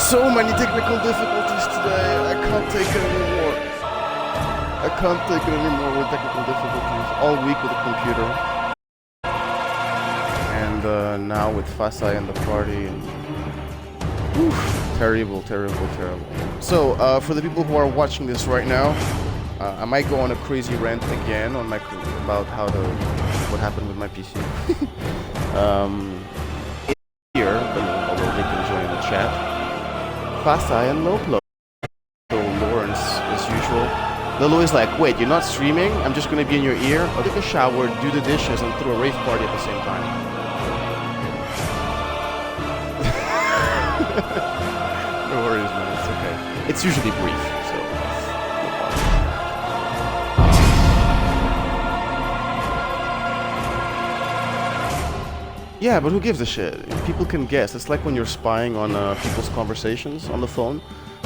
So many technical difficulties today. I can't take it anymore. I can't take it anymore with technical difficulties. All week with the computer. And now with Fasai and the party. And terrible, terrible, terrible. So, for the people who are watching this right now, I might go on a crazy rant again on my about what happened with my PC. Here, although they can join the chat, Fasai and Loplo. So Lawrence, as usual. Lolo is like, wait, you're not streaming? I'm just gonna be in your ear? I'll take a shower, do the dishes, and throw a rave party at the same time. No worries, man. It's okay. It's usually brief, so no problem. Yeah, but who gives a shit? People can guess. It's like when you're spying on people's conversations on the phone.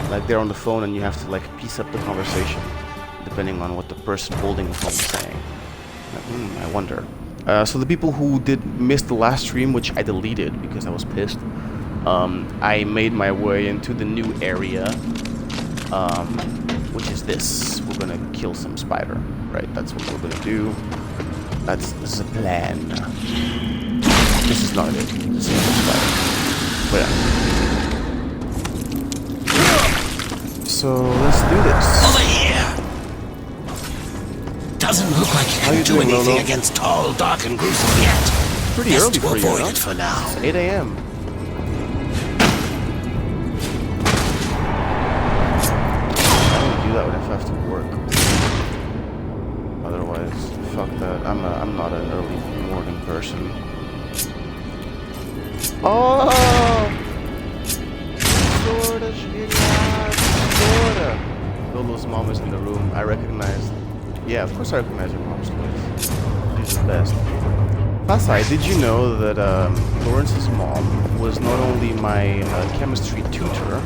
Like they're on the phone and you have to like piece up the conversation, depending on what the person holding the phone is saying. Like, I wonder. So the people who did miss the last stream, which I deleted because I was pissed. I made my way into the new area, which is this. We're gonna kill some spider, right? That's what we're gonna do. This is a plan. This is not it. This is a spider. But yeah. So let's do this. Over here. Doesn't look like you can do anything against tall, dark, and gruesome yet. Pretty early for you, avoid it for now. It's 8 a.m. That would have to work. Otherwise, fuck that. I'm not an early morning person. Oh! Sorta Sorta. Lolo's mom is in the room. I recognize. Yeah, of course I recognize your mom's voice. She's the best. Fasai, did you know that Lawrence's mom was not only my chemistry tutor,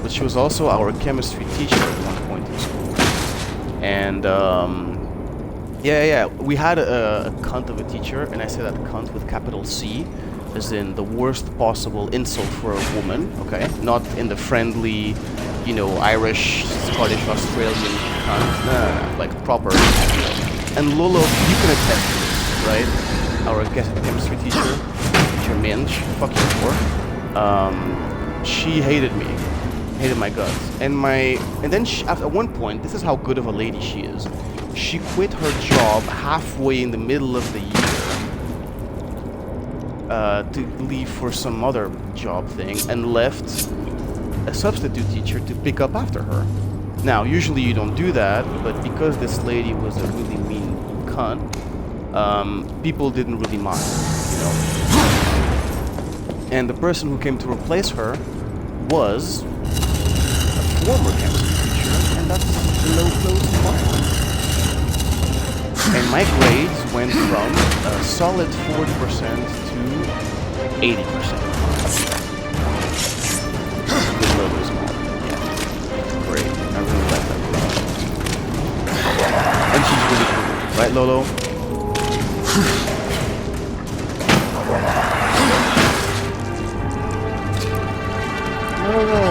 but she was also our chemistry teacher at one point in school. And we had a cunt of a teacher, and I say that cunt with capital C, as in the worst possible insult for a woman, okay? Not in the friendly, Irish, Scottish, Australian cunt, no, like proper. And Lolo, you can attest to this, right? Our chemistry teacher, Teacher Minch, fuck you for. She hated me. Hated my guts, and then at one point, this is how good of a lady she is. She quit her job halfway in the middle of the year to leave for some other job thing, and left a substitute teacher to pick up after her. Now, usually you don't do that, but because this lady was a really mean cunt, people didn't really mind, And the person who came to replace her was former chemistry teacher, and that's Loplo's mom. And my grades went from a solid 40% to 80%. With Lolo's mom. Yeah, it's great. I really like that girl. And she's really cool. Right, Lolo? No.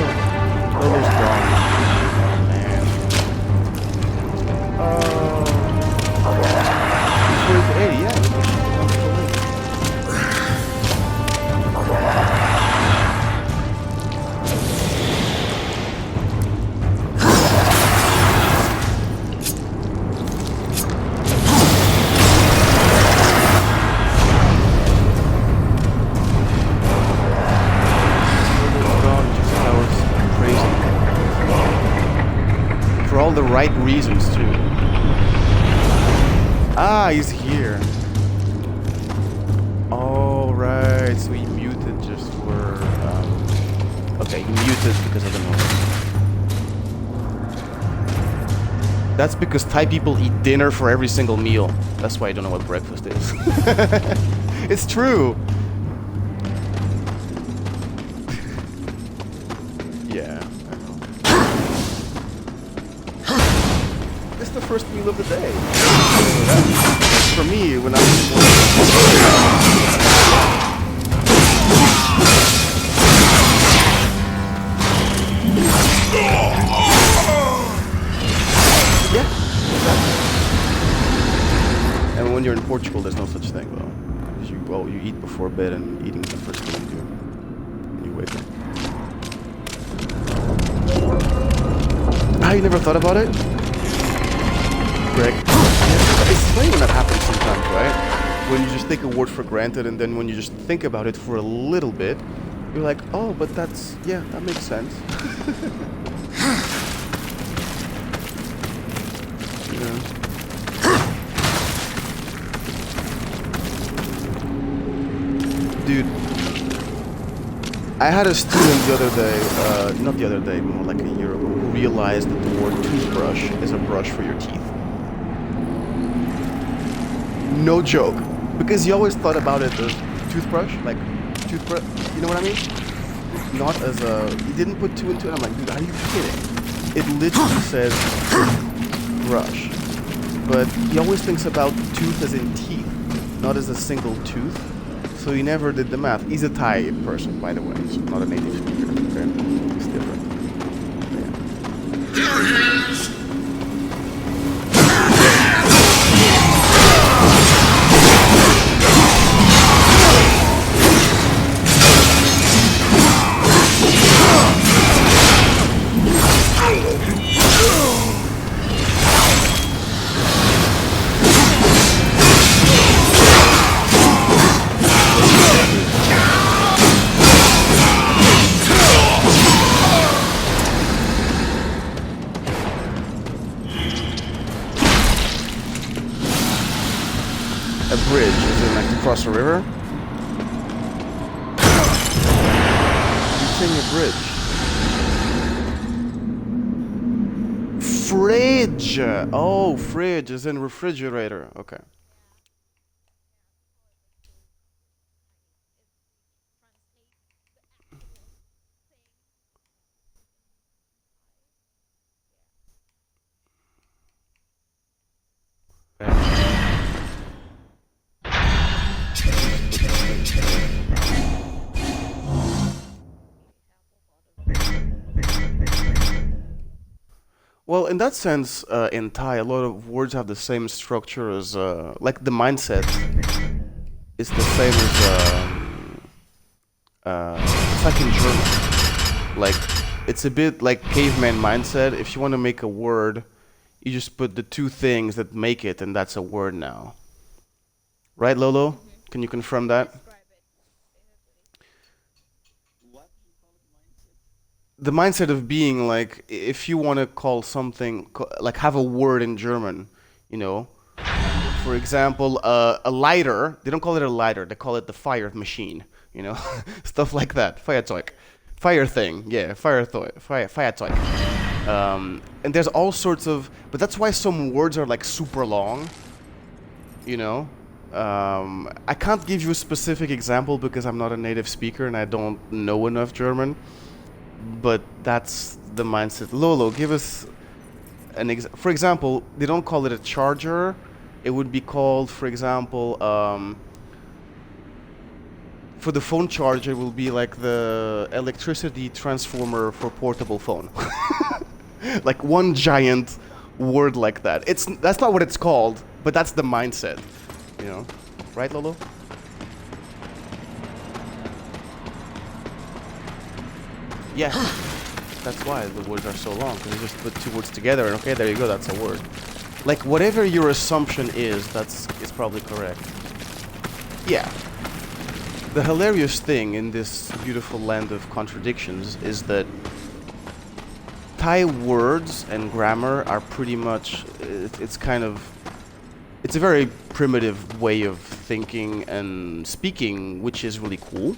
Lolo's gone. Man. Before it's 80, yeah. The right reasons too. Ah, he's here. Oh right, so he muted just for okay, he muted because of the noise. That's because Thai people eat dinner for every single meal. That's why I don't know what breakfast is. It's true. Yeah. It's the first meal of the day. That's for me when I was here in Portugal, there's no such thing though. Because you eat before bed, and eating's the first thing you do when you wake up. Ah, you never thought about it? Greg? It's funny when that happens sometimes, right? When you just take a word for granted, and then when you just think about it for a little bit, you're like, oh, but that's, yeah, that makes sense. Yeah. Dude, I had a student the other day, not the other day, more like a year ago, who realized that the word toothbrush is a brush for your teeth. No joke. Because he always thought about it as toothbrush, like toothbrush, you know what I mean? Not as a, he didn't put two into it. I'm like, dude, are you kidding? It literally says brush. But he always thinks about tooth as in teeth, not as a single tooth. So he never did the math. He's a Thai person, by the way. He's not a native speaker. Okay? It's different. Yeah. A bridge, is it like to cross a river? You're saying a bridge. Fridge! Oh, fridge is in refrigerator. Okay. Well, in that sense, in Thai, a lot of words have the same structure as, like the mindset is the same as, it's like in German. Like, it's a bit like caveman mindset. If you want to make a word, you just put the two things that make it, and that's a word now. Right, Lolo? Can you confirm that? The mindset of being like, if you want to call something, like have a word in German, you know, for example, a lighter, they don't call it a lighter, they call it the fire machine, you know, stuff like that, Feuerzeug, fire thing, yeah, Feuerzeug. And there's all sorts of, but that's why some words are like super long, you know. I can't give you a specific example because I'm not a native speaker and I don't know enough German. But that's the mindset. Lolo, give us an for example, they don't call it a charger. It would be called, for example, for the phone charger, it will be like the electricity transformer for portable phone. Like one giant word like that. That's not what it's called, but that's the mindset. You know, right, Lolo? Yeah, that's why the words are so long, because you just put two words together and okay, there you go, that's a word. Like, whatever your assumption is, is probably correct. Yeah. The hilarious thing in this beautiful land of contradictions is that Thai words and grammar are pretty much, it's a very primitive way of thinking and speaking, which is really cool,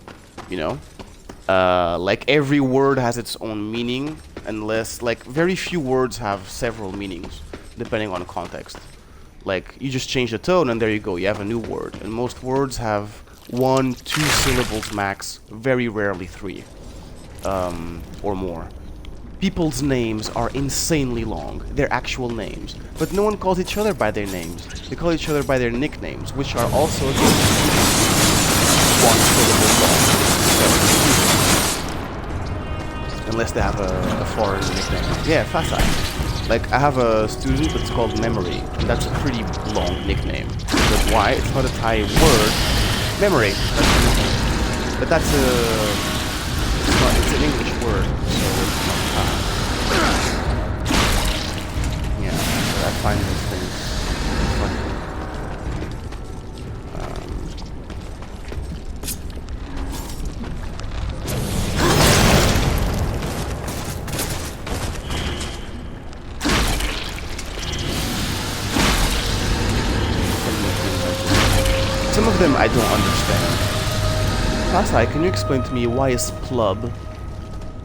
you know? Like every word has its own meaning, unless like very few words have several meanings depending on context. Like you just change the tone and there you go, you have a new word. And most words have 1, 2 syllables max, very rarely 3 or more. People's names are insanely long, their actual names, but no one calls each other by their names. They call each other by their nicknames, which are also 1 syllable long. Unless they have a foreign nickname. Yeah, Fasai. Like, I have a student that's called Memory, and that's a pretty long nickname. But why? It's not a Thai word. Memory. But that's a... It's an English word, so it's not Thai. Yeah, so I find these things funny. Some of them I don't understand. Pasai, can you explain to me why is Plub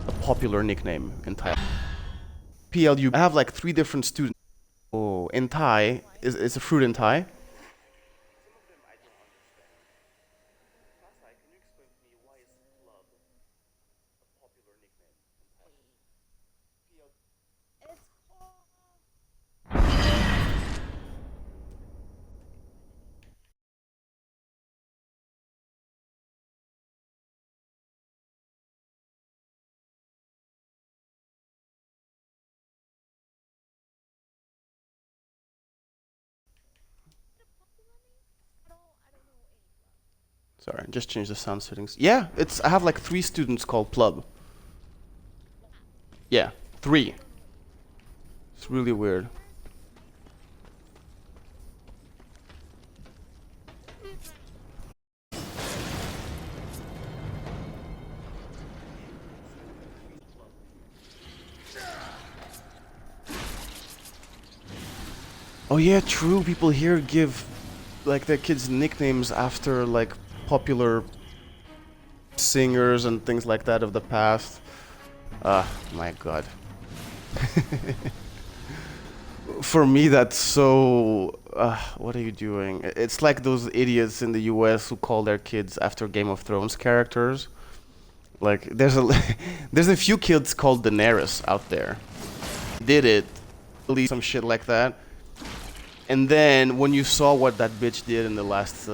a popular nickname in Thailand? PLU. I have like 3 different students. Oh, in Thai, is a fruit in Thai? Sorry, just change the sound settings. Yeah, I have like 3 students called Plub. Yeah, 3. It's really weird. Oh yeah, true. People here give like their kids nicknames after like popular singers and things like that of the past. My god. For me, that's so... what are you doing? It's like those idiots in the US who call their kids after Game of Thrones characters. Like, there's a there's a few kids called Daenerys out there. Did it, some shit like that. And then when you saw what that bitch did in the last...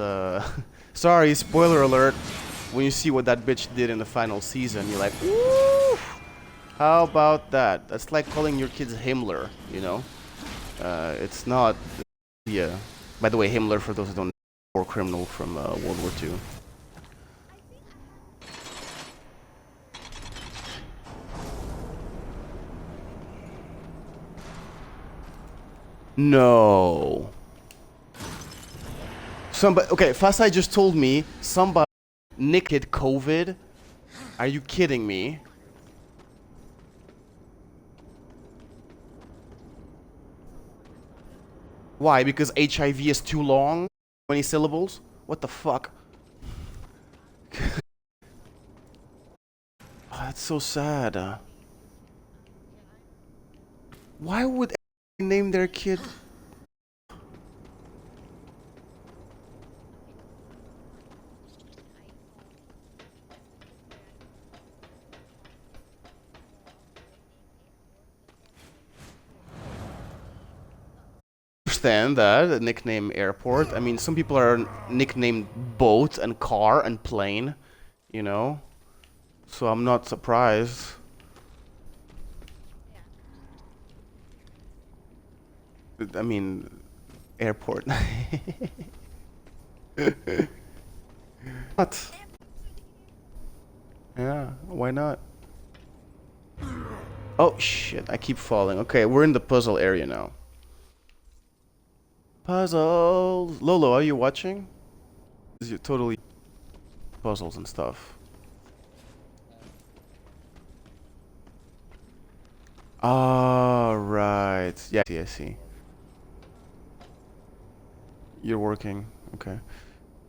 sorry, spoiler alert. When you see what that bitch did in the final season, you're like, woo! How about that? That's like calling your kids Himmler, you know? It's not... Yeah. By the way, Himmler, for those who don't know, war criminal from World War II. No. Somebody... Okay, Fasai just told me somebody nicked COVID. Are you kidding me? Why? Because HIV is too long? 20 syllables? What the fuck? Oh, that's so sad. Why would they name their kid? Understand that, a nickname airport. I mean, some people are nicknamed boat and car and plane, you know? So I'm not surprised. I mean, airport. What? Yeah, why not? Oh shit, I keep falling. Okay, we're in the puzzle area now. Puzzles! Lolo, are you watching? Is you totally puzzles and stuff? Ah, right. Yeah, I see. You're working. Okay.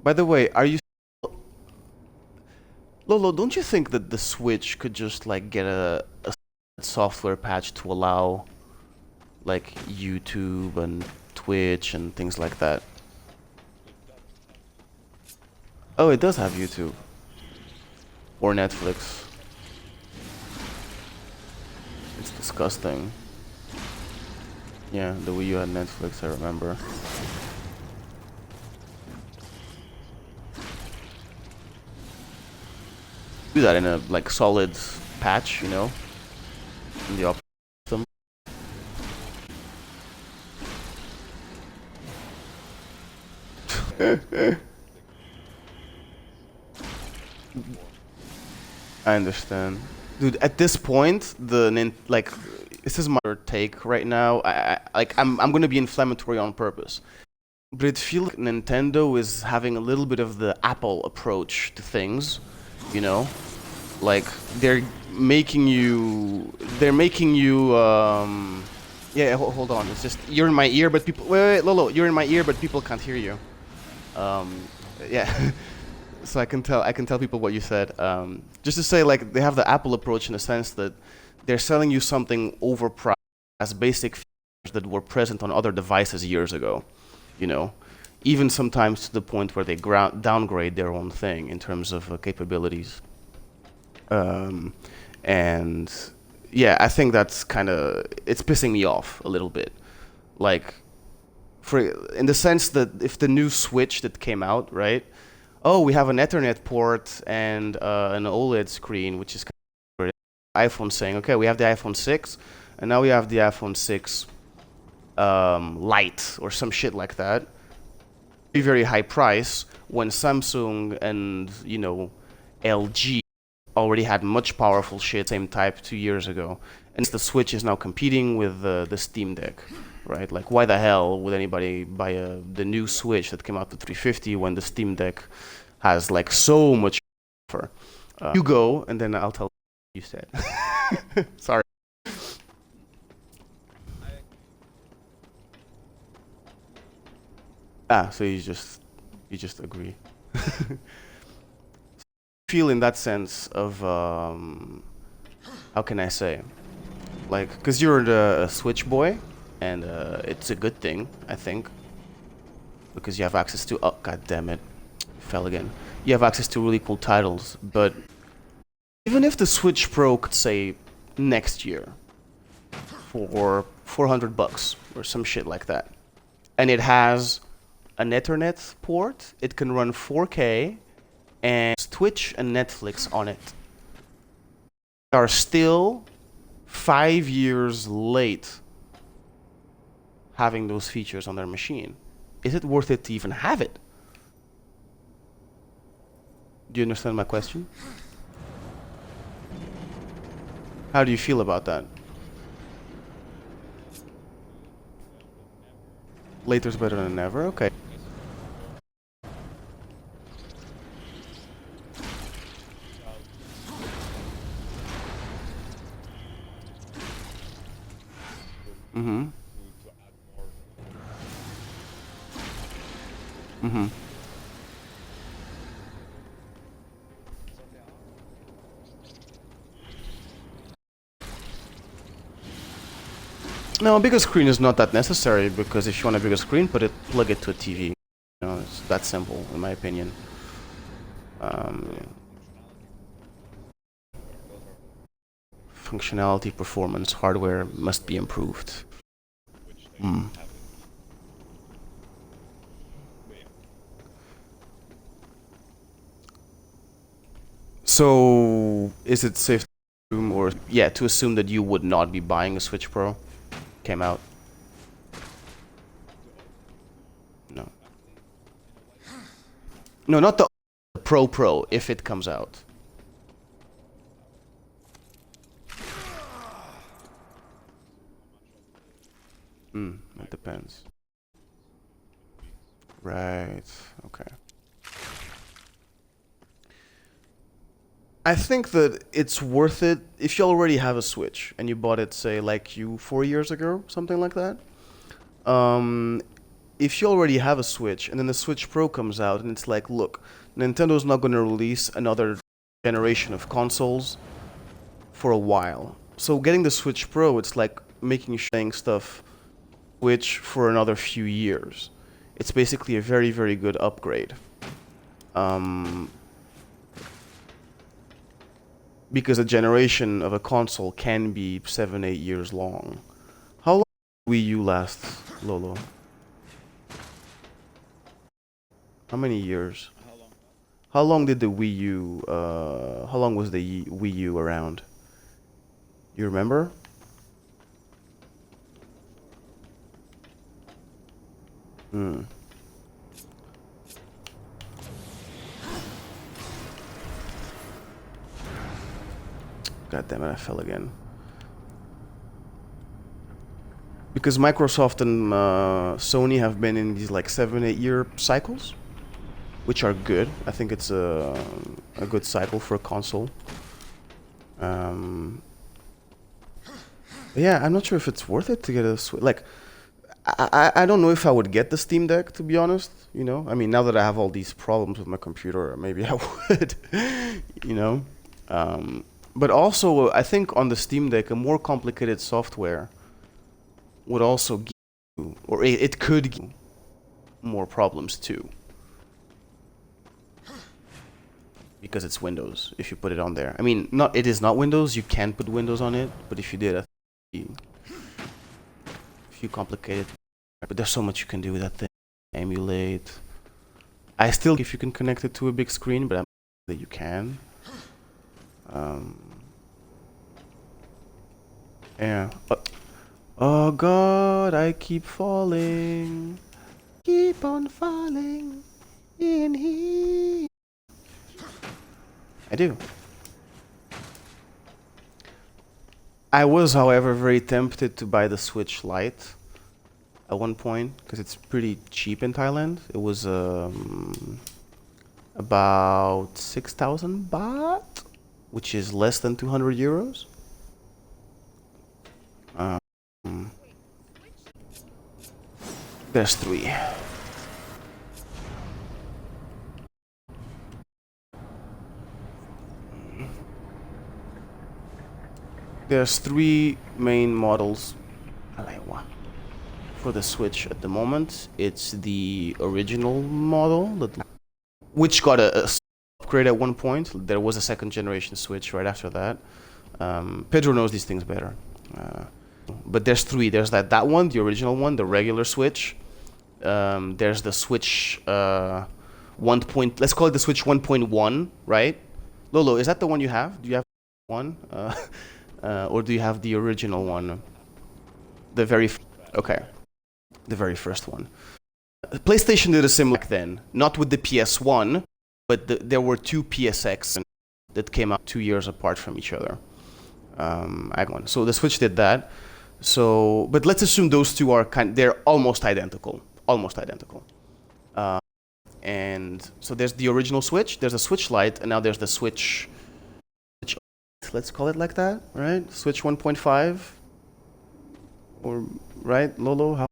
By the way, are you... Lolo, don't you think that the Switch could just, like, get a software patch to allow, like, YouTube and Twitch and things like that? Oh, it does have YouTube. Or Netflix. It's disgusting. Yeah, the Wii U had Netflix, I remember. Do that in a, like, solid patch, you know? In the operating system. I understand. Dude, at this point, like, this is my take right now. I'm gonna be inflammatory on purpose. But it feels like Nintendo is having a little bit of the Apple approach to things, you know? Like, they're making you, yeah, hold on. It's just, you're in my ear, but people, wait, Lolo, you're in my ear, but people can't hear you. Yeah. So I can tell people what you said. Just to say, like, they have the Apple approach in the sense that they're selling you something overpriced as basic features that were present on other devices years ago, you know, even sometimes to the point where they downgrade their own thing in terms of capabilities. And yeah, I think that's it's pissing me off a little bit, like, in the sense that if the new Switch that came out, right? Oh, we have an Ethernet port and an OLED screen, which is kind of iPhone saying, okay, we have the iPhone 6, and now we have the iPhone 6 Lite or some shit like that. Very, very high price when Samsung and, you know, LG already had much powerful shit same type 2 years ago. And the Switch is now competing with the Steam Deck. Right? Like, why the hell would anybody buy the new Switch that came out to 350 when the Steam Deck has like so much offer? You go, and then I'll tell you said. Sorry. So you just agree. Feel in that sense of how can I say, like, because you're the Switch boy. And it's a good thing, I think, because you have access to, oh, god damn it, fell again. You have access to really cool titles, but even if the Switch Pro could say next year for $400 or some shit like that, and it has an Ethernet port, it can run 4K and Twitch and Netflix on it. They are still 5 years late having those features on their machine. Is it worth it to even have it? Do you understand my question? How do you feel about that? Later's better than never? Okay. Mm-hmm. Mm-hmm. No, a bigger screen is not that necessary, because if you want a bigger screen, plug it to a TV. You know, it's that simple, in my opinion. Functionality, performance, hardware must be improved. Mm. So, is it safe to assume, or yeah, to assume that you would not be buying a Switch Pro? Came out. No. No, not the Pro, if it comes out. It depends. Right, okay. I think that it's worth it if you already have a Switch and you bought it, say, like 4 years ago, something like that. If you already have a Switch and then the Switch Pro comes out and it's like, look, Nintendo's not going to release another generation of consoles for a while. So getting the Switch Pro, it's like making stuff Switch for another few years. It's basically a very, very good upgrade. Because a generation of a console can be 7, 8 years long. How long did Wii U last, Lolo? How many years? How long did the Wii U, how long was the Wii U around? You remember? God damn it, I fell again. Because Microsoft and Sony have been in these like 7-8 year cycles, which are good. I think it's a good cycle for a console. Yeah, I'm not sure if it's worth it to get a Switch. Like, I don't know if I would get the Steam Deck, to be honest. You know, I mean, now that I have all these problems with my computer, maybe I would. You know, but also I think on the Steam Deck, a more complicated software would also give you, or it could give you more problems too. Because it's Windows, if you put it on there. I mean, it is not Windows, you can put Windows on it, but if you did, I think a few complicated. But there's so much you can do with that thing. Emulate. I still, if you can connect it to a big screen, but I'm that you can. Yeah. Oh God, I keep falling. Keep on falling in here. I do. I was, however, very tempted to buy the Switch Lite at one point because it's pretty cheap in Thailand. It was about 6,000 baht, which is less than 200 euros. There's 3. There's 3 main models for the Switch at the moment. It's the original model, which got a upgrade at one point. There was a 2nd generation Switch right after that. Pedro knows these things better. But there's 3. There's that one, the original one, the regular Switch. There's the Switch 1. Let's call it the Switch 1.1, right? Lolo, is that the one you have? Do you have one? Or do you have the original one? The very first one. PlayStation did a similar back then, not with the PS1, but there were 2 PSX that came out 2 years apart from each other. So the Switch did that. So, but let's assume those 2 are they're almost identical. And so there's the original Switch, there's a Switch Lite, and now there's the Switch. Let's call it like that, right? Switch 1.5, or right, Lolo? How?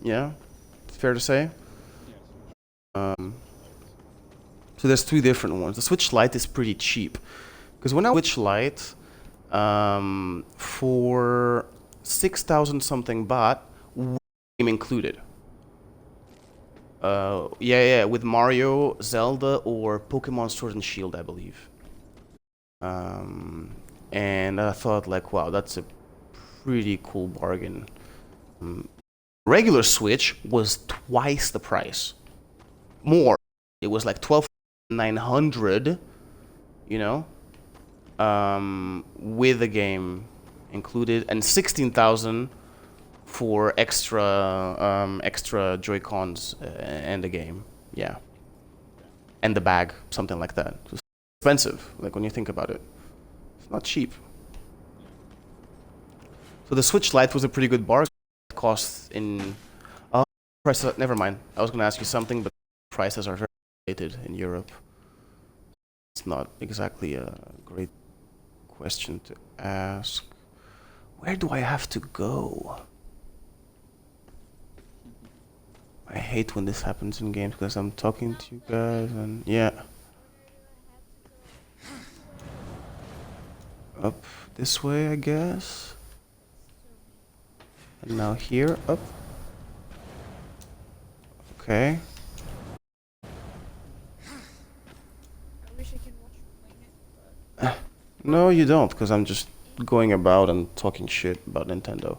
Yeah, it's fair to say. So there's 2 different ones. The Switch Lite is pretty cheap, because when I Switch Lite, for 6,000 something baht, game included. Yeah, with Mario, Zelda, or Pokemon Sword and Shield, I believe. And I thought, like, wow, that's a pretty cool bargain. Regular Switch was twice the price. More. It was like 12,900, you know, with the game included, and 16,000 for extra Joy-Cons and the game. Yeah. And the bag, something like that. Expensive, like when you think about it. It's not cheap. So the Switch Lite was a pretty good bargain. It costs in prices. Never mind. I was going to ask you something, but prices are very related in Europe. It's not exactly a great question to ask. Where do I have to go? I hate when this happens in games because I'm talking to you guys and yeah. Up this way, I guess. And now here, up. Okay. I wish I could watch you playing it, but No, you don't, because I'm just going about and talking shit about Nintendo.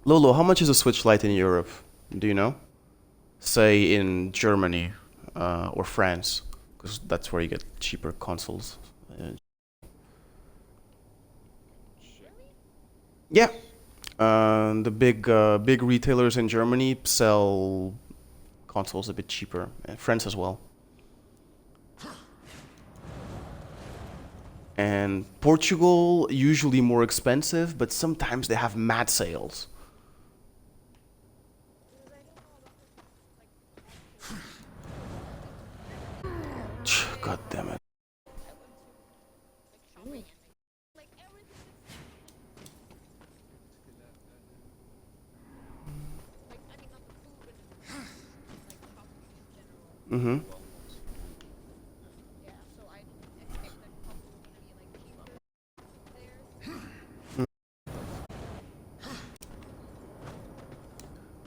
Lolo, how much is a Switch Lite in Europe? Do you know? Say in Germany or France, because that's where you get cheaper consoles. Yeah, the big retailers in Germany sell consoles a bit cheaper, and France as well. And Portugal, usually more expensive, but sometimes they have mad sales. God damn it. Mm-hmm.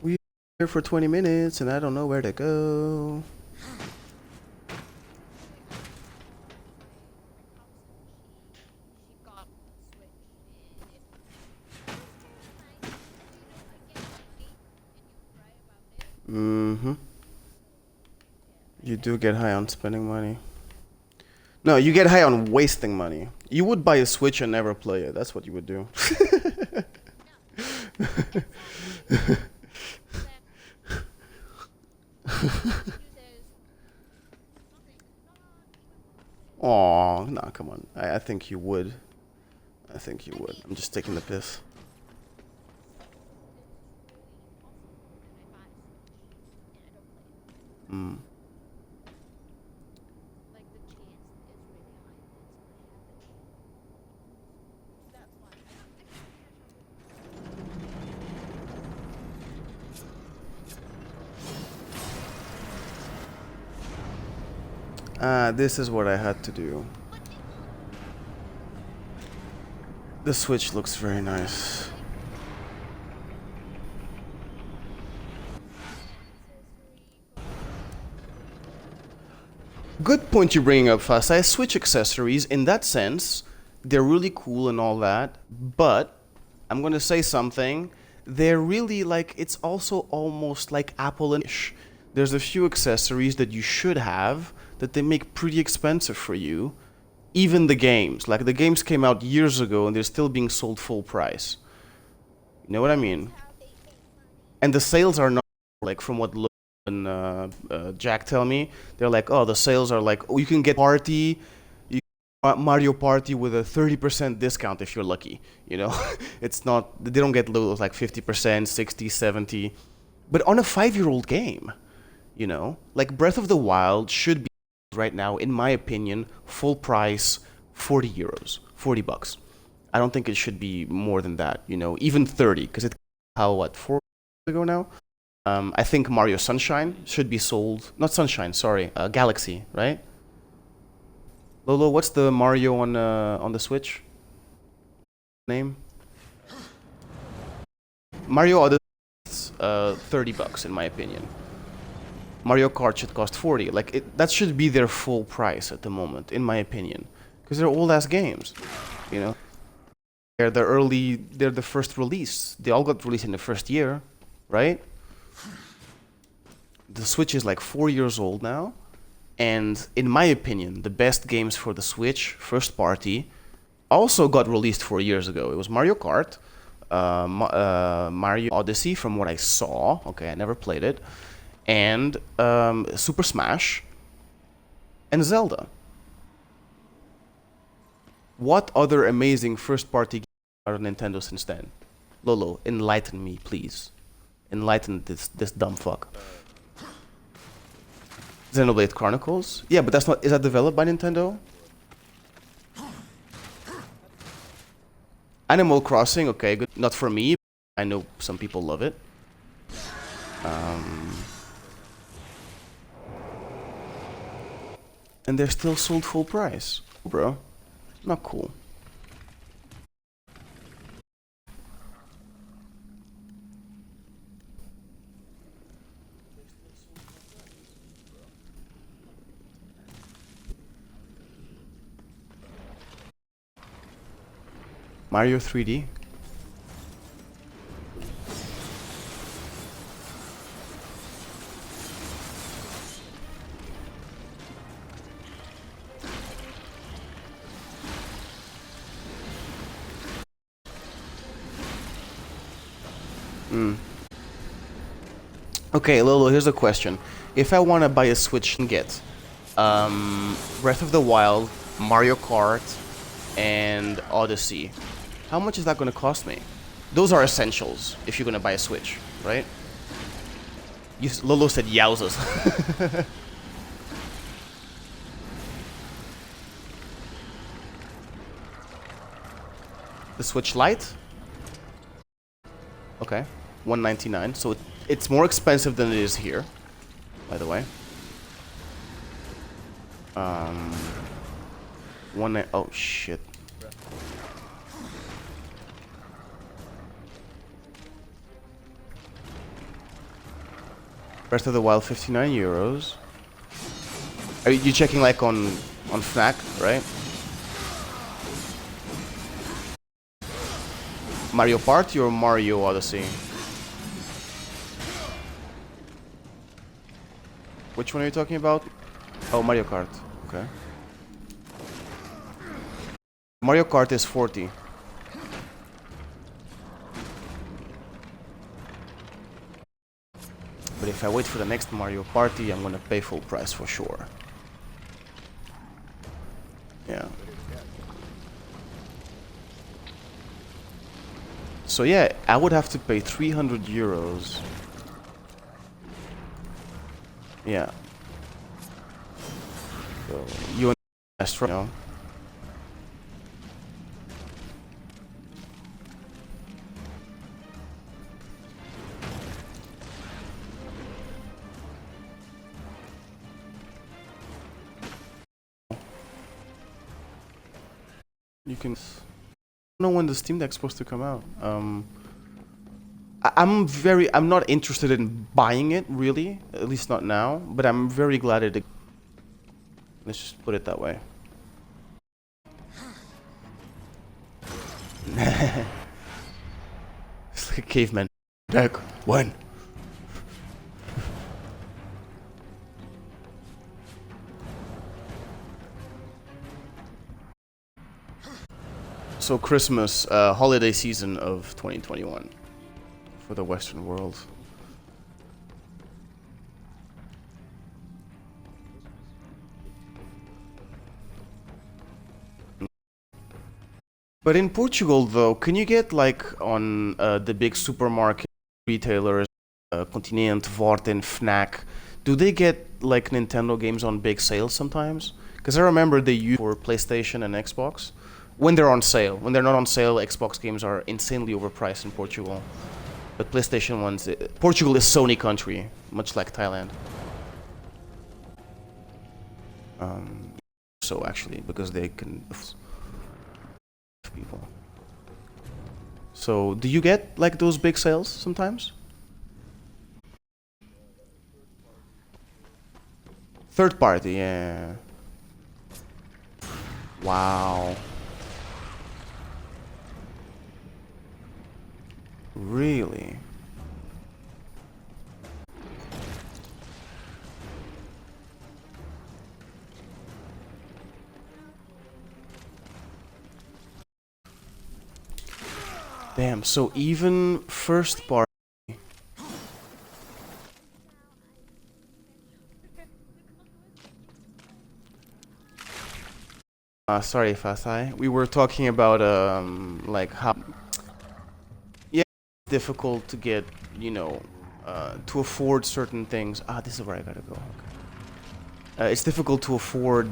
We're here for 20 minutes and I don't know where to go. Mm-hmm. You do get high on spending money. No, you get high on wasting money. You would buy a Switch and never play it. That's what you would do. Aw, nah, come on. I think you would. I think you would. I'm just taking the piss. Mm. This is what I had to do. The Switch looks very nice. Good point you're bringing up, Fasai. Switch accessories, in that sense, they're really cool and all that, but I'm gonna say something. They're really like, it's also almost like Apple-ish. There's a few accessories that you should have that they make pretty expensive for you. Even the games. Like, the games came out years ago and they're still being sold full price. You know what I mean? And the sales are not, like, from what Lo and Jack tell me, they're like, oh, the sales are like, oh, you can get Party, you can Mario Party with a 30% discount if you're lucky, you know? It's not, they don't get those like 50%, 60, 70. But on a 5-year-old game, you know? Like, Breath of the Wild should be right now, in my opinion, full price, 40 euros, 40 bucks. I don't think it should be more than that, you know, even 30, because it, how, what, 4 years ago now? I think Mario Sunshine should be sold, not Sunshine, sorry, Galaxy, right? Lolo, what's the Mario on the Switch name? Mario Odyssey, 30 bucks in my opinion. Mario Kart should cost 40. Like, that should be their full price at the moment, in my opinion. Because they're old-ass games, you know? They're the first release. They all got released in the first year, right? The Switch is like 4 years old now. And in my opinion, the best games for the Switch, first party, also got released 4 years ago. It was Mario Kart, Mario Odyssey, from what I saw. Okay, I never played it. And Super Smash, and Zelda. What other amazing first-party games are on Nintendo since then? Lolo, enlighten me, please. Enlighten this dumb fuck. Xenoblade Chronicles? Yeah, but that's not... Is that developed by Nintendo? Animal Crossing, okay, good. Not for me. I know some people love it. And they're still sold full price. Bro, not cool. Mario 3D. Okay, Lolo, here's a question. If I want to buy a Switch and get Breath of the Wild, Mario Kart, and Odyssey. How much is that going to cost me? Those are essentials if you're going to buy a Switch, right? Lolo said yowzers. The Switch Lite? Okay, $199. So it's more expensive than it is here, by the way. Oh shit. Breath of the Wild, 59 euros. Are you checking like on Fnac, right? Mario Party or Mario Odyssey? Which one are you talking about? Oh, Mario Kart. Okay. Mario Kart is 40. But if I wait for the next Mario Party, I'm gonna pay full price for sure. Yeah. So yeah, I would have to pay 300 euros. Yeah. So you and Astro, you know. You can. I don't know when the Steam Deck's supposed to come out. I'm not interested in buying it, really. At least not now. But I'm very glad it. Let's just put it that way. It's like a caveman. Deck, when? So Christmas, holiday season of 2021 for the Western world. But in Portugal, though, can you get like on the big supermarket retailers, Continente, Vorten, Fnac? Do they get like Nintendo games on big sales sometimes? Because I remember they use for PlayStation and Xbox when they're on sale. When they're not on sale, Xbox games are insanely overpriced in Portugal. But PlayStation ones, Portugal is Sony country, much like Thailand. So actually, because they can. People. So, do you get like those big sales sometimes? Third party, yeah. Wow. Really? Damn, so even first party. Sorry, Fasai. We were talking about like how yeah, it's difficult to get, you know, to afford certain things. Ah, this is where I gotta go. Okay. It's difficult to afford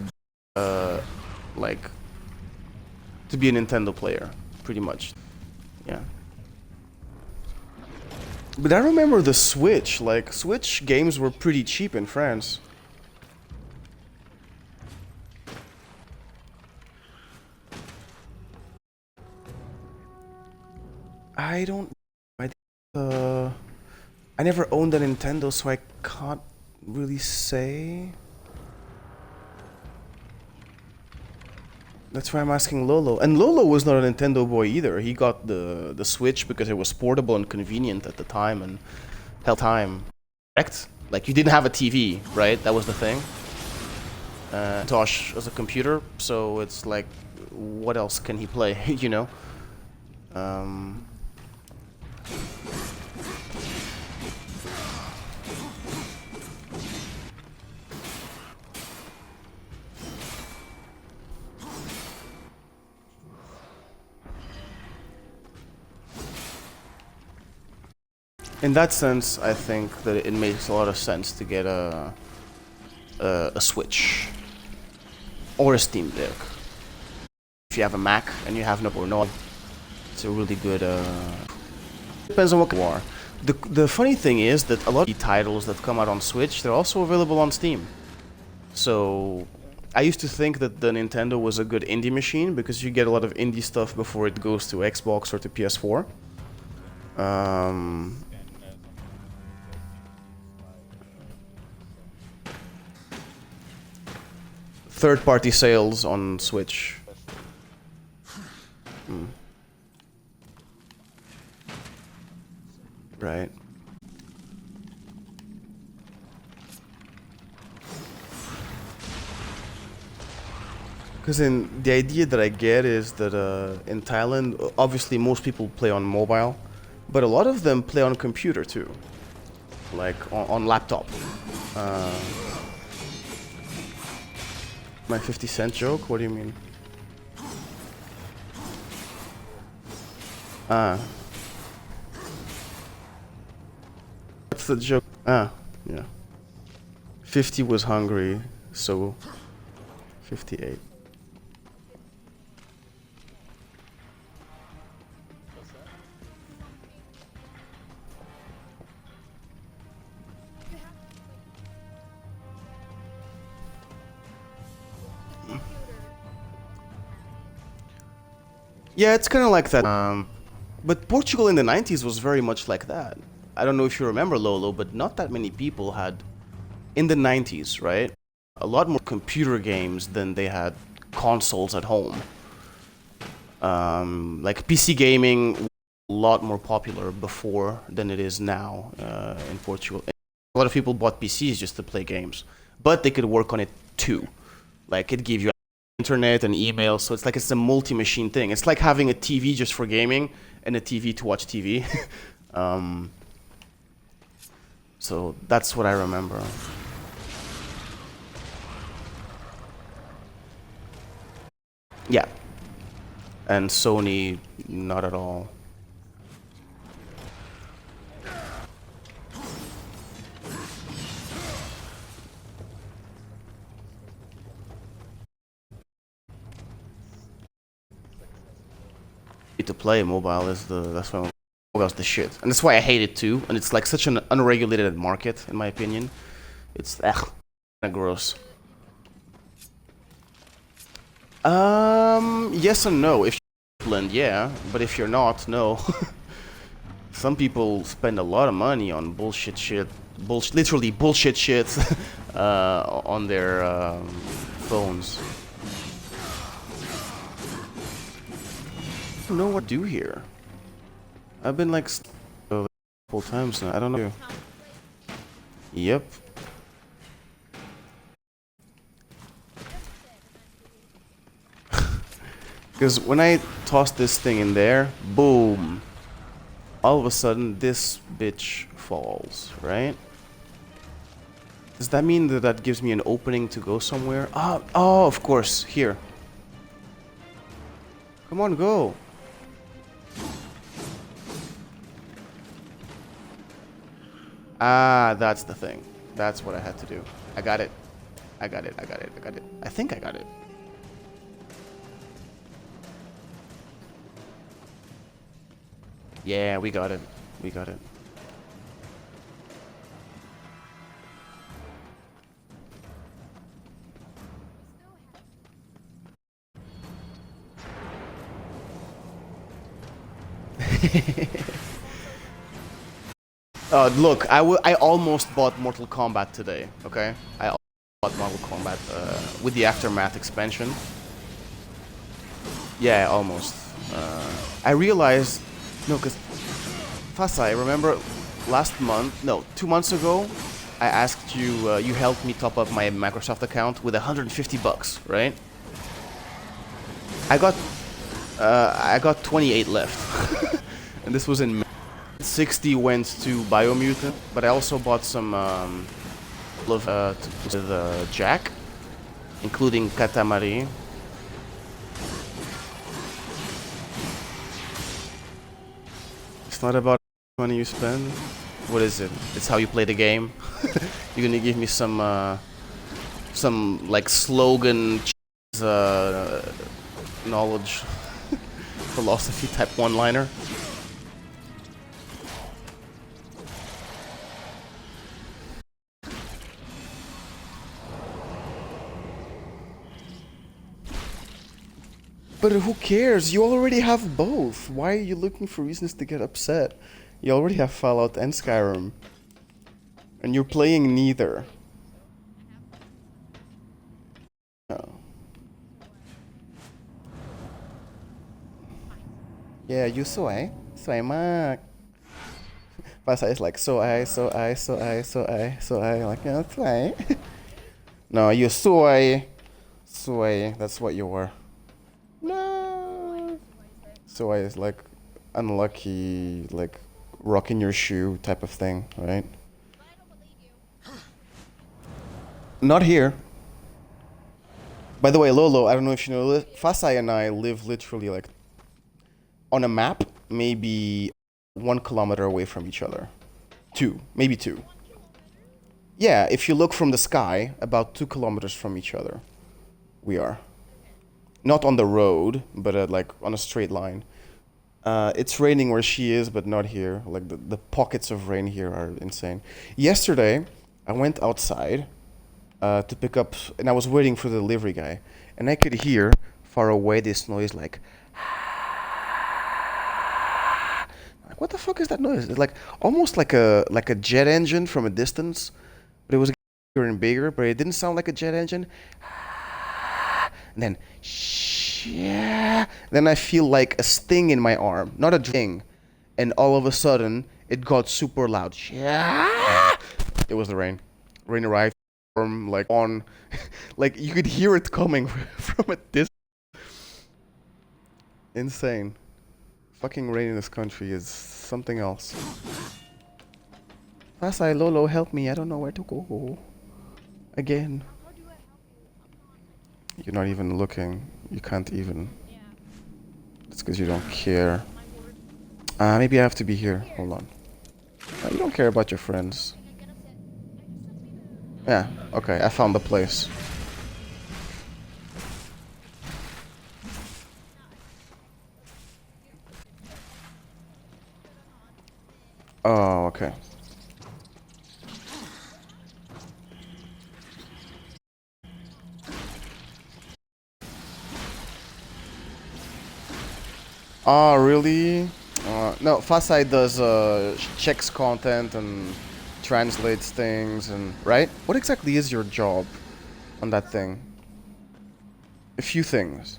like to be a Nintendo player, pretty much. Yeah. But I remember the Switch, like, Switch games were pretty cheap in France. I don't... I never owned a Nintendo, so I can't really say. That's why I'm asking Lolo. And Lolo was not a Nintendo boy either. He got the Switch because it was portable and convenient at the time and held time. Correct? Like, you didn't have a TV, right? That was the thing. Tosh was a computer, so it's like, what else can he play, you know? In that sense, I think that it makes a lot of sense to get a Switch or a Steam Deck. If you have a Mac and you have no or no, it's a really good. Depends on what you are. The funny thing is that a lot of the titles that come out on Switch, they're also available on Steam. So I used to think that the Nintendo was a good indie machine because you get a lot of indie stuff before it goes to Xbox or to PS4. Third-party sales on Switch. Right. Because the idea that I get is that in Thailand, obviously most people play on mobile, but a lot of them play on computer too, like on laptop. My 50-cent joke? What do you mean? What's the joke? Yeah. 50 was hungry, so 58. Yeah, it's kind of like that. But Portugal in the 90s was very much like that. I don't know if you remember, Lolo, but not that many people had, in the 90s, right? A lot more computer games than they had consoles at home. Like PC gaming, a lot more popular before than it is now in Portugal. A lot of people bought PCs just to play games, but they could work on it too. Like it gave you internet and email, so it's a multi-machine thing. It's like having a TV just for gaming and a TV to watch TV. So that's what I remember. Yeah. And Sony, not at all. To play mobile that's why mobile's the shit, and that's why I hate it too. And it's like such an unregulated market, in my opinion. It's kind of gross. Yes and no. If you're England, yeah, but if you're not, no. Some people spend a lot of money on literally bullshit shit on their phones. I don't know what to do here. I've been like a couple times now. I don't know. Yep. Because when I toss this thing in there, boom. All of a sudden, this bitch falls, right? Does that mean that that gives me an opening to go somewhere? Oh, of course. Here. Come on, go. Ah, that's the thing. That's what I had to do. I got it. I got it. I think I got it. Yeah, we got it. We got it. Look, I almost bought Mortal Kombat today, okay? I almost bought Mortal Kombat with the Aftermath expansion. Yeah, almost. I realized, no, because Fasa, I remember last month, no, 2 months ago, I asked you, you helped me top up my Microsoft account with $150, right? I got 28 left, and this was in May. 60 went to Biomutant, but I also bought some to Jack, including Katamari. It's not about money you spend. What is it? It's how you play the game. You're gonna give me some like slogan knowledge philosophy type one-liner. But who cares? You already have both. Why are you looking for reasons to get upset? You already have Fallout and Skyrim. And you're playing neither. Oh. Yeah, you สวย สวยมาก ภาษา is like so I like yeah, สวย No, you สวย สวย that's what you were. No. So I is like unlucky, like rocking your shoe type of thing, right? Not here. By the way, Lolo, I don't know if you know this. Fasai and I live literally like on a map, maybe 1 kilometer away from each other. 2, maybe 2. Yeah, if you look from the sky, about 2 kilometers from each other, we are. Not on the road, but like on a straight line. It's raining where she is, but not here. Like the pockets of rain here are insane. Yesterday, I went outside to pick up, and I was waiting for the delivery guy, and I could hear far away this noise like what the fuck is that noise? It's like almost like a jet engine from a distance, but it was bigger and bigger, but it didn't sound like a jet engine. And then, then I feel like a sting in my arm, not a sting, and all of a sudden it got super loud. It was the rain. Rain arrived from like on, like you could hear it coming from a distance. Insane. Fucking rain in this country is something else. Fasai Lolo, help me! I don't know where to go. Again. You're not even looking. You can't even. It's because you don't care. Maybe I have to be here. Hold on. You don't care about your friends. Yeah, okay, I found the place. Oh, okay. Oh, really? No, Fasai does checks content and translates things and right? What exactly is your job on that thing? A few things.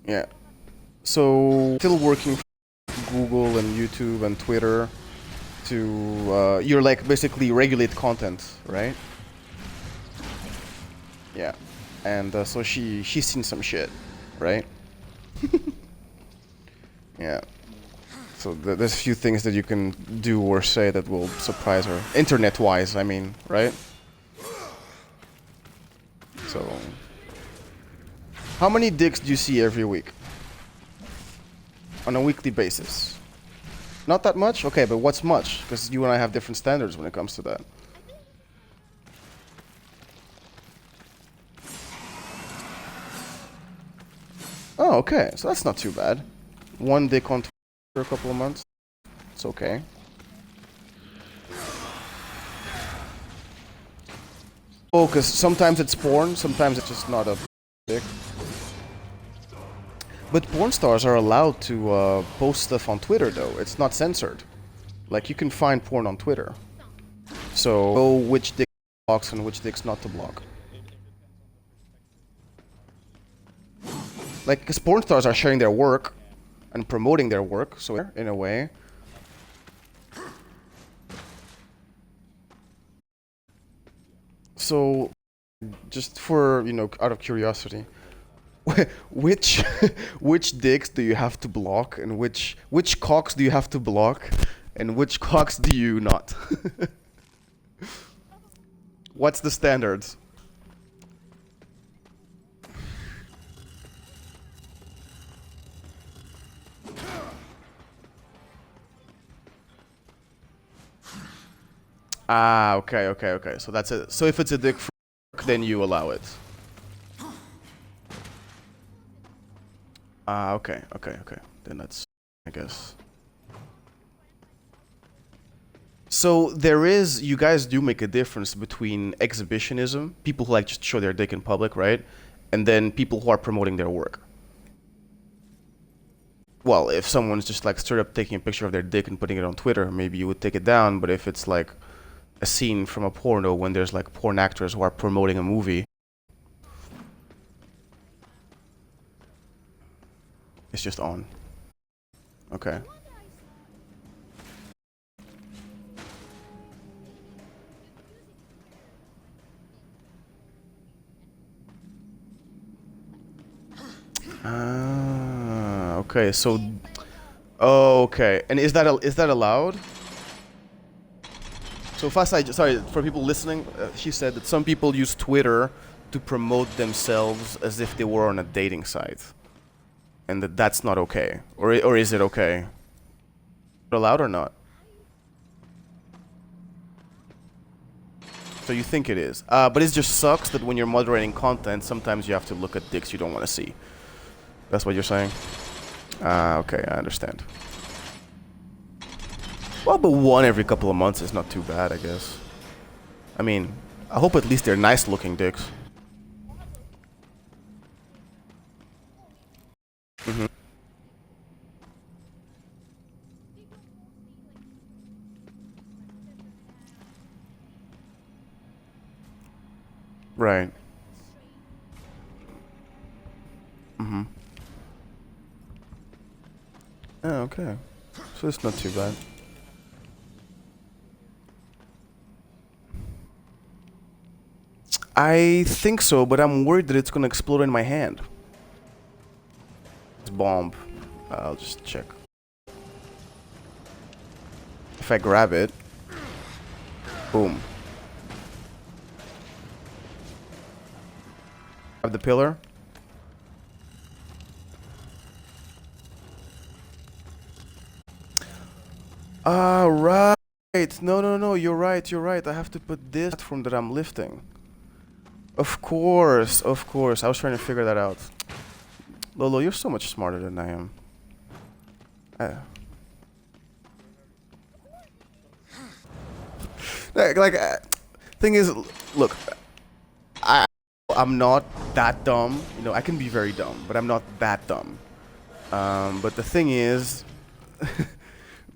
Yeah. So still working for Google and YouTube and Twitter to you're like basically regulate content, right? Yeah. And so she's seen some shit, right? Yeah. So there's a few things that you can do or say that will surprise her, internet-wise, I mean, right? So, how many dicks do you see every week? On a weekly basis? Not that much? Okay, but what's much? Because you and I have different standards when it comes to that. Oh, okay. So that's not too bad. One dick on Twitter for a couple of months. It's okay. Oh, because sometimes it's porn, sometimes it's just not a dick. But porn stars are allowed to post stuff on Twitter, though. It's not censored. Like, you can find porn on Twitter. So, know which dick blocks and which dicks not to block. Like, because porn stars are sharing their work and promoting their work, so in a way. So, just for, you know, out of curiosity, which dicks do you have to block, and which cocks do you have to block, and which cocks do you not? What's the standards? Ah, okay, okay, okay. So that's it. So if it's a dick f***, then you allow it. Ah, okay, okay, okay. Then that's, I guess. So there is, you guys do make a difference between exhibitionism, people who like just show their dick in public, right? And then people who are promoting their work. Well, if someone's just like straight up taking a picture of their dick and putting it on Twitter, maybe you would take it down. But if it's like a scene from a porno when there's like porn actors who are promoting a movie, it's just on. Okay. Ah, okay. So, oh, okay. And is that allowed? So sorry for people listening. She said that some people use Twitter to promote themselves as if they were on a dating site, and that's not okay. Or is it okay? Allowed or not? So you think it is? But it just sucks that when you're moderating content, sometimes you have to look at dicks you don't want to see. That's what you're saying? Okay, I understand. Well, but one every couple of months is not too bad, I guess. I mean, I hope at least they're nice-looking dicks. Mm-hmm. Right. Mm-hmm. Oh, okay. So it's not too bad. I think so, but I'm worried that it's gonna explode in my hand. It's bomb. I'll just check. If I grab it, boom. Grab the pillar. Ah, right. No, you're right, you're right. I have to put this platform that I'm lifting. Of course, of course. I was trying to figure that out. Lolo, you're so much smarter than I am. Thing is, look, I'm not that dumb. You know, I can be very dumb, but I'm not that dumb. But the thing is,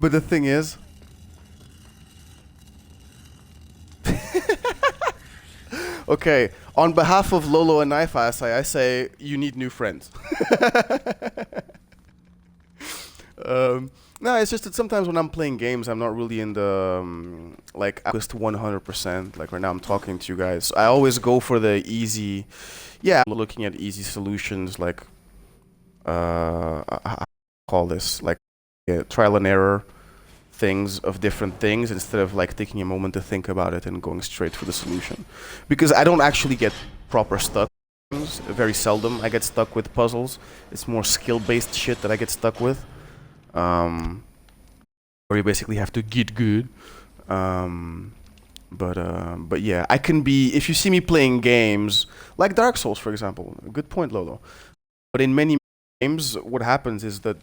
but the thing is, okay, on behalf of Lolo and Knifeass, I say you need new friends. No, it's just that sometimes when I'm playing games, I'm not really in the like just 100%. Like right now, I'm talking to you guys. I always go for the easy, yeah, looking at easy solutions. Like, I call this like trial and error things of different things instead of like taking a moment to think about it and going straight for the solution. Because I don't actually get proper stuck. Very seldom I get stuck with puzzles. It's more skill-based shit that I get stuck with. Where you basically have to get good. But yeah, I can be, if you see me playing games like Dark Souls, for example. Good point, Lolo. But in many games, what happens is that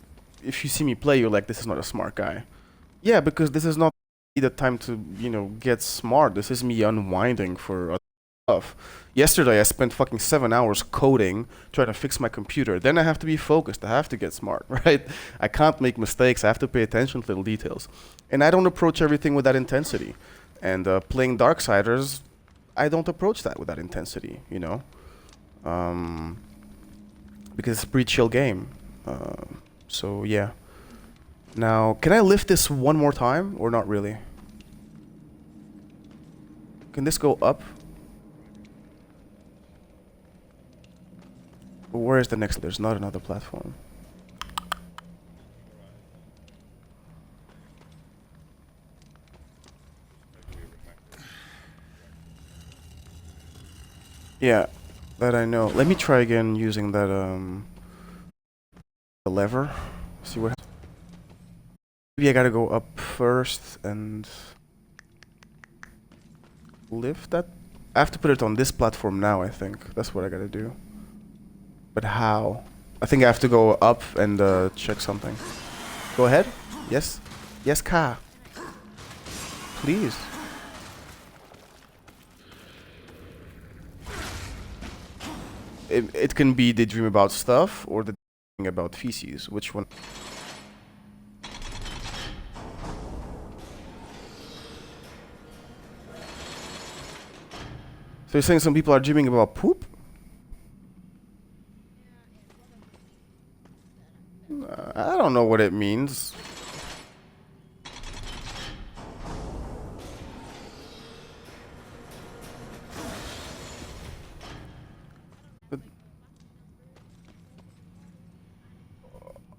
if you see me play, you're like, this is not a smart guy. Yeah, because this is not the time to, you know, get smart. This is me unwinding for stuff. Yesterday, I spent fucking 7 hours coding, trying to fix my computer. Then I have to be focused. I have to get smart, right? I can't make mistakes. I have to pay attention to little details. And I don't approach everything with that intensity. And playing Darksiders, I don't approach that with that intensity, you know? Because it's a pretty chill game. So, yeah. Now, can I lift this one more time, or not really? Can this go up? Where is the next? There's not another platform. Yeah, that I know. Let me try again using that the lever. See what happens. Maybe I gotta go up first and lift that. I have to put it on this platform now, I think. That's what I gotta do. But how? I think I have to go up and check something. Go ahead. Yes. Yes, Ka. Please. It can be they dream about stuff or the dream about feces. Which one? So you're saying some people are dreaming about poop? I don't know what it means.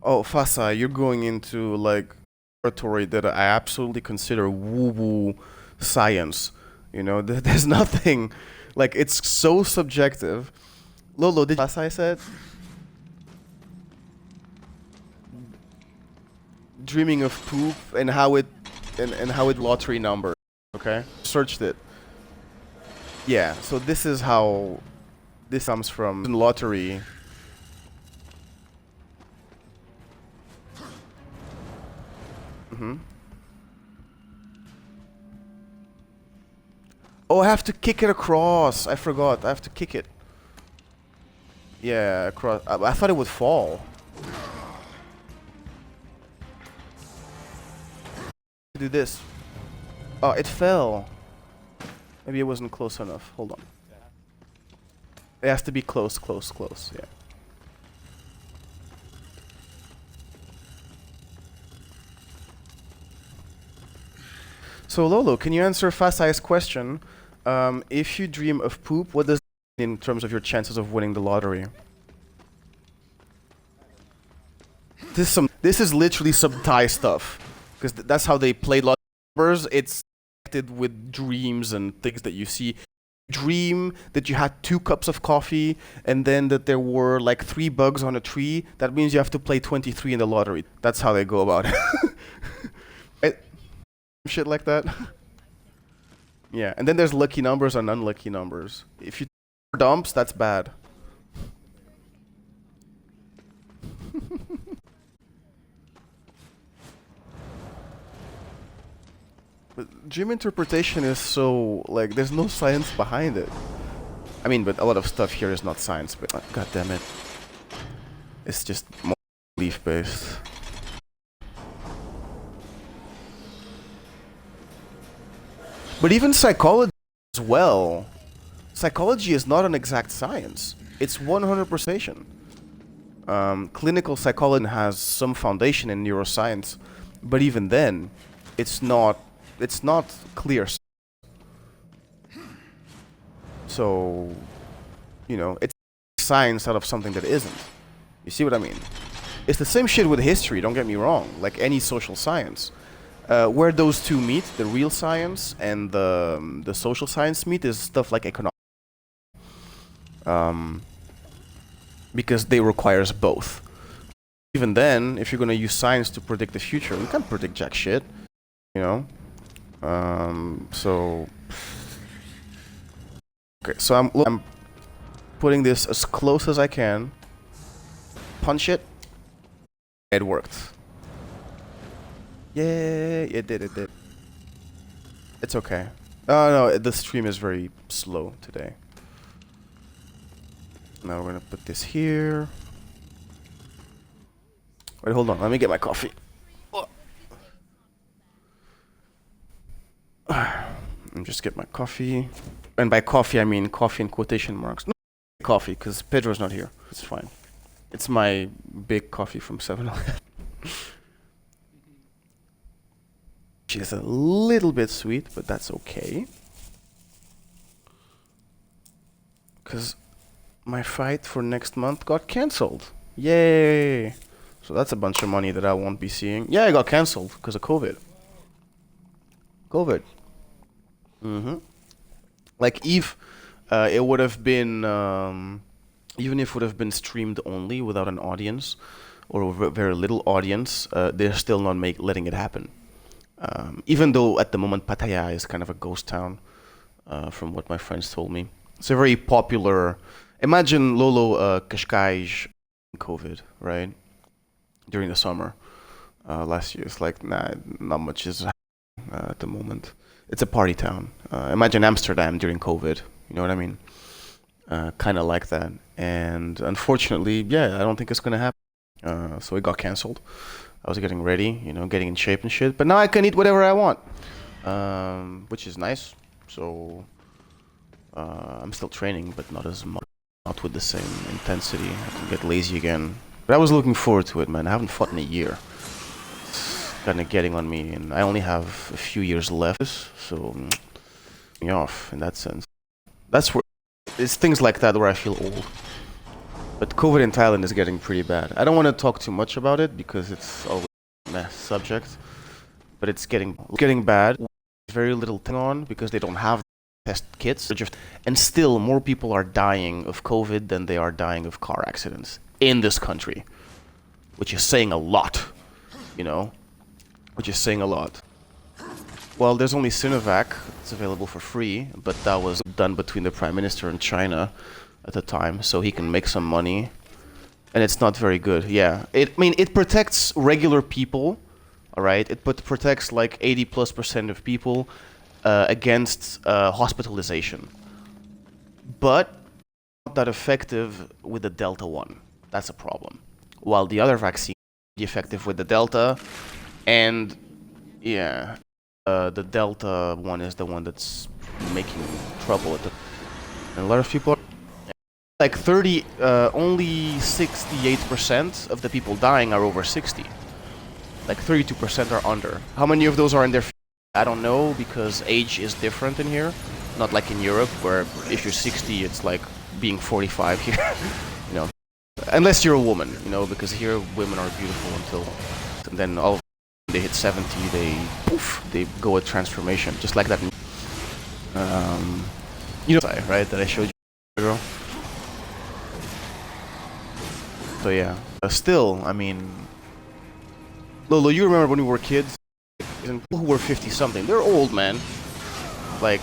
Oh, Fasa, you're going into like territory that I absolutely consider woo-woo science. You know, there's nothing like it's so subjective. Lolo, did Fasa I said? Dreaming of poop and how it and how it lottery number. Okay, searched it. Yeah, so this is how this comes from lottery. Oh, I have to kick it across. I forgot. I have to kick it. Yeah, across. I thought it would fall. Do this. Oh, it fell. Maybe it wasn't close enough. Hold on. It has to be close, close, close. Yeah. So Lolo, can you answer Fasai's question? If you dream of poop, what does it mean in terms of your chances of winning the lottery? This is literally some Thai stuff, because that's how they play lottery numbers. It's connected with dreams and things that you see. Dream that you had 2 cups of coffee and then that there were like 3 bugs on a tree. That means you have to play 23 in the lottery. That's how they go about it. Shit like that. Yeah, and then there's lucky numbers and unlucky numbers. If you dumps, that's bad. But dream interpretation is so like there's no science behind it. I mean, but a lot of stuff here is not science. But god damn it, it's just more belief based. But even psychology as well. Psychology is not an exact science. It's 100%. Clinical psychology has some foundation in neuroscience, but even then, it's not clear. So, you know, it's science out of something that isn't. You see what I mean? It's the same shit with history, don't get me wrong, like any social science. Where those two meet, the real science and the social science meet, is stuff like economics. Because they requires both. Even then, if you're gonna use science to predict the future, you can't predict jack shit, you know. So okay, so I'm putting this as close as I can. Punch it. It worked. Yay! It did. It did. It's okay. Oh no, the stream is very slow today. Now we're gonna put this here. Wait, hold on. Let me get my coffee. And just get my coffee. And by coffee, I mean coffee in quotation marks. No coffee, because Pedro's not here. It's fine. It's my big coffee from 7-Eleven. Which is a little bit sweet, but that's okay. Because my fight for next month got cancelled. Yay! So that's a bunch of money that I won't be seeing. Yeah, it got cancelled because of COVID. COVID. Like Eve, It would have been, even if it would have been streamed only without an audience or a very little audience, they're still not letting it happen. Even though at the moment Pattaya is kind of a ghost town, from what my friends told me. It's a very popular. Imagine Lolo Cascais COVID, right? During the summer last year. It's like, nah, not much is happening at the moment. It's a party town. Imagine Amsterdam during COVID. You know what I mean? Kind of like that. And unfortunately, yeah, I don't think it's gonna happen. So it got cancelled. I was getting ready, you know, getting in shape and shit. But now I can eat whatever I want, which is nice. So I'm still training, but not as much, not with the same intensity. I can get lazy again. But I was looking forward to it, man. I haven't fought in a year. It's kind of getting on me, and I only have a few years left, so me off in that sense. That's where it's things like that where I feel old. But COVID in Thailand is getting pretty bad. I don't want to talk too much about it because it's always a mess subject. But it's getting bad. Very little thing on because they don't have test kits. And still more people are dying of COVID than they are dying of car accidents in this country. Which is saying a lot, you know? Which is saying a lot. Well, there's only Sinovac. It's available for free, but that was done between the Prime Minister and China at the time, so he can make some money. And it's not very good, yeah. I mean, it protects regular people, alright? It protects like 80+% of people against hospitalization. But not that effective with the Delta one. That's a problem. While the other vaccine is effective with the Delta, and yeah, the Delta one is the one that's making trouble at the. And a lot of people, like only 68% of the people dying are over 60. Like 32% are under. How many of those are in their? I don't know because age is different in here. Not like in Europe where if you're 60, it's like being 45 here. You know, unless you're a woman, you know, because here women are beautiful until, and then all of they hit 70, they go with transformation, just like that. You know, right? That I showed you, girl. So yeah, still, I mean, Lolo, you remember when we were kids? And people who were 50 something, they're old, man. Like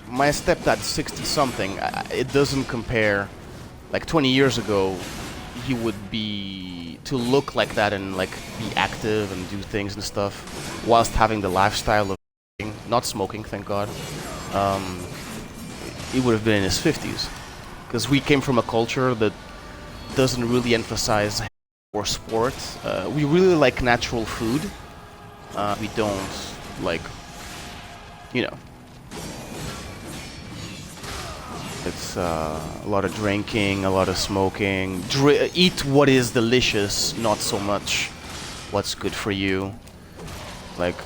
my stepdad's 60 something. It doesn't compare. Like 20 years ago, he would be to look like that and like be active and do things and stuff, whilst having the lifestyle of not smoking, thank God. He would have been in his 50s, because we came from a culture that doesn't really emphasize or sport. We really like natural food. We don't like, you know. It's a lot of drinking, a lot of smoking. Eat what is delicious, not so much what's good for you. Like,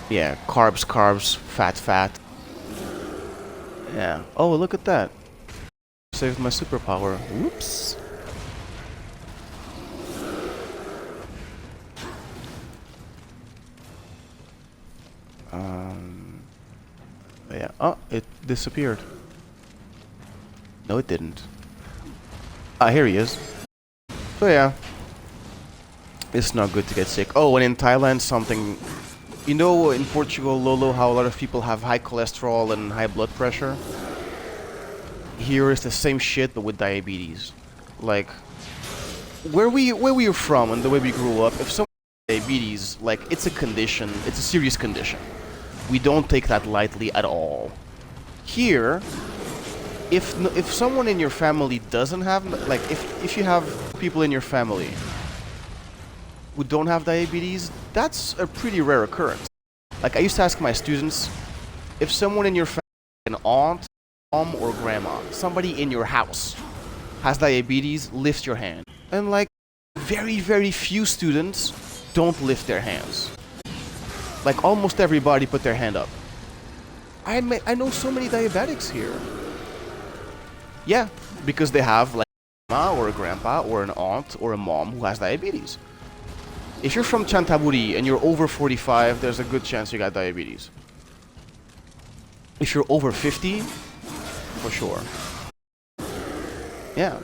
yeah, carbs, fat. Yeah. Oh, look at that. Saved my superpower. Whoops. Yeah. Oh, it disappeared. No, it didn't. Ah, here he is. So yeah. It's not good to get sick. Oh, and in Thailand, something... You know in Portugal, Lolo, how a lot of people have high cholesterol and high blood pressure? Here is the same shit, but with diabetes. Like, where we are from and the way we grew up, if someone has diabetes, like, it's a condition, it's a serious condition. We don't take that lightly at all. Here, if someone in your family doesn't have, like, if you have people in your family who don't have diabetes, that's a pretty rare occurrence. Like, I used to ask my students, if someone in your family, an aunt, mom or grandma, somebody in your house has diabetes, lift your hand. And like, very, very few students don't lift their hands. Like, almost everybody put their hand up. I know so many diabetics here. Yeah, because they have like a grandma or a grandpa or an aunt or a mom who has diabetes. If you're from Chantaburi and you're over 45, there's a good chance you got diabetes. If you're over 50, for sure. Yeah.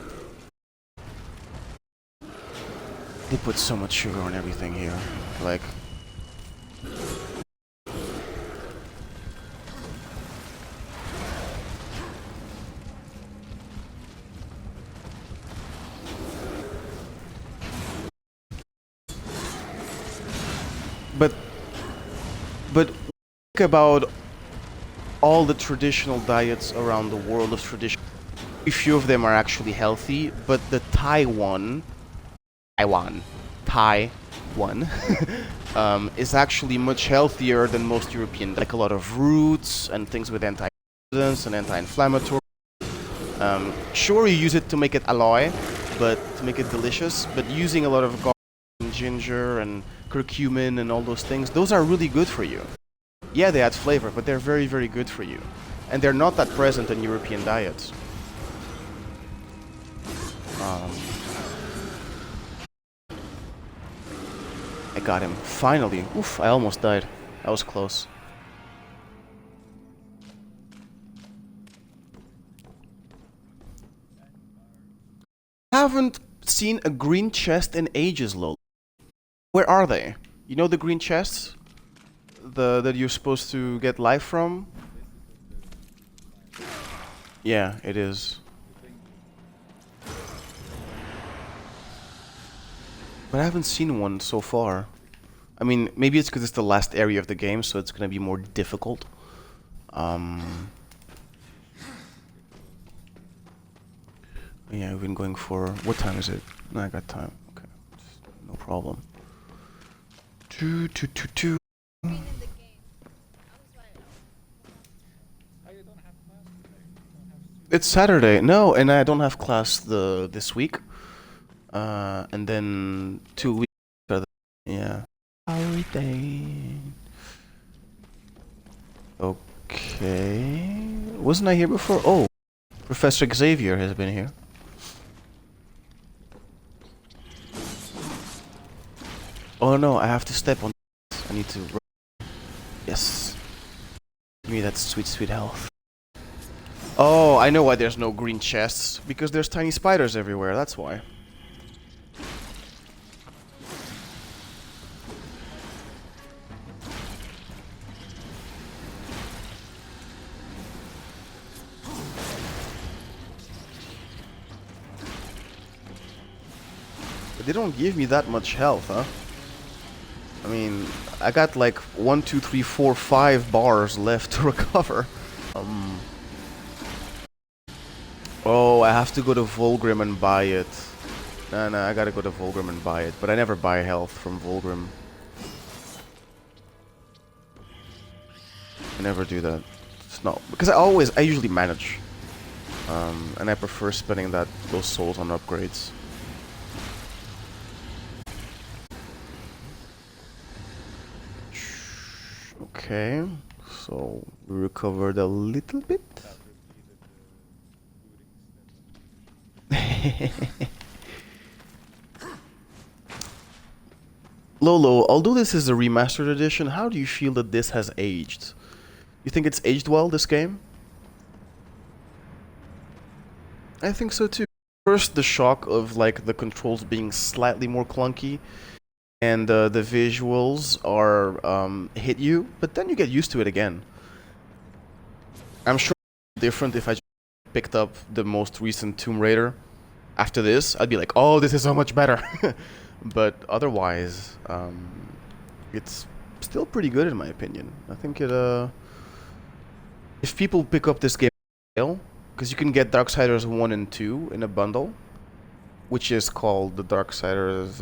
They put so much sugar on everything here. Like... But think about all the traditional diets around the world of tradition. A few of them are actually healthy, but the Thai one is actually much healthier than most European. Like a lot of roots and things with antioxidants and anti-inflammatory. Sure, you use it to make it alloy, but to make it delicious. But using a lot of garlic and ginger and curcumin and all those things, those are really good for you. Yeah, they add flavor, but they're very, very good for you. And they're not that present in European diets. I got him. Finally. Oof, I almost died. That was close. Haven't seen a green chest in ages, lol. Where are they? You know the green chests? That you're supposed to get life from? Yeah, it is. But I haven't seen one so far. I mean, maybe it's because it's the last area of the game, so it's gonna be more difficult. Yeah, we've been going for... What time is it? No, I got time. Okay, no problem. Two. It's Saturday. No, and I don't have class this week. And then 2 weeks. Yeah. Holiday. Okay. Wasn't I here before? Oh, Professor Xavier has been here. Oh no, I have to step on. I need to. Yes. Give me that sweet, sweet health. Oh, I know why there's no green chests. Because there's tiny spiders everywhere, that's why. But they don't give me that much health, huh? I mean, I got like 1, 2, 3, 4, 5 bars left to recover. Oh, I have to go to Volgrim and buy it. No, I gotta go to Volgrim and buy it. But I never buy health from Volgrim. I never do that. It's not because I usually manage. And I prefer spending those souls on upgrades. Okay, so we recovered a little bit. Lolo, although this is a remastered edition, how do you feel that this has aged? You think it's aged well, this game? I think so too. First, the shock of like the controls being slightly more clunky, and the visuals are hit you, but then you get used to it again. I'm sure it's different if I just picked up the most recent Tomb Raider. After this, I'd be like, oh, this is so much better. But otherwise, it's still pretty good in my opinion. I think if people pick up this game, because you can get Darksiders 1 and 2 in a bundle, which is called the Darksiders.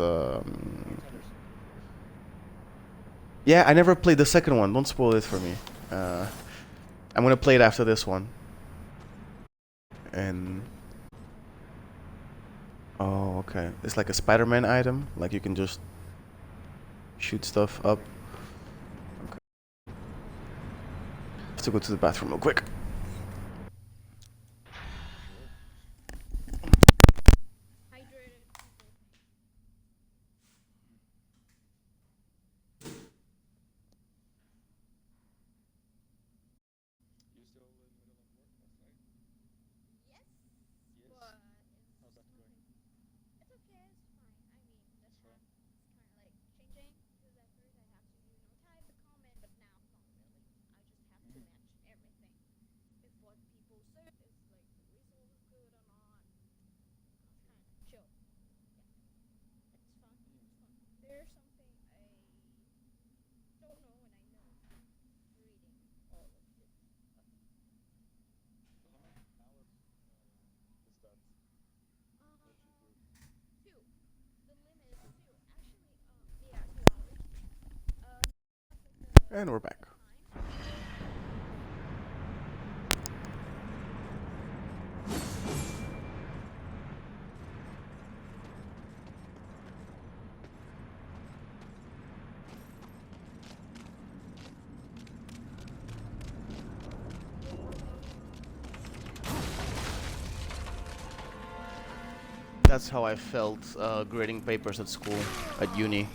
Yeah, I never played the second one. Don't spoil it for me. I'm gonna play it after this one. And oh, okay. It's like a Spider-Man item. Like you can just shoot stuff up. Okay. Have to go to the bathroom real quick. And we're back. That's how I felt grading papers at school, at uni.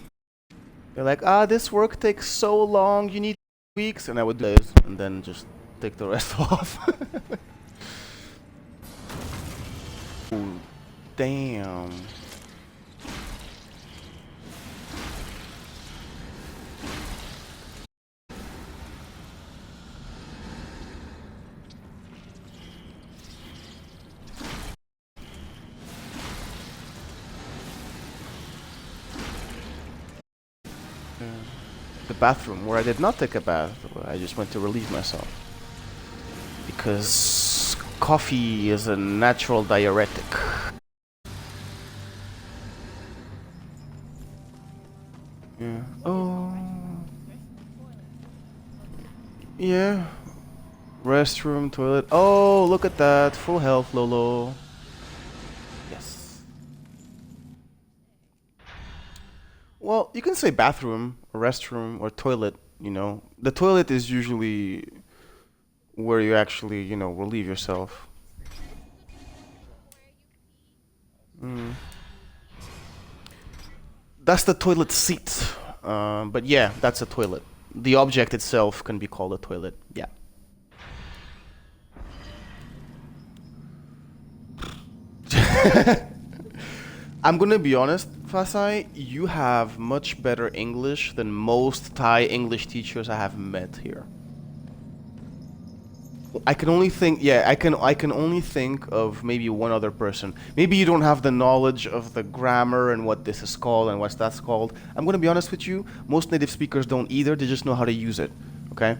They're like, this work takes so long, you need weeks, and I would do this, and then just take the rest off. Ooh, damn. The bathroom, where I did not take a bath, I just went to relieve myself. Because coffee is a natural diuretic. Yeah. Oh. Yeah. Restroom, toilet. Oh, look at that. Full health, Lolo. Yes. Well, you can say bathroom, or restroom, or toilet, you know. The toilet is usually where you actually, relieve yourself. That's the toilet seat. But yeah, that's a toilet. The object itself can be called a toilet. Yeah. I'm gonna be honest, Fasai, you have much better English than most Thai English teachers I have met here. I can only think, yeah, I can only think of maybe one other person. Maybe you don't have the knowledge of the grammar and what this is called and what that's called. I'm gonna be honest with you, most native speakers don't either, they just know how to use it, okay?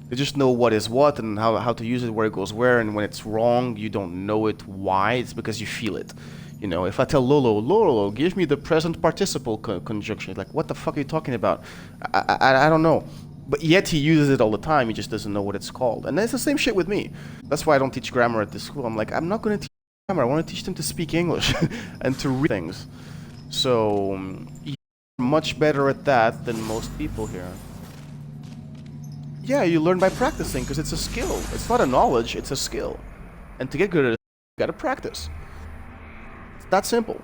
They just know what is what and how to use it, where it goes where, and when it's wrong, you don't know it why, it's because you feel it. You know, if I tell Lolo, give me the present participle conjunction, like, what the fuck are you talking about? I don't know. But yet he uses it all the time, he just doesn't know what it's called. And it's the same shit with me. That's why I don't teach grammar at this school. I'm like, I'm not going to teach grammar, I want to teach them to speak English and to read things. So, you're much better at that than most people here. Yeah, you learn by practicing, because it's a skill. It's not a knowledge, it's a skill. And to get good at it, you gotta practice. It's that simple.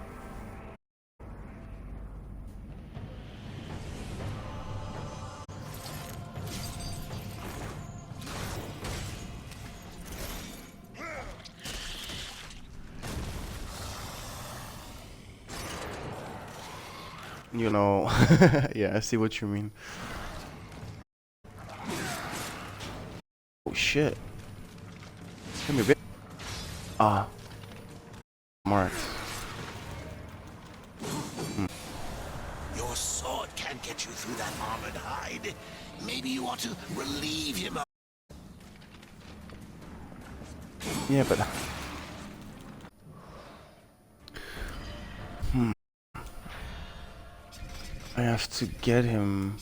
You know, yeah, I see what you mean. Oh shit. Come here, bitch. Ah, smart. Your sword can't get you through that armored hide. Maybe you ought to relieve him of... Yeah, but... I have to get him...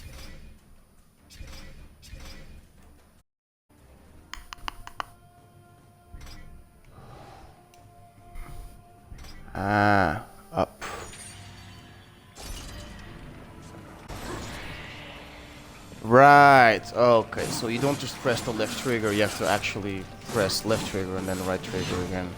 Up. Right, okay, so you don't just press the left trigger, you have to actually press left trigger and then right trigger again.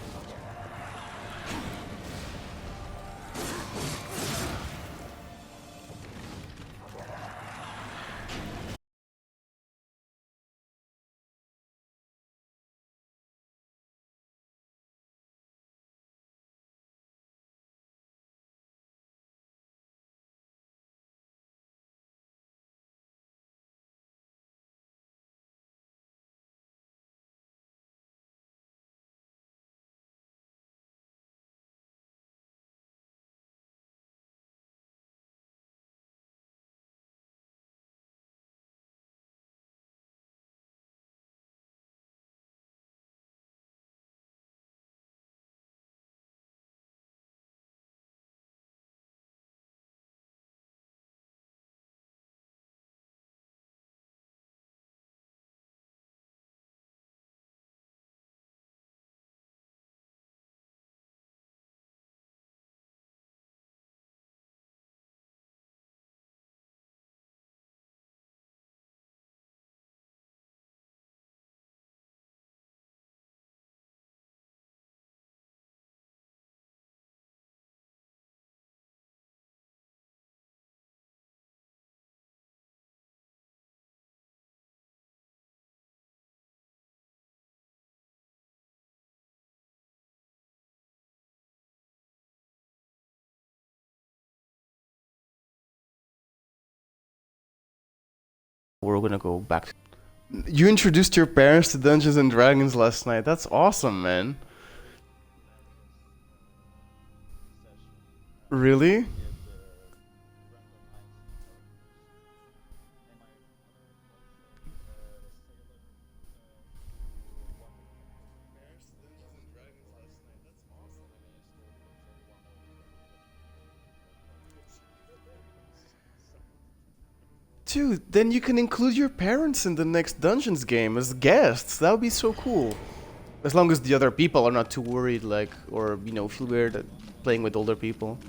We're gonna go back. You introduced your parents to Dungeons and Dragons last night. That's awesome, man. Really? Dude, then you can include your parents in the next Dungeons game as guests. That would be so cool. As long as the other people are not too worried, like, or, you know, feel weird at playing with older people.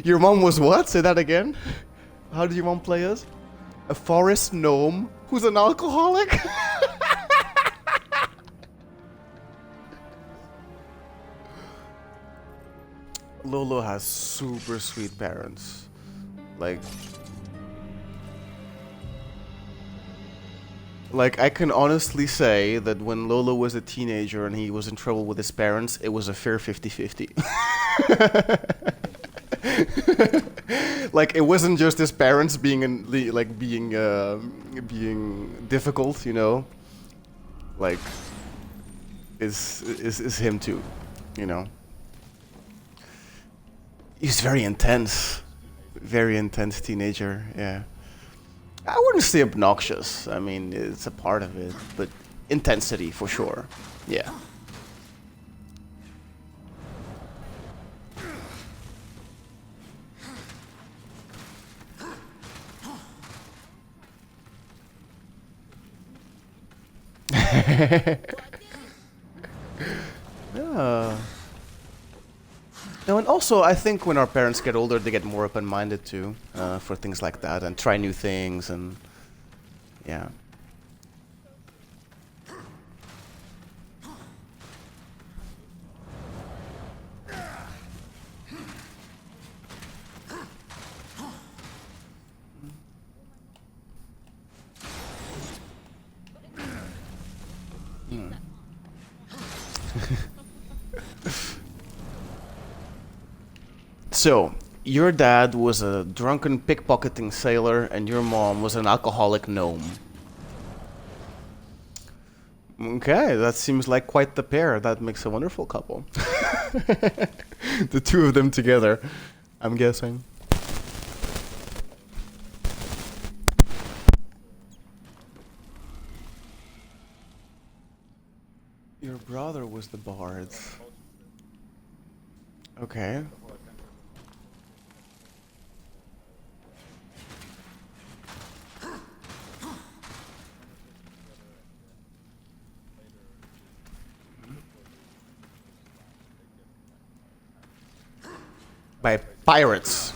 Your mom was what? Say that again? How did your mom play us? A forest gnome who's an alcoholic? Lolo has super sweet parents. Like I can honestly say that when Lolo was a teenager and he was in trouble with his parents, it was a fair 50-50. Like it wasn't just his parents being being difficult, you know. Like is him too, you know. He's very intense teenager, yeah. I wouldn't say obnoxious. I mean, it's a part of it, but intensity for sure. Yeah. Yeah. No, and also I think when our parents get older, they get more open-minded too, for things like that, and try new things, and yeah. So, your dad was a drunken pickpocketing sailor, and your mom was an alcoholic gnome. Okay, that seems like quite the pair. That makes a wonderful couple. The two of them together, I'm guessing. Your brother was the bard. Okay. By pirates.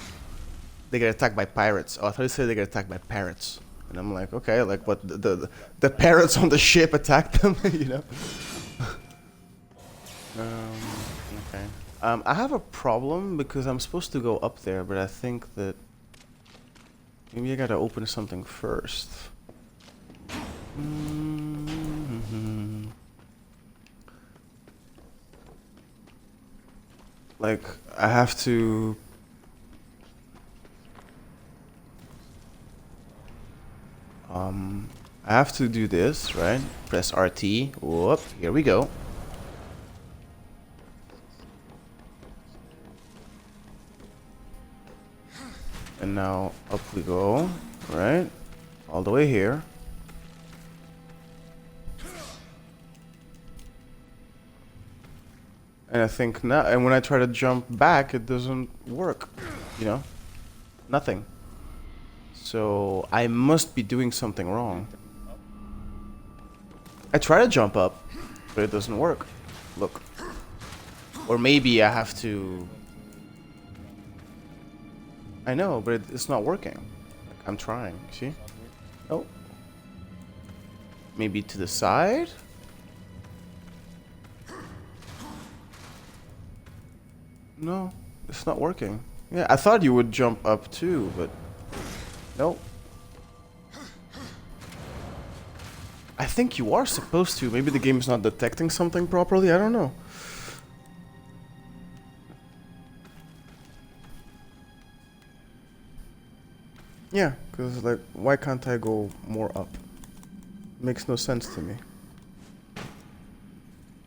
They get attacked by pirates. Oh, I thought you said they get attacked by parrots. And I'm like, okay, like what? The parrots on the ship attacked them, you know? Okay. I have a problem because I'm supposed to go up there, but I think that maybe I gotta open something first. Like, I have to... I have to do this, right? Press RT. Whoop, here we go. And now up we go, right? All the way here. And I think now, and when I try to jump back, it doesn't work, you know? Nothing. So I must be doing something wrong. I try to jump up, but it doesn't work. Look. Or maybe I have to... I know, but it's not working. Like, I'm trying, see? Oh. Maybe to the side? No, it's not working. Yeah, I thought you would jump up too, but... Nope. I think you are supposed to. Maybe the game's not detecting something properly. I don't know. Yeah, Because, like, why can't I go more up? Makes no sense to me.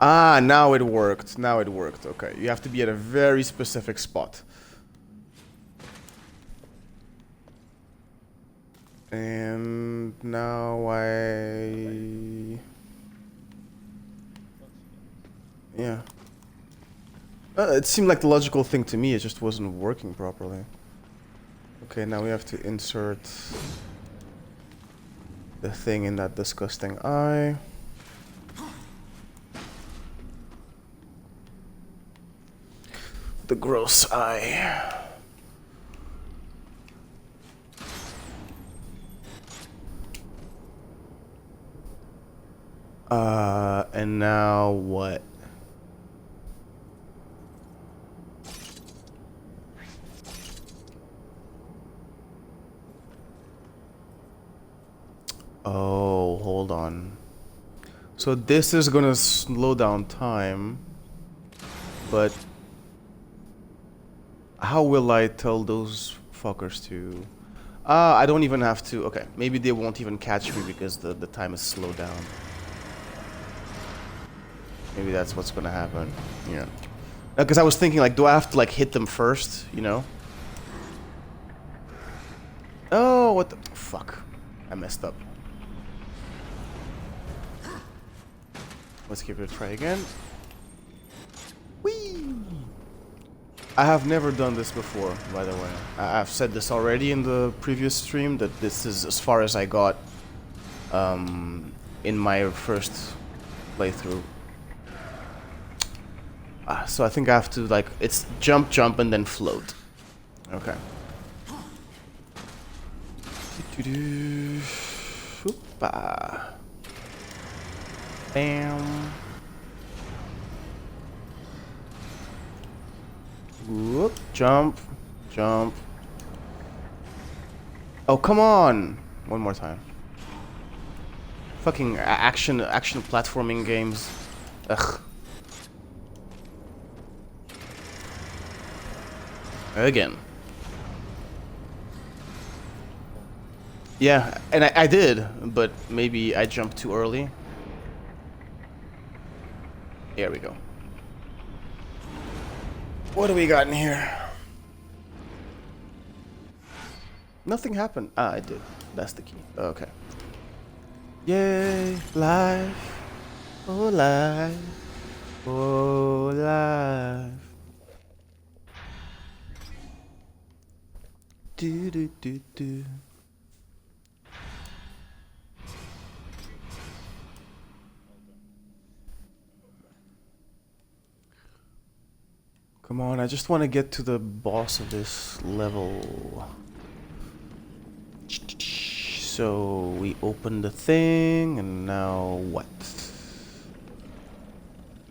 Ah, now it worked. Now it worked. Okay, you have to be at a very specific spot. And now yeah. It seemed like the logical thing to me, it just wasn't working properly. Okay, now we have to insert the thing in that disgusting eye. The gross eye. And now what? Oh, hold on. So this is gonna slow down time, but how will I tell those fuckers to... I don't even have to... Okay, maybe they won't even catch me because the time is slowed down. Maybe that's what's gonna happen. Yeah. Because I was thinking, like, do I have to, like, hit them first, you know? Oh, what the... Fuck. I messed up. Let's give it a try again. Whee! I have never done this before, by the way. I've said this already in the previous stream, that this is as far as I got in my first playthrough. So I think I have to, like, it's jump, jump, and then float. Okay. Hoopa. Bam. Whoop. Jump. Jump. Oh, come on! One more time. Fucking action platforming games. Ugh. Again. Yeah, and I did, but maybe I jumped too early. There we go. What do we got in here? Nothing happened. Ah, I did. That's the key. Okay. Yay, life. Oh, life. Oh, life. Do do do do. Come on, I just want to get to the boss of this level. So we open the thing, and now what?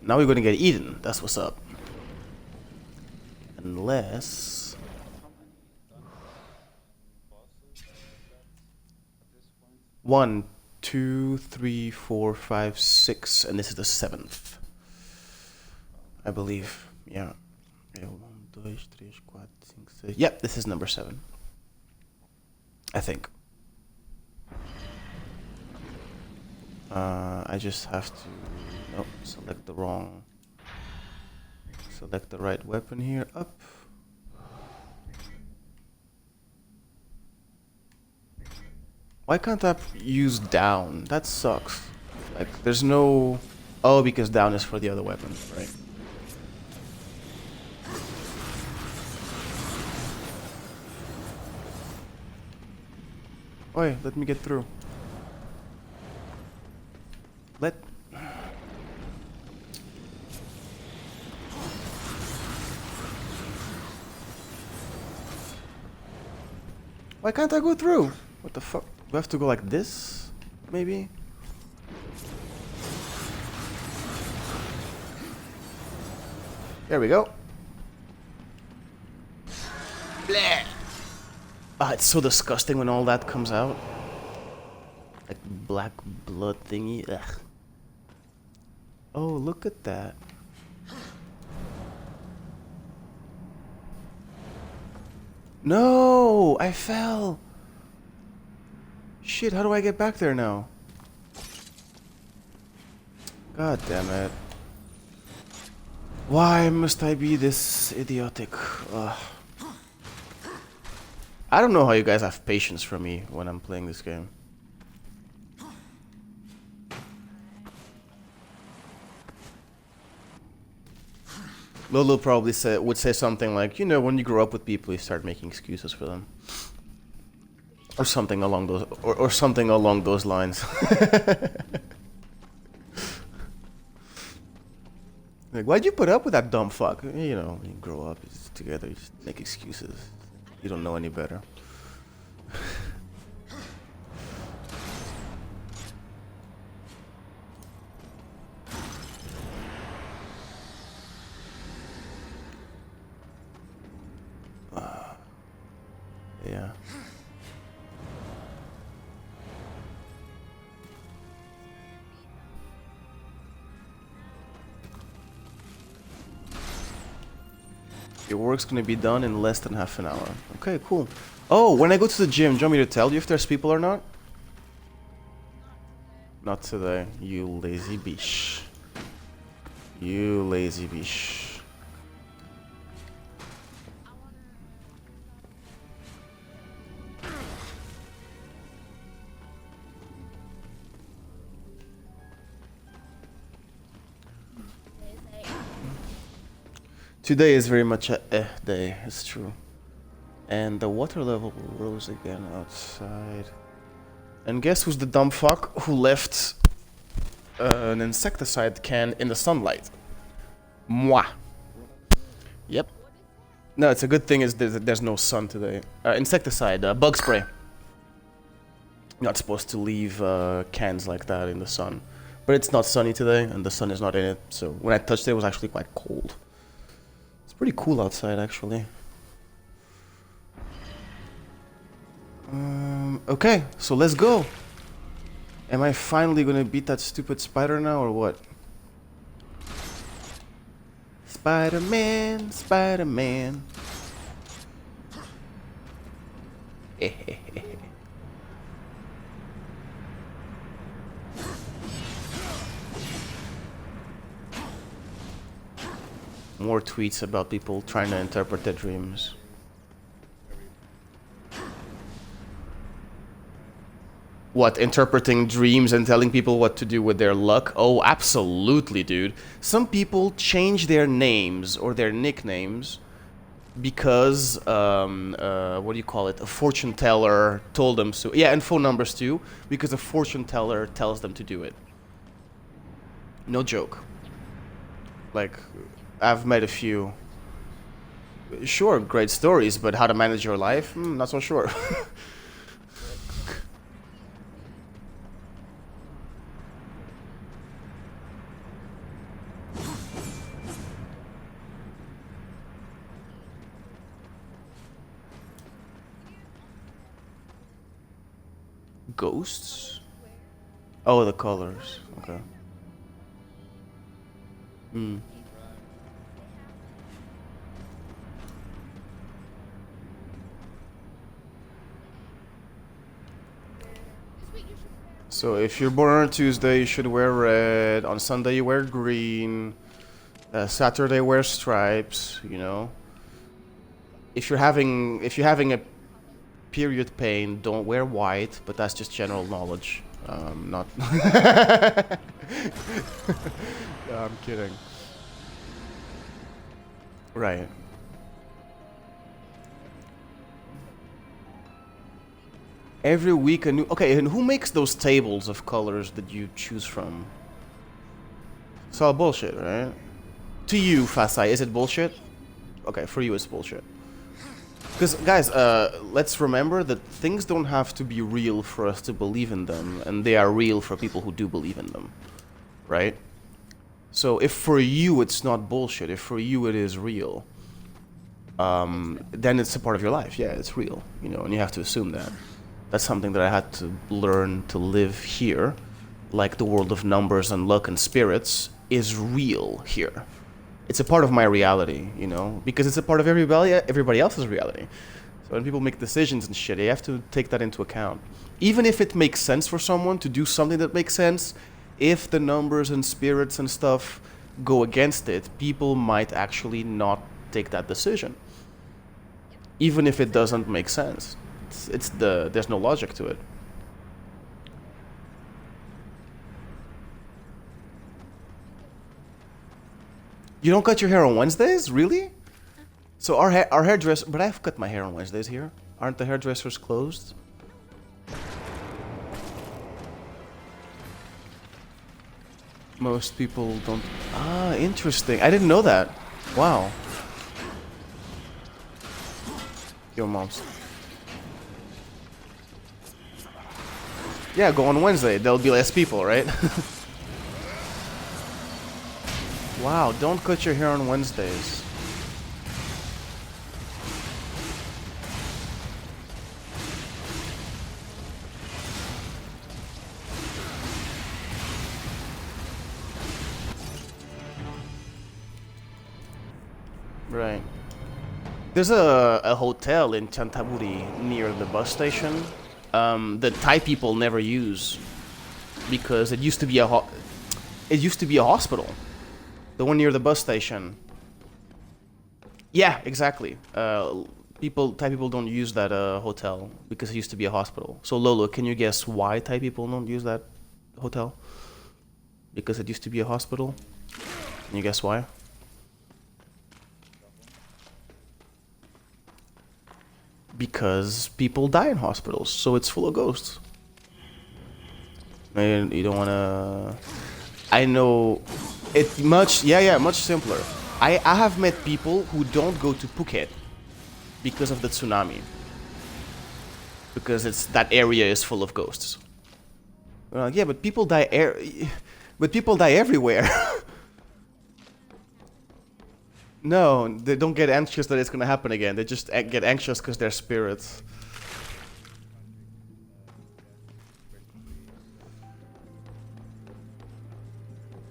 Now we're gonna get eaten. That's what's up. Unless... 1, 2, 3, 4, 5, 6, and this is the 7th. I believe. Yeah. 1, 2, 3, 4, 5, 6. Yep, this is number 7. I think. I just have to... Nope, select the wrong... Select the right weapon here. Up. Why can't I use down? That sucks. Like, there's no... Oh, because down is for the other weapon, right? Oi, let me get through. Let... Why can't I go through? What the fuck? Do I have to go like this? Maybe? There we go. Bleh. Ah, it's so disgusting when all that comes out. Like black blood thingy. Ugh. Oh, look at that. No, I fell. Shit, how do I get back there now? God damn it. Why must I be this idiotic? Ugh. I don't know how you guys have patience for me when I'm playing this game. Lolo probably would say something like, you know, when you grow up with people, you start making excuses for them. Or something along those, or something along those lines. Like, why'd you put up with that dumb fuck? You know, you grow up together, you just make excuses. You don't know any better. Yeah. Your work's gonna be done in less than half an hour. Okay, cool. Oh, when I go to the gym, do you want me to tell you if there's people or not? Not today, you lazy bitch. You lazy bitch. Today is very much a day, it's true. And the water level rose again outside. And guess who's the dumb fuck who left an insecticide can in the sunlight? Moi. Yep. No, it's a good thing is there's no sun today. Insecticide, bug spray. Not supposed to leave cans like that in the sun. But it's not sunny today, and the sun is not in it, so when I touched it, it was actually quite cold. It's pretty cool outside, actually. Okay, so let's go. Am I finally gonna beat that stupid spider now, or what? Spider-Man, Spider-Man. More tweets about people trying to interpret their dreams. What, interpreting dreams and telling people what to do with their luck? Oh, absolutely, dude. Some people change their names or their nicknames because, what do you call it? A fortune teller told them so. Yeah, and phone numbers too, because a fortune teller tells them to do it. No joke. Like, I've met a few. Sure, great stories, but how to manage your life? Not so sure. Ghosts? Oh, the colors. Okay. So if you're born on Tuesday, you should wear red. On Sunday, you wear green. Saturday, wear stripes. You know. If you're having a period pain, don't wear white. But that's just general knowledge. Not. No, I'm kidding. Right. Every week a new... Okay, and who makes those tables of colors that you choose from? It's all bullshit, right? To you, Fasai, is it bullshit? Okay, for you it's bullshit. Because, guys, let's remember that things don't have to be real for us to believe in them, and they are real for people who do believe in them, right? So if for you it's not bullshit, if for you it is real, then it's a part of your life. Yeah, it's real, you know, and you have to assume that. That's something that I had to learn to live here, like the world of numbers and luck and spirits is real here. It's a part of my reality, you know, because it's a part of everybody else's reality. When people make decisions and shit, they have to take that into account. Even if it makes sense for someone to do something that makes sense, if the numbers and spirits and stuff go against it, people might actually not take that decision. Even if it doesn't make sense. There's no logic to it. You don't cut your hair on Wednesdays? Really? So our hairdresser... But I've cut my hair on Wednesdays here. Aren't the hairdressers closed? Most people don't... Ah, interesting. I didn't know that. Wow. Your mom's. Yeah, go on Wednesday. There'll be less people, right? Wow, don't cut your hair on Wednesdays. Right. There's a hotel in Chantaburi near the bus station that Thai people never use because it used to be a hospital. The one near the bus station. Yeah, exactly. Thai people don't use that hotel because it used to be a hospital. So Lolo, can you guess why Thai people don't use that hotel? Because it used to be a hospital. Can you guess why? Because people die in hospitals, so it's full of ghosts. And you don't wanna... I know... It's much simpler. I have met people who don't go to Phuket because of the tsunami. Because that area is full of ghosts. We're like, yeah, but people die everywhere. No, they don't get anxious that it's gonna happen again. They just get anxious because they're spirits.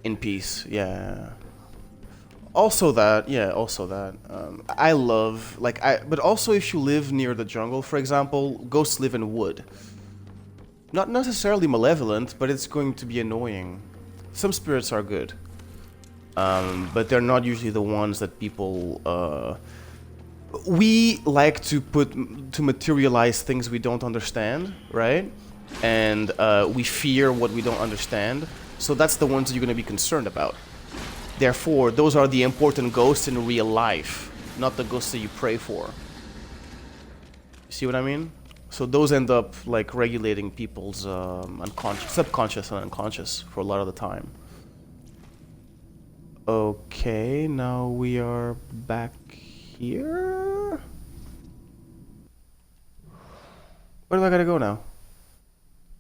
In peace, yeah. Also that. I love, but also if you live near the jungle, for example, ghosts live in wood. Not necessarily malevolent, but it's going to be annoying. Some spirits are good. But they're not usually the ones that people, we like to materialize things we don't understand, right? And we fear what we don't understand. So that's the ones you're going to be concerned about. Therefore, those are the important ghosts in real life, not the ghosts that you pray for. You see what I mean? So those end up like regulating people's subconscious and unconscious for a lot of the time. Okay, now we are back here. Where do I gotta go now?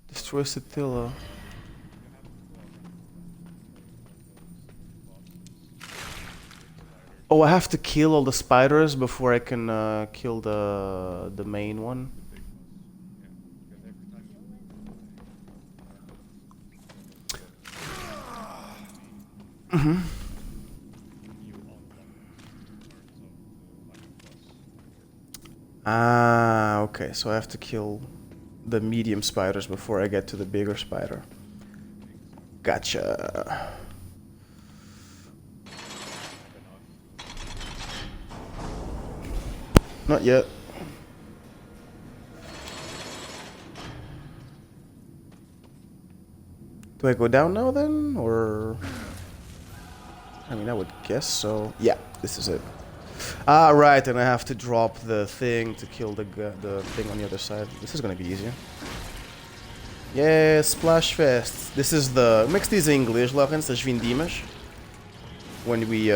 Destroy Satilla. Oh, I have to kill all the spiders before I can kill the main one. Mm-hmm. Ah, okay, so I have to kill the medium spiders before I get to the bigger spider. Gotcha. Not yet. Do I go down now then, or? I mean, I would guess so. Yeah, this is it. Ah, right, and I have to drop the thing to kill the thing on the other side. This is gonna be easier. Yeah, Splash Fest. This is the... Como é que se diz em inglês, Lawrence? As vindimas. When we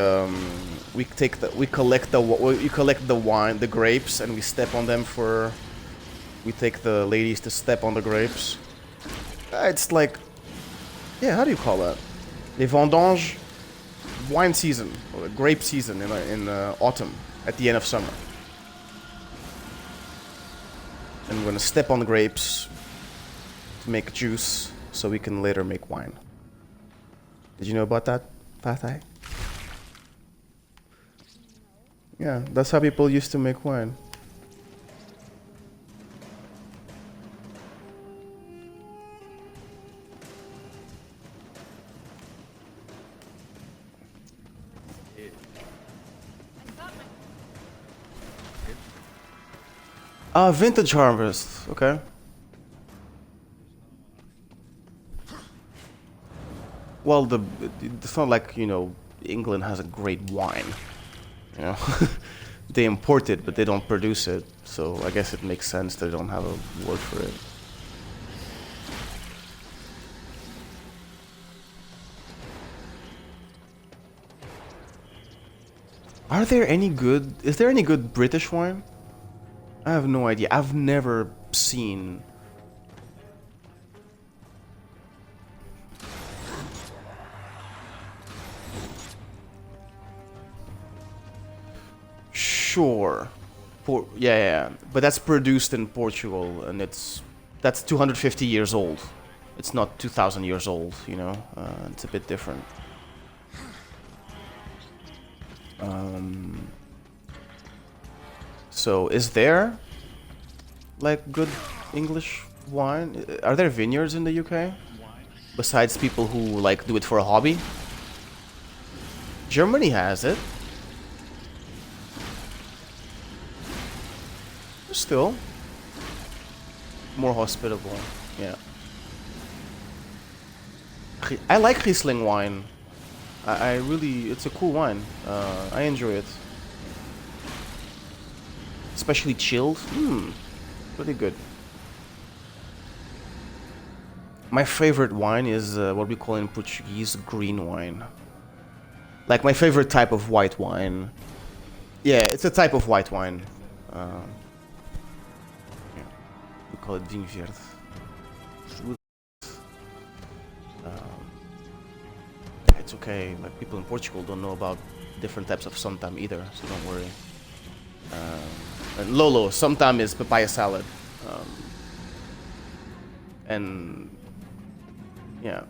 collect the wine, the grapes, and we step on them for... We take the ladies to step on the grapes. It's like... Yeah, how do you call that? Les vendanges. Wine season, or grape season in autumn, at the end of summer. And we're gonna step on the grapes to make juice, so we can later make wine. Did you know about that, Fatai? Yeah, that's how people used to make wine. Vintage Harvest. Okay. Well, it's not like, you know, England has a great wine. You know, they import it, but they don't produce it. So I guess it makes sense they don't have a word for it. Are there any good? Is there any good British wine? I have no idea. I've never seen. Sure. Yeah, but that's produced in Portugal, and that's 250 years old. It's not 2,000 years old, you know. It's a bit different. So, is there like good English wine? Are there vineyards in the UK? Besides people who like do it for a hobby? Germany has it. Still more hospitable, yeah. I like Riesling wine. I really, it's a cool wine. I enjoy it, especially chilled. Pretty good. My favorite wine is what we call in Portuguese green wine. Like my favorite type of white wine. Yeah, it's a type of white wine. We call it vinho verde. It's okay. Like people in Portugal don't know about different types of somtam either, so don't worry. And Lolo, somtam is papaya salad. And yeah,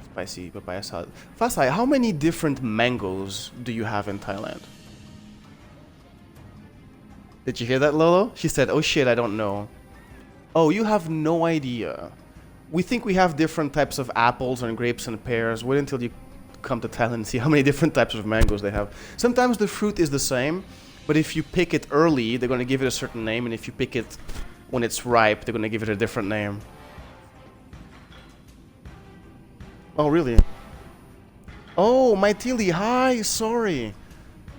spicy papaya salad. Fasai, how many different mangoes do you have in Thailand? Did you hear that, Lolo? She said, "Oh shit, I don't know." Oh, you have no idea. We think we have different types of apples and grapes and pears. Wait until you come to Thailand and see how many different types of mangoes they have. Sometimes the fruit is the same, but if you pick it early, they're going to give it a certain name, and if you pick it when it's ripe, they're going to give it a different name. Oh, really? Oh, Maitili, hi, sorry.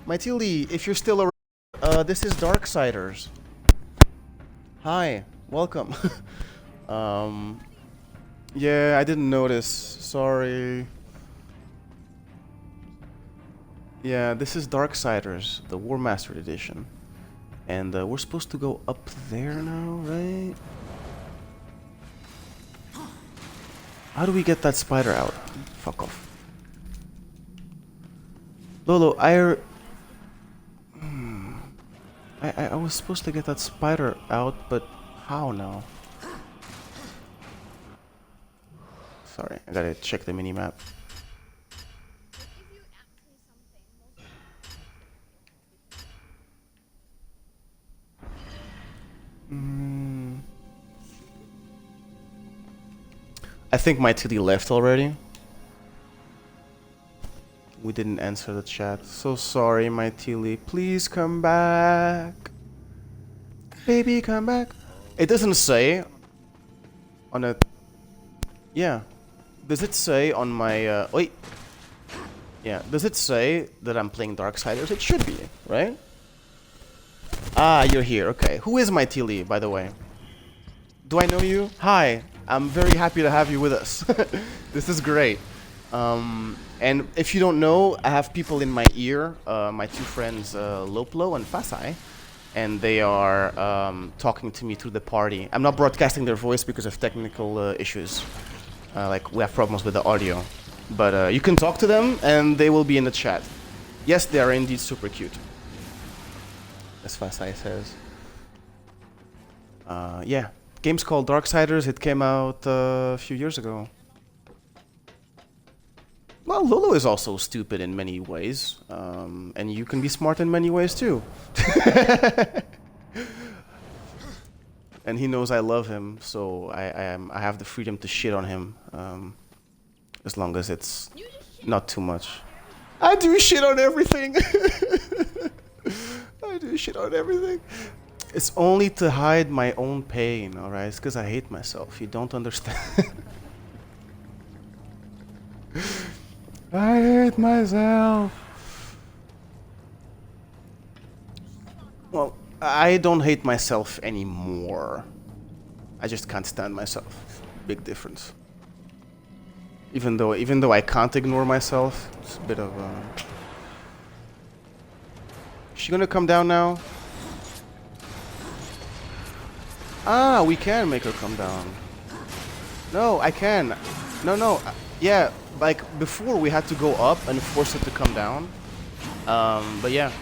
Maitili, if you're still around, this is Darksiders. Hi. Welcome. Yeah, I didn't notice. Sorry. Yeah, this is Darksiders, the War Mastered Edition. And we're supposed to go up there now, right? How do we get that spider out? Fuck off. Lolo, I was supposed to get that spider out, but how now? Sorry, I gotta check the minimap. I think my TD left already. We didn't answer the chat. So sorry, my Tilly. Please come back. Baby, come back. It doesn't say on a... Yeah. Does it say on my... Wait. Yeah. Does it say that I'm playing Darksiders? It should be, right? Ah, you're here. Okay. Who is my Tilly, by the way? Do I know you? Hi. I'm very happy to have you with us. This is great. And if you don't know, I have people in my ear, my two friends, Loplo and Fasai, and they are talking to me through the party. I'm not broadcasting their voice because of technical issues. Like, we have problems with the audio. But you can talk to them, and they will be in the chat. Yes, they are indeed super cute. As Fasai says. Yeah. Game's called Darksiders. It came out a few years ago. Well, Lolo is also stupid in many ways, and you can be smart in many ways too. And he knows I love him, so I have the freedom to shit on him, as long as it's not too much. I do shit on everything. I do shit on everything. It's only to hide my own pain, alright? It's because I hate myself. You don't understand. I hate myself. Well, I don't hate myself anymore. I just can't stand myself. Big difference. Even though I can't ignore myself, it's a bit of a... Is she gonna come down now? Ah, we can make her come down. No, I can. No. Yeah, like before we had to go up and force it to come down. But yeah.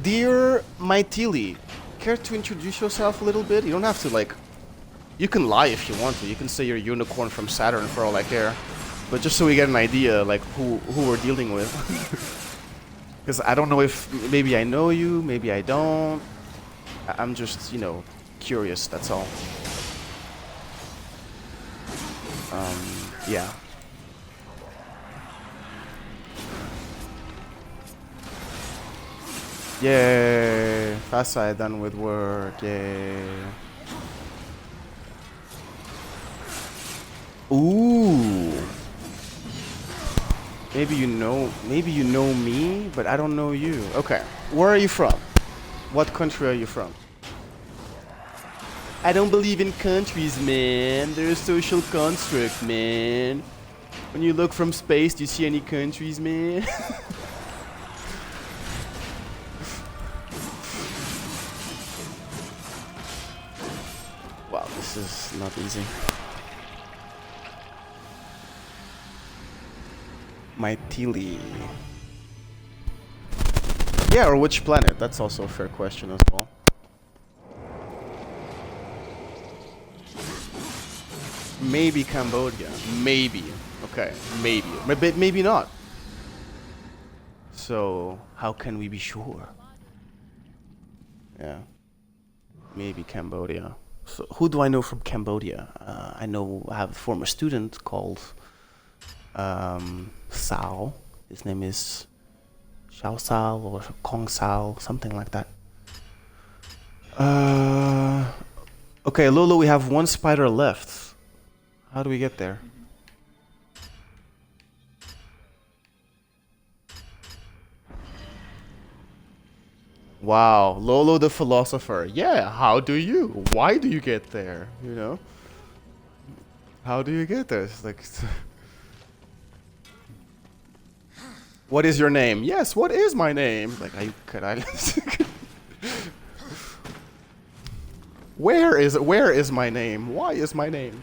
Dear Maitili, care to introduce yourself a little bit? You don't have to like... You can lie if you want to. You can say you're a unicorn from Saturn for all I care. But just so we get an idea, like, who we're dealing with. Because I don't know if... Maybe I know you, maybe I don't. I'm just, you know, curious, that's all. Yeah. Yay! Fasai done with work, yay. Ooh. Maybe you know me, but I don't know you. Okay. Where are you from? What country are you from? I don't believe in countries, man. They're a social construct, man. When you look from space, do you see any countries, man? Wow, this is not easy. Maitili. Yeah, or which planet? That's also a fair question as well. Maybe Cambodia. Maybe. Okay, maybe. Maybe not. So, how can we be sure? Yeah. Maybe Cambodia. So, who do I know from Cambodia? I have a former student called Sao. His name is Xiao Sao or Kong Sao, something like that. Okay, Lolo, we have one spider left. How do we get there? Wow, Lolo the philosopher. Yeah, how do you? Why do you get there? You know? How do you get there? It's like... What is your name? Yes, what is my name? Like, could I... Where is my name? Why is my name?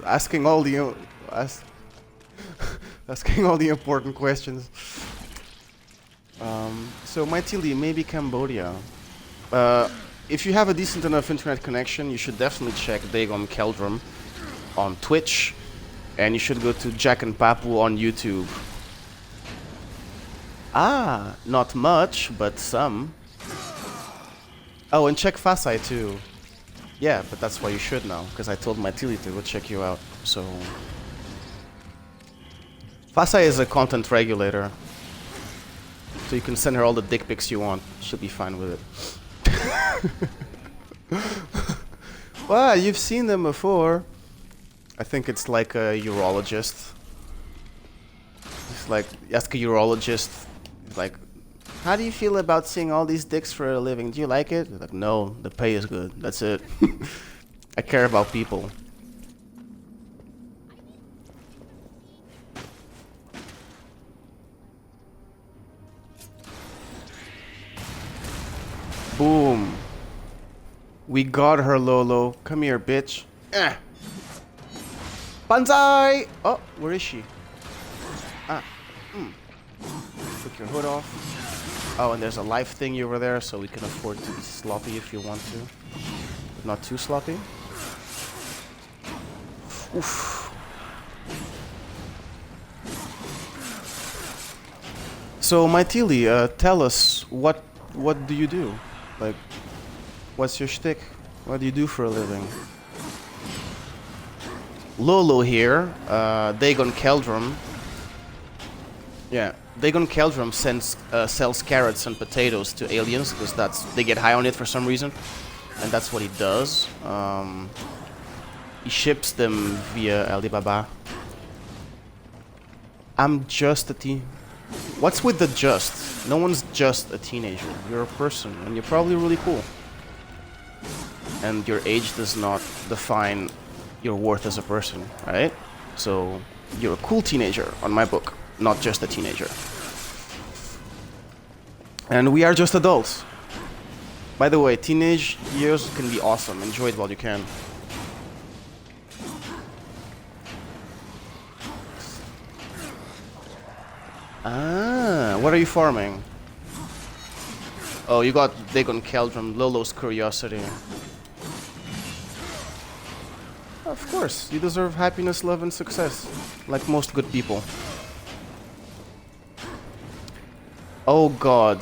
Asking all the asking all the important questions. So Maitili, maybe Cambodia. If you have a decent enough internet connection, you should definitely check Dagon Keldrum on Twitch, and you should go to Jack and Papu on YouTube. Ah, not much, but some. Oh, and check Fasai too. Yeah, but that's why you should now, because I told Maitili to go check you out, so... Fasai is a content regulator. So you can send her all the dick pics you want. She'll be fine with it. Well, you've seen them before. I think it's like a urologist. It's like, ask a urologist, like, how do you feel about seeing all these dicks for a living? Do you like it? They're like, no, the pay is good. That's it. I care about people. Boom. We got her, Lolo. Come here, bitch. Banzai! Oh, where is she? Took your hood off. Oh, and there's a life thingy over there, so we can afford to be sloppy if you want to. But not too sloppy. Oof. So, Maitili, tell us, what do you do? Like, what's your shtick? What do you do for a living? Lolo here, Dagon Keldrum. Yeah, Dagon Keldrum sells carrots and potatoes to aliens because they get high on it for some reason, and that's what he does. He ships them via Alibaba. I'm just a teen. What's with the just? No one's just a teenager. You're a person, and you're probably really cool. And your age does not define your worth as a person, right? So you're a cool teenager on my book, not just a teenager. And we are just adults. By the way, teenage years can be awesome. Enjoy it while you can. Ah, what are you farming? Oh, you got Dagon Keldrum, Lolo's curiosity. Of course, you deserve happiness, love, and success, like most good people. Oh God.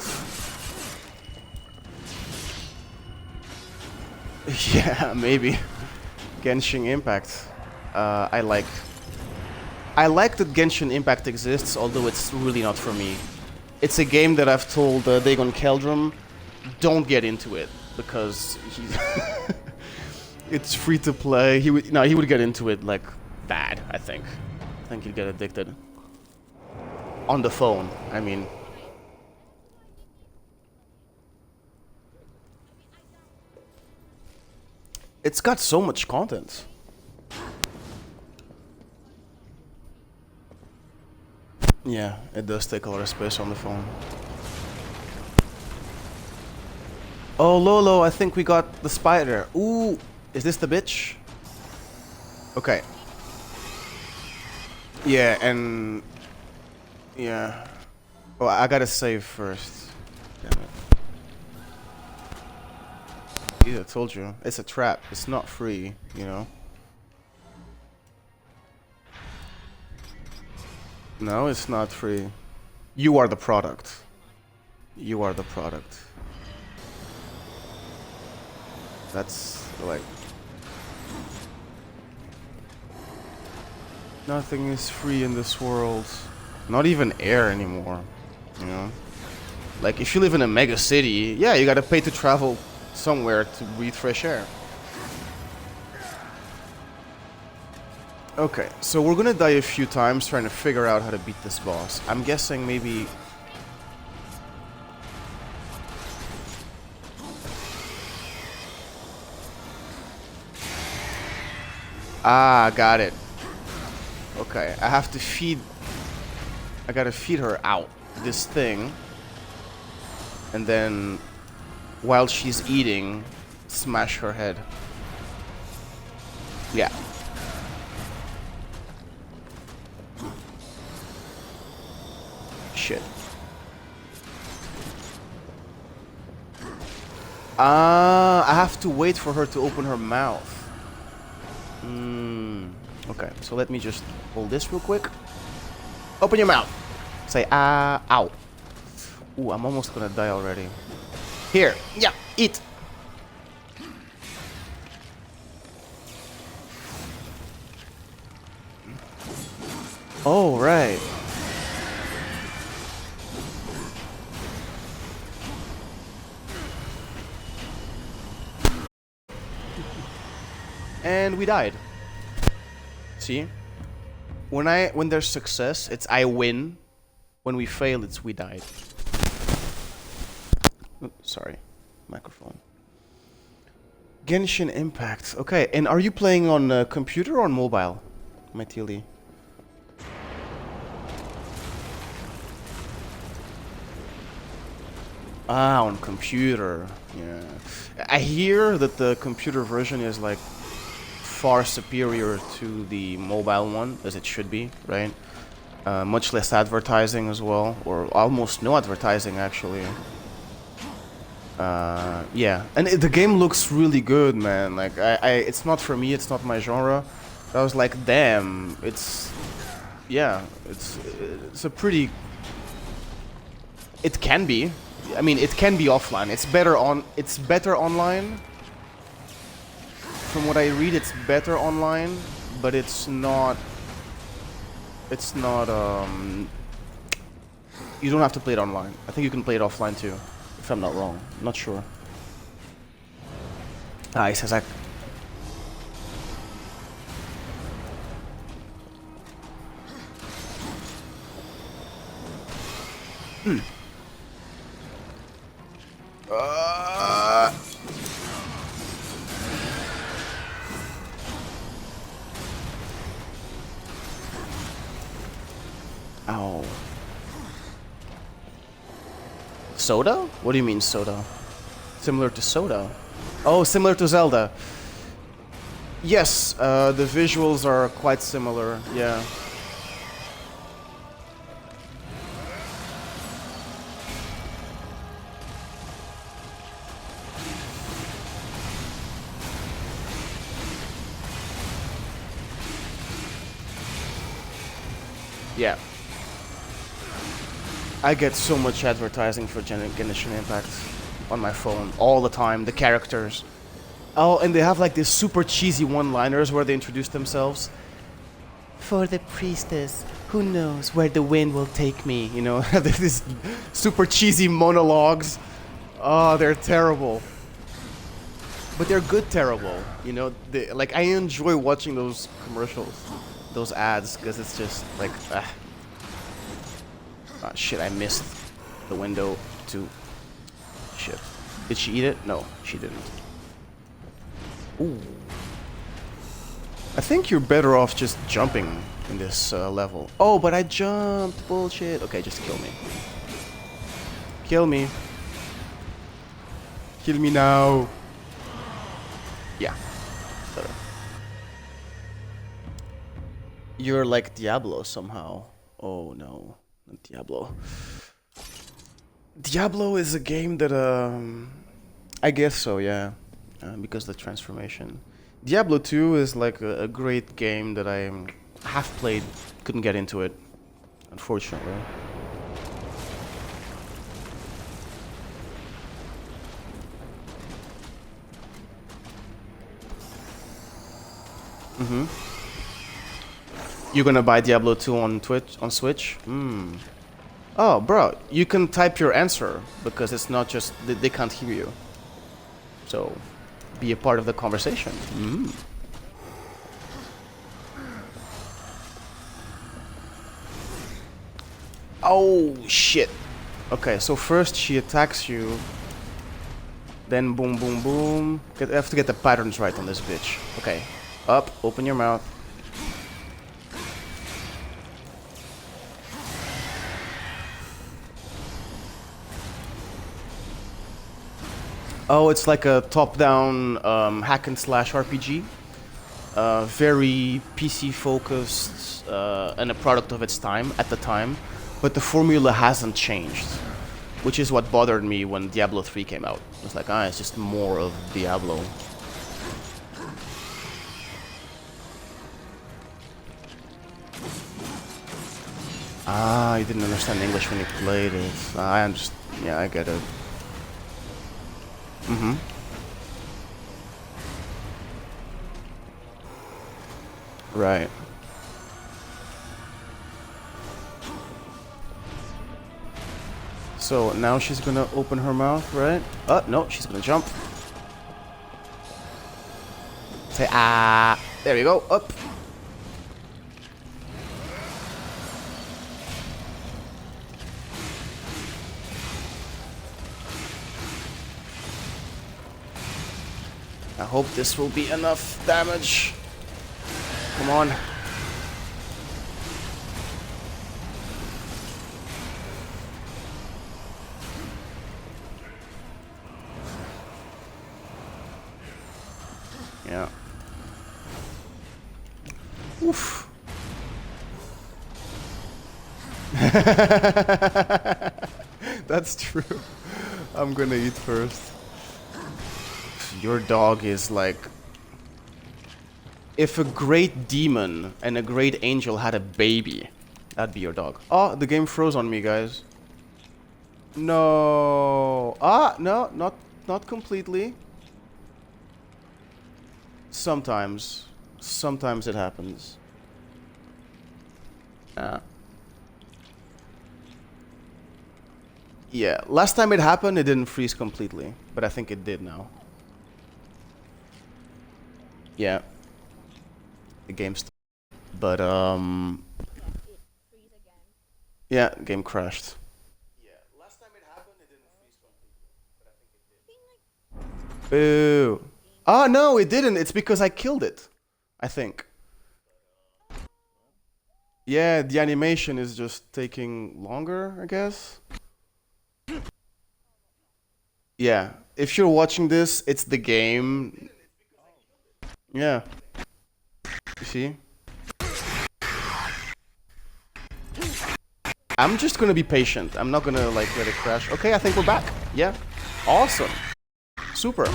Yeah, maybe. Genshin Impact. I like that Genshin Impact exists, although it's really not for me. It's a game that I've told Dagon Keldrum, don't get into it, because he's it's free to play. He would get into it like bad, I think. I think he'd get addicted. On the phone, I mean. It's got so much content. Yeah, it does take a lot of space on the phone. Oh, Lolo, I think we got the spider. Ooh, is this the bitch? Okay. Yeah, and... yeah. Oh, I gotta save first. Damn it. Yeah, I told you. It's a trap. It's not free, you know? No, it's not free. You are the product. You are the product. That's like... nothing is free in this world. Not even air anymore, you know? Like, if you live in a mega city, yeah, you gotta pay to travel somewhere to breathe fresh air. Okay, so we're gonna die a few times trying to figure out how to beat this boss. I'm guessing maybe... ah, got it. Okay, I have to feed... I gotta feed her out this thing. And then, while she's eating, smash her head. Yeah. Shit. I have to wait for her to open her mouth. Okay, so let me just hold this real quick. Open your mouth. Say, ow. Ooh, I'm almost gonna die already. Here, yeah, eat. Oh, right. And we died. See? When there's success, it's I win. When we fail, it's we died. Sorry, microphone. Genshin Impact. Okay, and are you playing on computer or on mobile, Matilde? Ah, on computer. Yeah. I hear that the computer version is like far superior to the mobile one, as it should be, right? Much less advertising as well, or almost no advertising actually. Yeah, and the game looks really good, man. Like, it's not for me, it's not my genre. I was like, damn, yeah, it's a pretty... It can be. I mean, it can be offline. It's better online. From what I read, it's better online, but it's not You don't have to play it online. I think you can play it offline too, if I'm not wrong. I'm not sure. Ah, he says I... Ow. Soda? What do you mean soda? Similar to soda? Oh, similar to Zelda. Yes, the visuals are quite similar, yeah. Yeah. I get so much advertising for Genshin Impact on my phone all the time, the characters. Oh, and they have like these super cheesy one-liners where they introduce themselves. For the priestess, who knows where the wind will take me, you know? These super cheesy monologues. Oh, they're terrible. But they're good terrible, you know? Like, I enjoy watching those commercials, those ads, because it's just like, ah, shit, I missed the window too. Shit. Did she eat it? No, she didn't. Ooh. I think you're better off just jumping in this level. Oh, but I jumped. Bullshit. Okay, just kill me. Kill me. Kill me now. Yeah. Better. You're like Diablo somehow. Oh no. Not Diablo. Diablo is a game that, I guess so, yeah. Because of the transformation. Diablo 2 is like a great game that I have played, couldn't get into it, unfortunately. Mm-hmm. You're gonna buy Diablo 2 on Switch? Hmm. Oh, bro, you can type your answer, because it's not just, they can't hear you. So, be a part of the conversation. Mm. Oh, shit. Okay, so first she attacks you. Then boom, boom, boom. I have to get the patterns right on this bitch. Okay. Up, open your mouth. Oh, it's like a top-down hack and slash RPG. Very PC focused and a product of its time at the time, but the formula hasn't changed, which is what bothered me when Diablo 3 came out. It was like, it's just more of Diablo. Ah, you didn't understand English when you played it. Yeah, I get it. Mm-hmm. Right. So now she's gonna open her mouth, right? No, she's gonna jump. Say, ah. There we go, up. I hope this will be enough damage. Come on. Yeah. Oof. That's true. I'm gonna eat first. Your dog is like... If a great demon and a great angel had a baby, that'd be your dog. Oh, the game froze on me, guys. No. No, not completely. Sometimes. Sometimes it happens. Yeah, last time it happened, it didn't freeze completely, but I think it did now. Yeah. The game's... But, yeah, game crashed. Yeah, last time it happened, it didn't freeze completely, but I think it did. Boo. Oh, no, it didn't. It's because I killed it, I think. Yeah, the animation is just taking longer, I guess. Yeah, if you're watching this, it's the game. Yeah. You see? I'm just gonna be patient. I'm not gonna like let it crash. Okay, I think we're back. Yeah. Awesome. Super.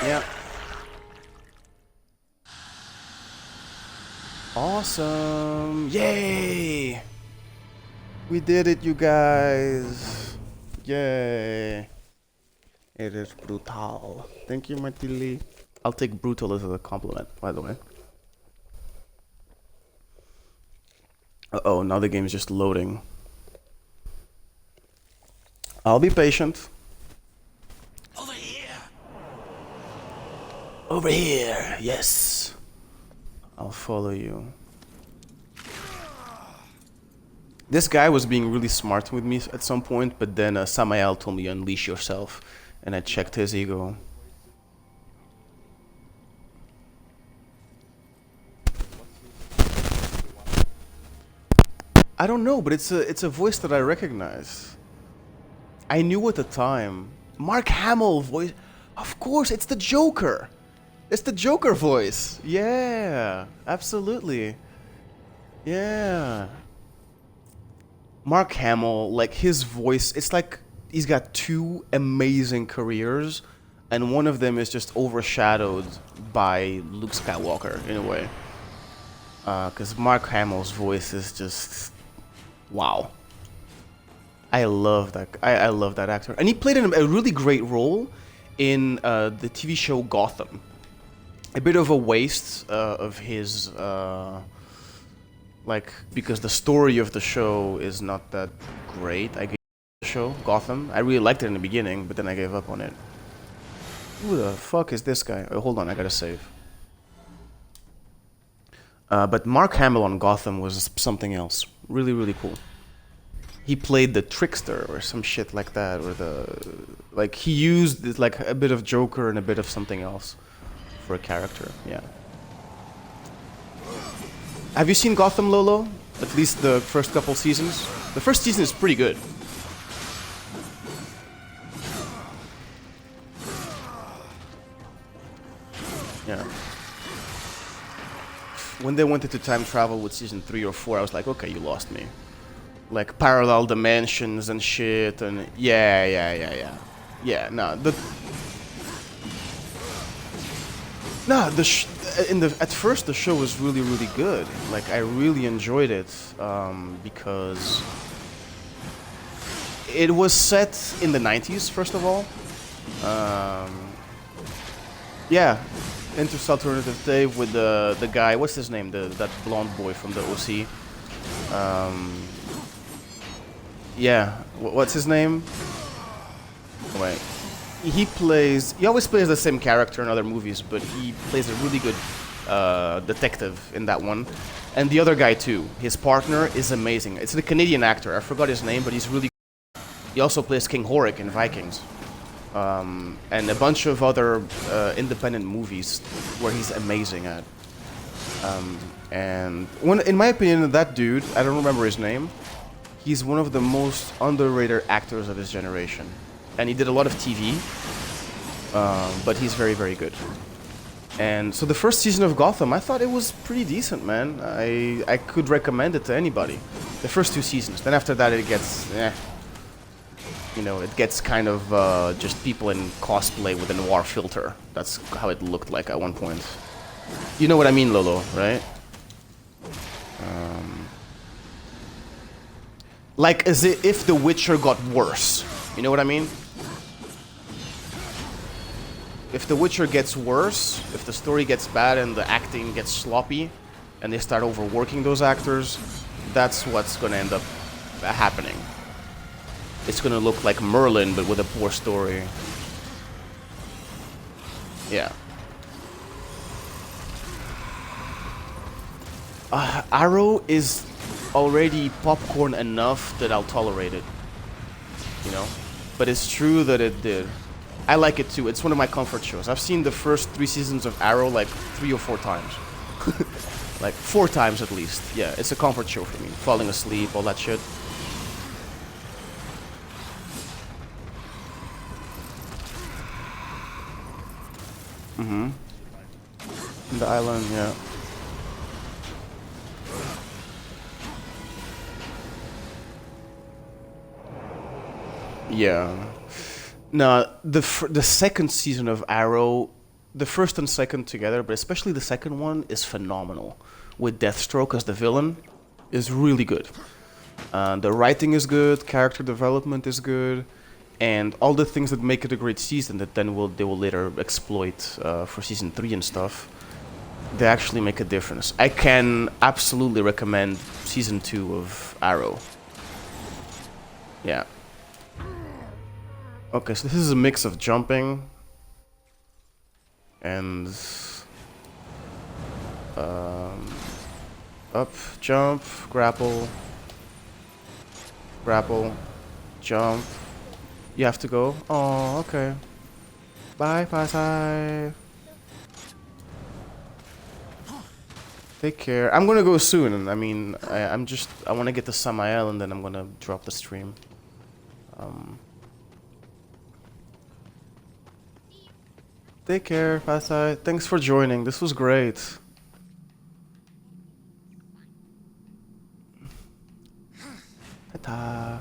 Yeah. Awesome. Yay! We did it, you guys. Yay. It is brutal. Thank you, Martilli. I'll take brutal as a compliment, by the way. Uh-oh, now the game is just loading. I'll be patient. Over here. Over here, yes. I'll follow you. This guy was being really smart with me at some point, but then Samael told me, unleash yourself. And I checked his ego. I don't know, but it's a voice that I recognize. I knew at the time. Mark Hamill voice. Of course, it's the Joker. It's the Joker voice. Yeah, absolutely. Yeah. Mark Hamill, like his voice, it's like he's got two amazing careers, and one of them is just overshadowed by Luke Skywalker in a way. Because Mark Hamill's voice is just wow. I love that. I love that actor, and he played a really great role in the TV show Gotham. A bit of a waste of his, like, because the story of the show is not that great. I gave the show Gotham. I really liked it in the beginning, but then I gave up on it. Who the fuck is this guy? Oh, hold on, I gotta save. But Mark Hamill on Gotham was something else. Really, really cool. He played the trickster or some shit like that, or like he used like a bit of Joker and a bit of something else for a character. Yeah. Have you seen Gotham, Lolo? At least the first couple seasons. The first season is pretty good. Yeah. When they went into time travel with season 3 or 4, I was like, okay, you lost me. Like parallel dimensions and shit, and yeah. No, at first the show was really, really good. Like I really enjoyed it because it was set in the 90s. First of all, yeah. Alternative Dave with the guy, what's his name? That blonde boy from the OC. Yeah, what's his name? Wait, he always plays the same character in other movies, but he plays a really good detective in that one. And the other guy too. His partner is amazing. It's a Canadian actor. I forgot his name, but he's really. He also plays King Horik in Vikings. And a bunch of other independent movies where he's amazing at. And in my opinion, that dude, I don't remember his name, he's one of the most underrated actors of his generation. And he did a lot of TV, but he's very, very good. And so the first season of Gotham, I thought it was pretty decent, man. I could recommend it to anybody. The first 2 seasons. Then after that, it gets, you know, it gets kind of just people in cosplay with a noir filter. That's how it looked like at one point. You know what I mean, Lolo, right? Like as if The Witcher got worse. You know what I mean? If The Witcher gets worse, if the story gets bad and the acting gets sloppy, and they start overworking those actors, that's what's gonna end up happening. It's gonna look like Merlin, but with a poor story. Yeah. Arrow is already popcorn enough that I'll tolerate it. You know? But it's true that it did. I like it too. It's one of my comfort shows. I've seen the first 3 seasons of Arrow like 3 or 4 times. Like 4 times at least. Yeah, it's a comfort show for me. Falling asleep, all that shit. Mm-hmm. The island, yeah. Yeah. No, the second season of Arrow, the first and second together, but especially the second one, is phenomenal. With Deathstroke as the villain, is really good. The writing is good, character development is good, and all the things that make it a great season that then they will later exploit for season 3 and stuff, they actually make a difference. I can absolutely recommend season 2 of Arrow. Yeah. Okay, so this is a mix of jumping and up, jump, grapple, grapple, jump. You have to go. Oh, okay. Bye, Pasai. Take care. I'm gonna go soon. I mean, I want to get to Samael and then I'm gonna drop the stream. Take care, Pasai. Thanks for joining. This was great. Ta-ta.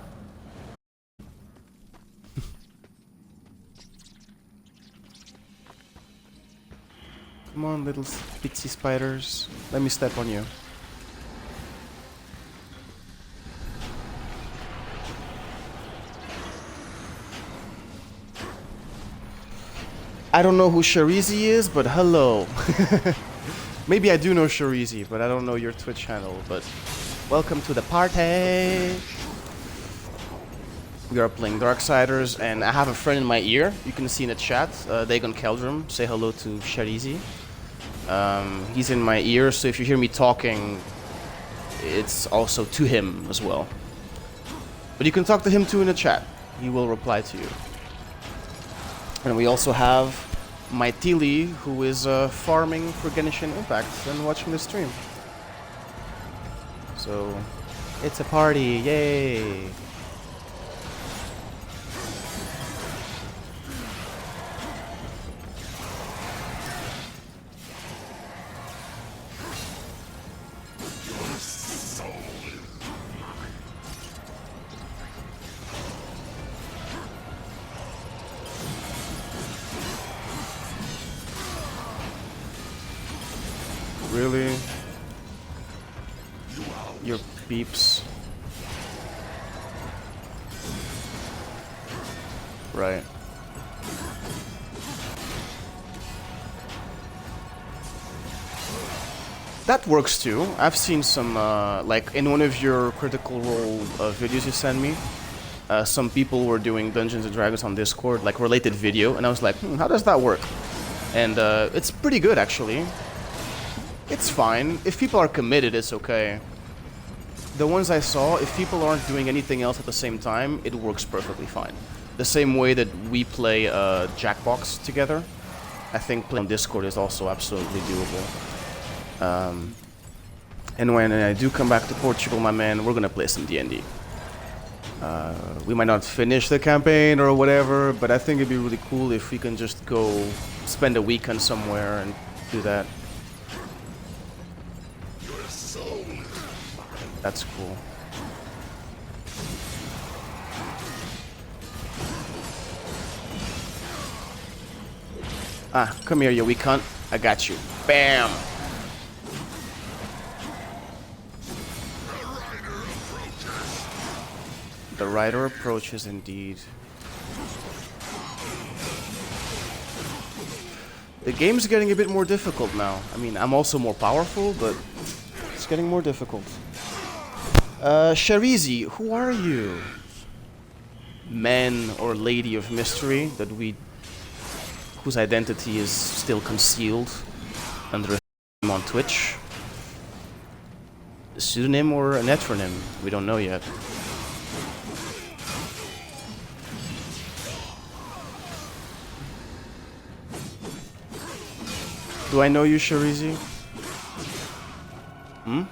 Come on, little bitsy spiders. Let me step on you. I don't know who Sharizi is, but hello. Maybe I do know Sharizi, but I don't know your Twitch channel. But welcome to the party. We are playing Darksiders, and I have a friend in my ear. You can see in the chat, Dagon Keldrum. Say hello to Sharizi. He's in my ear, so if you hear me talking, it's also to him as well. But you can talk to him too in the chat. He will reply to you. And we also have my Tili, who is farming for Genshin Impact and watching the stream. So, it's a party, yay! Really? Your beeps. Right. That works too. I've seen some, like in one of your Critical Role videos you sent me, some people were doing Dungeons and Dragons on Discord, like related video, and I was like, how does that work? And it's pretty good actually. It's fine. If people are committed, it's okay. The ones I saw, if people aren't doing anything else at the same time, it works perfectly fine. The same way that we play Jackbox together, I think playing Discord is also absolutely doable. And when I do come back to Portugal, my man, we're gonna play some D&D. We might not finish the campaign or whatever, but I think it'd be really cool if we can just go spend a weekend somewhere and do that. That's cool. Ah, come here, you weak cunt. I got you. Bam! The rider approaches indeed. The game's getting a bit more difficult now. I mean, I'm also more powerful, but it's getting more difficult. Sharizi, who are you? Man or lady of mystery whose identity is still concealed under a name on Twitch. A pseudonym or a heteronym? We don't know yet. Do I know you, Sharizi? Hmm?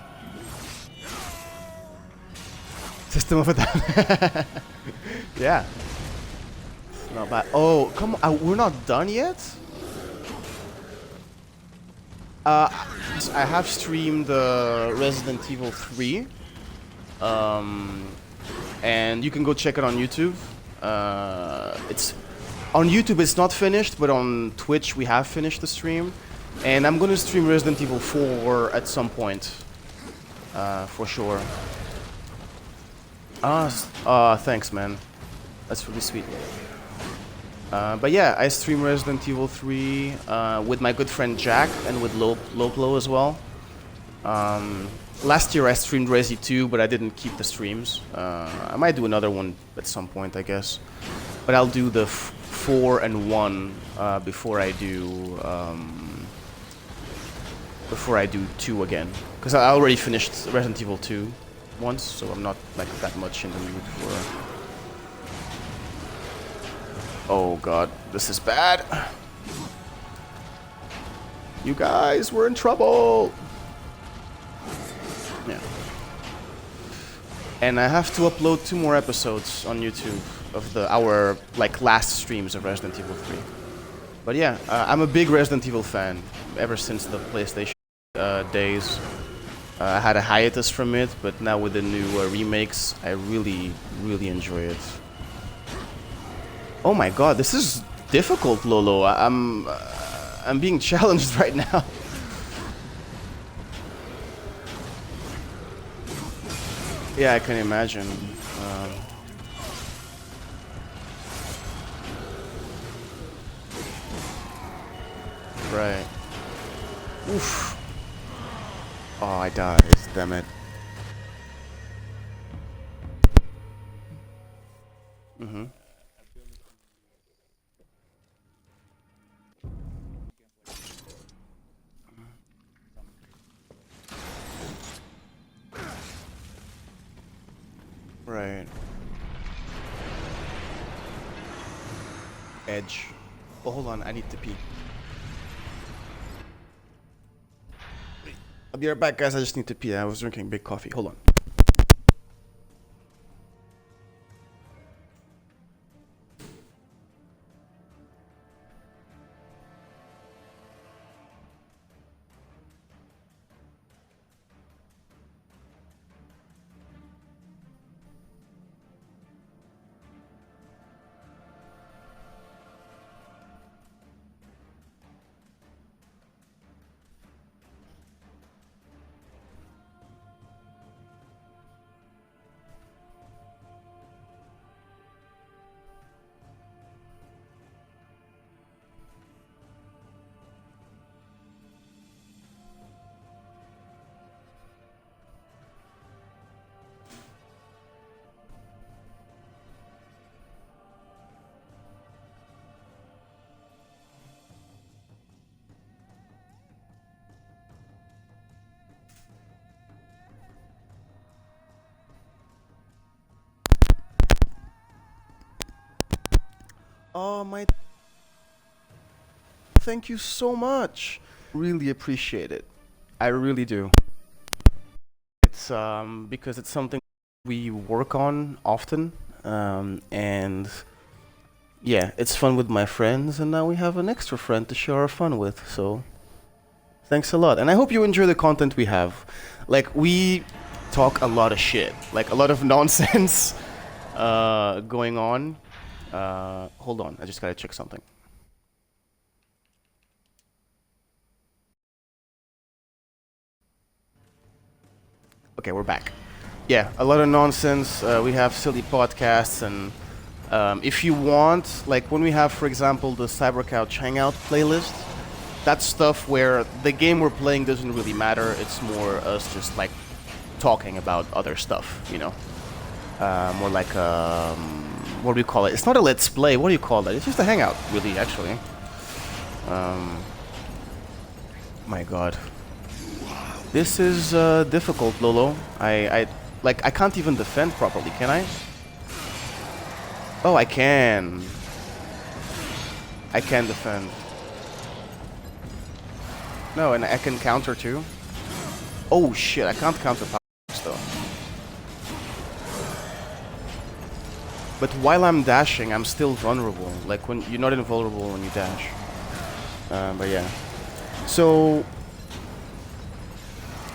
System of a Down. Yeah. Not bad. Oh, come on. We're not done yet? I have streamed Resident Evil 3. And you can go check it on YouTube. It's on YouTube it's not finished, but on Twitch we have finished the stream. And I'm gonna stream Resident Evil 4 at some point. For sure. Thanks, man. That's really sweet. But yeah, I stream Resident Evil 3 with my good friend Jack and with Loplo as well. Last year I streamed Resi 2, but I didn't keep the streams. I might do another one at some point, I guess. But I'll do the 4 and 1 before I do 2 again. Because I already finished Resident Evil 2 once, so I'm not like that much in the mood for... Oh god, this is bad. You guys, we're in trouble. Yeah. And I have to upload 2 more episodes on YouTube of our like last streams of Resident Evil 3. But yeah, I'm a big Resident Evil fan ever since the PlayStation days. I had a hiatus from it, but now with the new remakes, I really enjoy it. Oh my god, this is difficult, Lolo. I'm being challenged right now. Yeah, I can imagine. Right. Oof. Oh, I died. Damn it. Mm-hmm. Right. Edge. Oh, hold on. I need to pee. I'll be right back, guys. I just need to pee. I was drinking big coffee. Hold on. Oh, my... Thank you so much. Really appreciate it. I really do. It's because it's something we work on often. And yeah, it's fun with my friends, and now we have an extra friend to share our fun with, so thanks a lot. And I hope you enjoy the content we have. Like, we talk a lot of shit, like a lot of nonsense going on. Hold on, I just gotta check something. Okay, we're back. Yeah, a lot of nonsense. We have silly podcasts, and if you want, like when we have, for example, the Cybercouch Hangout playlist, that's stuff where the game we're playing doesn't really matter. It's more us just like talking about other stuff, you know. More like what do you call it? It's not a let's play. What do you call that? It's just a hangout, really, actually. My God, this is difficult, Lolo. I can't even defend properly, can I? Oh, I can. I can defend. No, and I can counter too. Oh shit, I can't counter powers though. But while I'm dashing, I'm still vulnerable. Like when you're not invulnerable when you dash. But yeah. So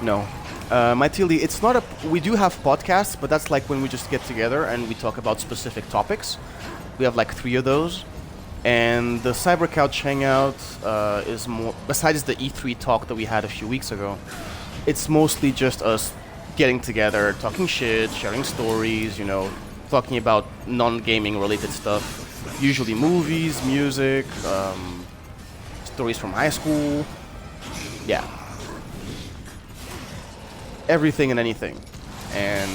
no. My TLD, it's not a... We do have podcasts, but that's like when we just get together and we talk about specific topics. We have like 3 of those. And the Cyber Couch Hangout is more... Besides the E3 talk that we had a few weeks ago, it's mostly just us getting together, talking shit, sharing stories, you know, talking about non-gaming related stuff. Usually movies, music, stories from high school. Yeah. Everything and anything. And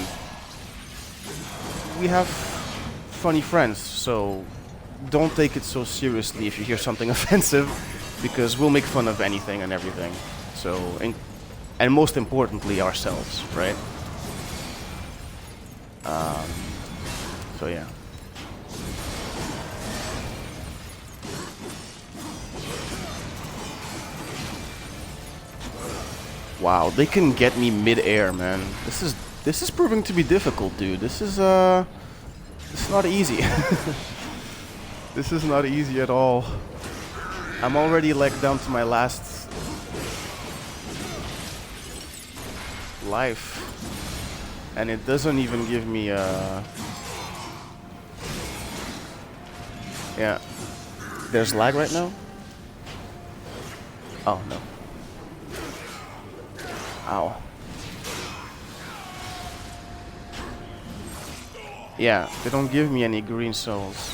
we have funny friends, so don't take it so seriously if you hear something offensive, because we'll make fun of anything and everything. So, and most importantly, ourselves, right? So yeah. Wow, they can get me mid-air, man. This is proving to be difficult, dude. This is not easy. This is not easy at all. I'm already like down to my last life, and it doesn't even give me yeah. There's lag right now? Oh no. Ow. Yeah, they don't give me any green souls.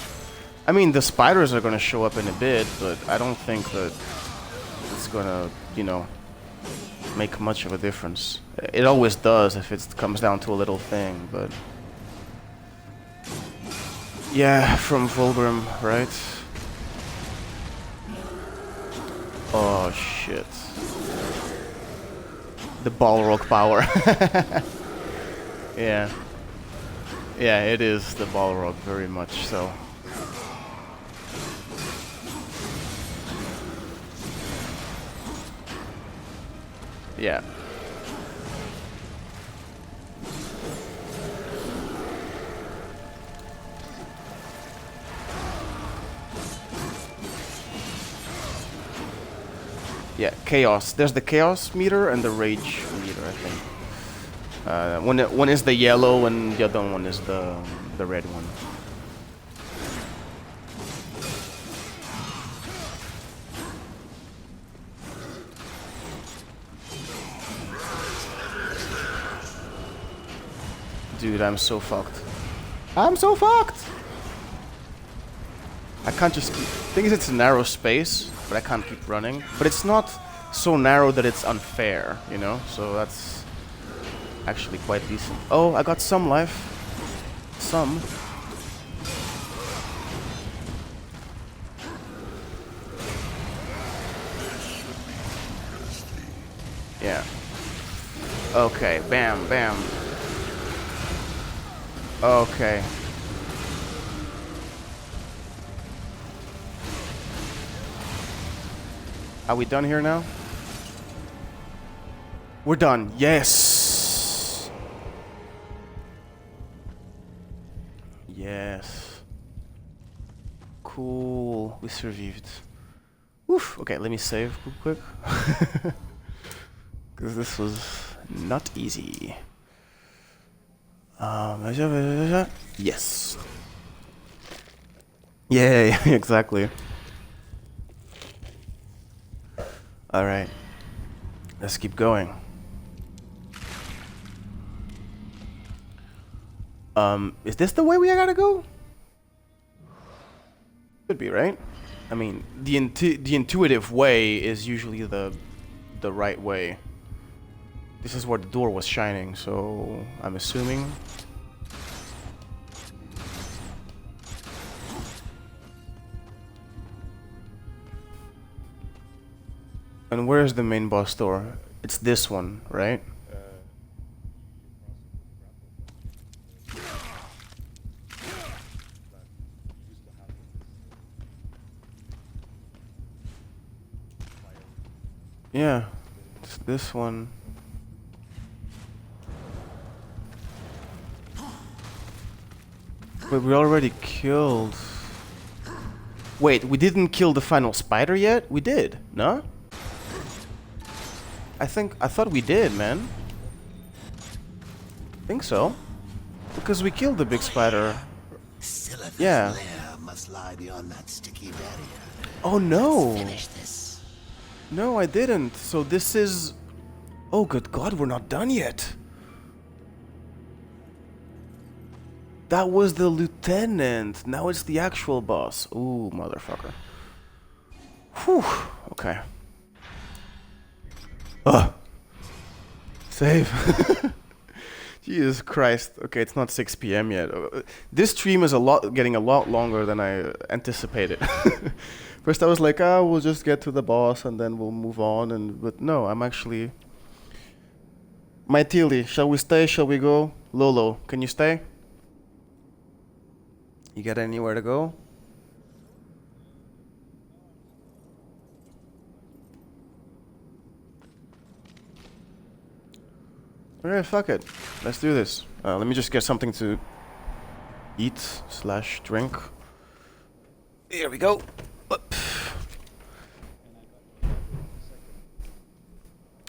I mean, the spiders are gonna show up in a bit, but I don't think that it's gonna, you know, make much of a difference. It always does if it comes down to a little thing, but... Yeah, from Fulgrim, right? Oh, shit. The Balrog power. Yeah. Yeah, it is the Balrog, very much so. Yeah. Yeah, chaos. There's the chaos meter and the rage meter, I think. One is the yellow and the other one is the red one. Dude, I'm so fucked. I'm so fucked! I can't just keep... Thing is, it's a narrow space, but I can't keep running. But it's not so narrow that it's unfair, you know? So that's actually quite decent. Oh, I got some life. Some. Yeah. Okay, bam, bam. Okay. Are we done here now? We're done. Yes. Yes. Cool. We survived. Oof. Okay, let me save real quick. Because this was not easy. Yes. Yeah, exactly. All right. Let's keep going. Is this the way we gotta go? Could be, right? I mean, the intuitive way is usually the right way. This is where the door was shining, so I'm assuming. And where's the main boss door? It's this one, right? Yeah, it's this one. But we already killed... Wait, we didn't kill the final spider yet? We did, no? I thought we did, man. Think so. Because we killed the big spider. Yeah. Must lie beyond that sticky barrier. Oh no! Finish this. No, I didn't. So this is... Oh good god, we're not done yet. That was the lieutenant. Now it's the actual boss. Ooh, motherfucker. Whew. Okay. Ugh. Save. Jesus Christ. Okay, it's not 6 p.m. yet. This stream is getting a lot longer than I anticipated. First I was like, ah, we'll just get to the boss and then we'll move on. But no, I'm actually... My Tilly, shall we stay? Shall we go? Lolo, can you stay? You got anywhere to go? Alright, fuck it. Let's do this. Let me just get something to eat / drink. Here we go. Up.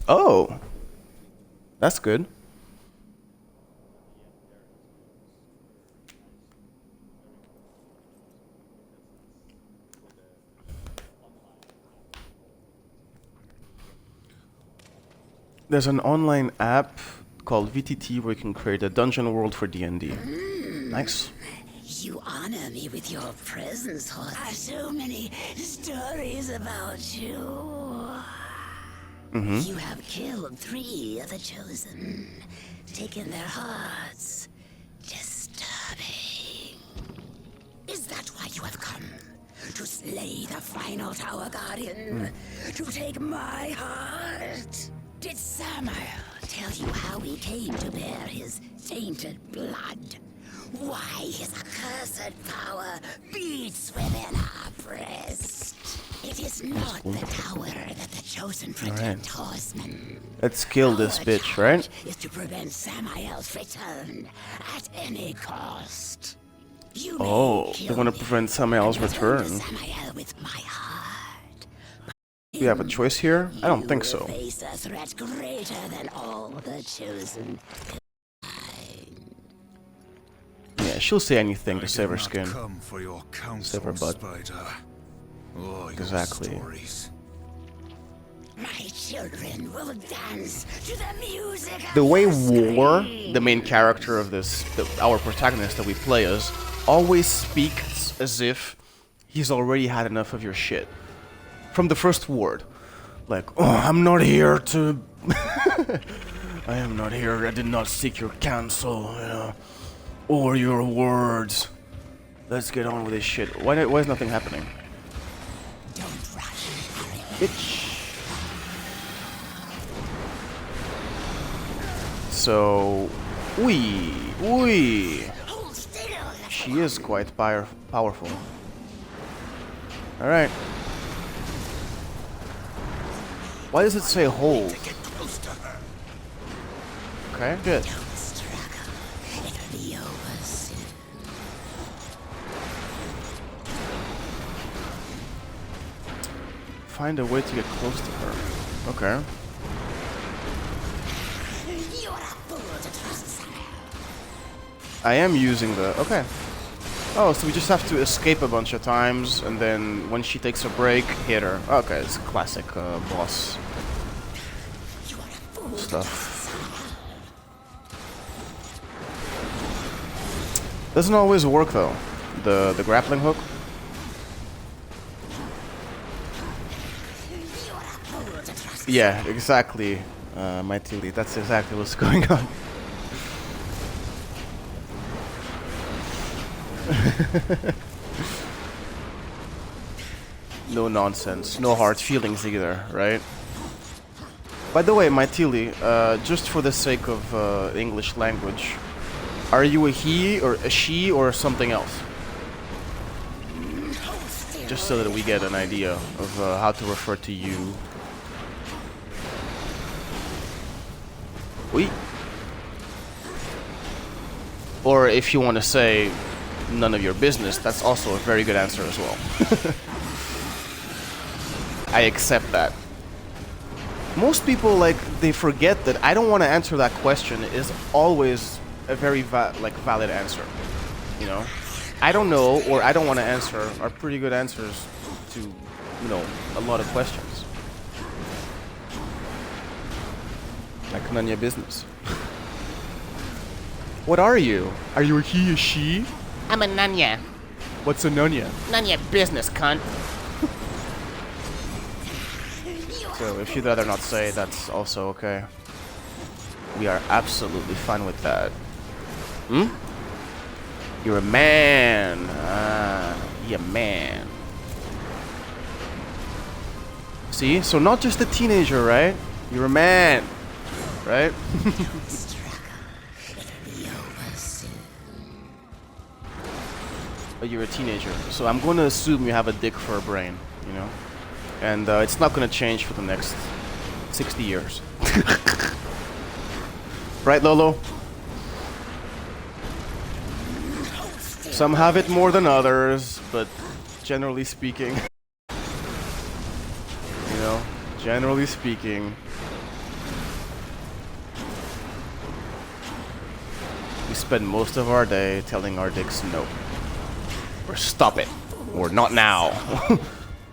Oh! That's good. There's an online app called VTT where you can create a dungeon world for D&D. Nice. You honor me with your presence, Horse. I have so many stories about you. You have killed 3 of the Chosen, taken their hearts. Disturbing. Is that why you have come? To slay the final Tower Guardian? To take my heart? Did Samael tell you how he came to bear his tainted blood? Why his accursed power beats within our breast? It is not the tower that the Chosen protect, Horseman. Let's kill this Our bitch, right? charge is to prevent Samael's return at any cost. You may Oh, kill they want to me prevent Samael's and return to return. Samael with my heart. Do we have a choice here? I don't think You will so. face a threat greater than all the Chosen. Yeah, she'll say anything to I save her did not skin. come for your counsel, Save her butt. Spider. Or your Exactly. stories. My children will dance to the music of The way the War, scream. the main character of this, our protagonist that we play as, always speaks as if he's already had enough of your shit. From the first word. Like, oh, I'm not here to... I am not here, I did not seek your counsel, you know, or your words. Let's get on with this shit. Why is nothing happening? Don't rush, hurry. Bitch. So, wee. Hold still. She is quite powerful. Alright. Why does it say hold? Get close to her. Okay, good. Don't struggle. It'll be over soon. Find a way to get close to her. Okay. You're a fool to trust Samael. I am using the... Okay. Oh, so we just have to escape a bunch of times, and then when she takes a break, hit her. Okay, it's classic boss You're a fool to stuff. Samael. Doesn't always work though. The grappling hook. You're a fool to trust Yeah, exactly. my Tilly. That's exactly what's going on. No nonsense, no hard feelings either, right? By the way, my Tilly, just for the sake of English language, are you a he or a she or something else? Just so that we get an idea of how to refer to you. Oui. Or if you want to say none of your business, that's also a very good answer as well. I accept that. Most people, like, they forget that I don't want to answer that question is always a very valid answer. You know? I don't know or I don't want to answer are pretty good answers to, you know, a lot of questions. Like none of your business. What are you? Are you a he, a she? I'm a Nanya. What's a nunya? None of your business, cunt. So if you'd rather not say, that's also okay. We are absolutely fine with that. Hmm? You're a man. Ah, you're a man. See? So not just a teenager, right? You're a man. Right? But you're a teenager. So I'm going to assume you have a dick for a brain, you know? And it's not going to change for the next 60 years. Right, Lolo? Some have it more than others, but generally speaking, you know, generally speaking, we spend most of our day telling our dicks no. Or stop it. Or not now.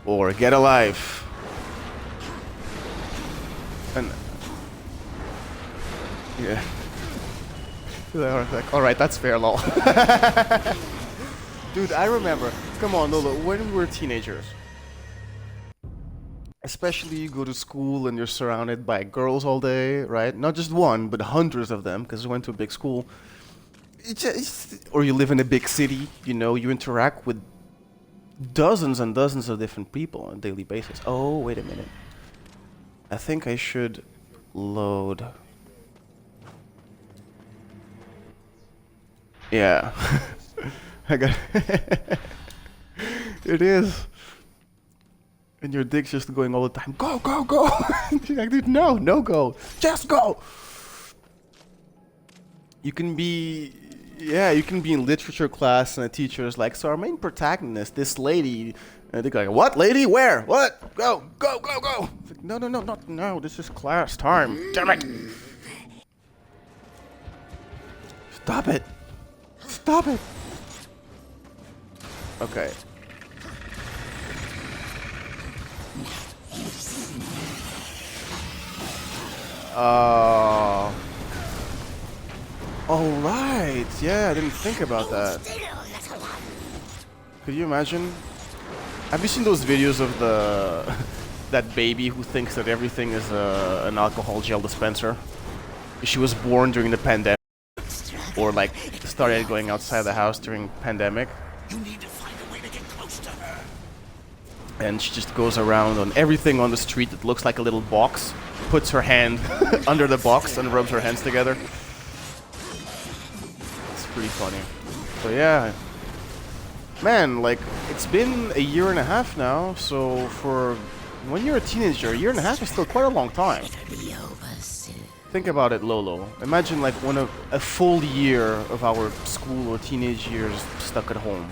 Or get a life. And yeah. Like, alright, that's fair, lol. Dude, I remember. Come on, Lolo, when we were teenagers. Especially you go to school and you're surrounded by girls all day, right? Not just one, but hundreds of them, because we went to a big school. Or you live in a big city, you know, you interact with dozens and dozens of different people on a daily basis. Oh, wait a minute. I think I should load. Yeah. I got it is. And your dick's just going all the time. Go, go, go. She's like, dude, no, no go. Just go. You can be, yeah, you can be in literature class and a teacher is like, so our main protagonist, this lady, and they're like, what lady? Where? What? Go, go, go, go. It's like, no, no, no, not no. This is class time. Damn it. Stop it. Stop it. Okay. All right. Yeah, I didn't think about that. Could you imagine? Have you seen those videos of the that baby who thinks that everything is an alcohol gel dispenser? She was born during the pandemic, or like started going outside the house during pandemic. You need to find a way to get close to her. And she just goes around on everything on the street that looks like a little box, puts her hand under the box and rubs her hands together. It's pretty funny. So yeah. Man, like, it's been a year and a half now, so for when you're a teenager, a year and a half is still quite a long time. Think about it, Lolo. Imagine like a full year of our school or teenage years stuck at home,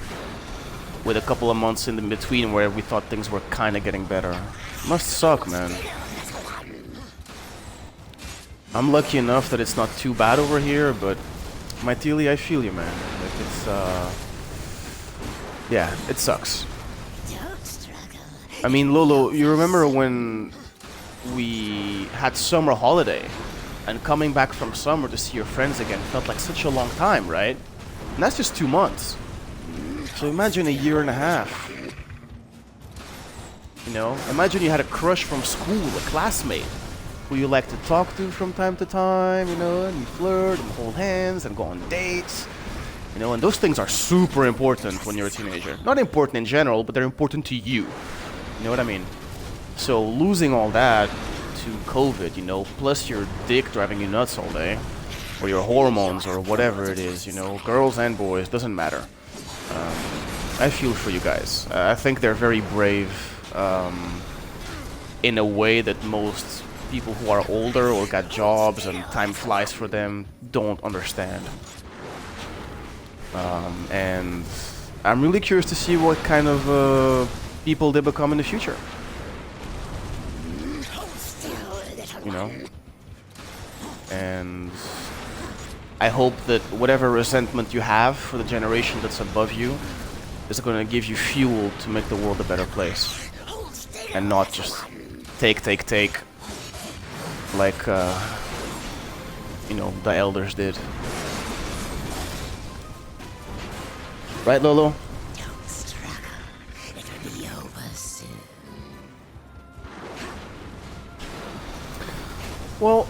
with a couple of months in the between where we thought things were kind of getting better. Must suck, man. I'm lucky enough that it's not too bad over here, but my Tilly, I feel you, man. Like it's yeah, it sucks. I mean, Lolo, you remember when we had summer holiday? And coming back from summer to see your friends again felt like such a long time, right? And that's just 2 months. So imagine a year and a half. You know? Imagine you had a crush from school, a classmate. who you like to talk to from time to time, you know, and you flirt and hold hands and go on dates, you know, and those things are super important when you're a teenager. Not important in general, but they're important to you. You know what I mean? So losing all that to COVID, you know, plus your dick driving you nuts all day, or your hormones, or whatever it is, you know, girls and boys, doesn't matter. I feel for you guys. I think they're very brave in a way that most people who are older or got jobs and time flies for them don't understand. And I'm really curious to see what kind of people they become in the future. You know? And I hope that whatever resentment you have for the generation that's above you is going to give you fuel to make the world a better place. And not just take, like, you know, the elders did. Right, Lolo? Don't struggle. It'll be over soon. Well,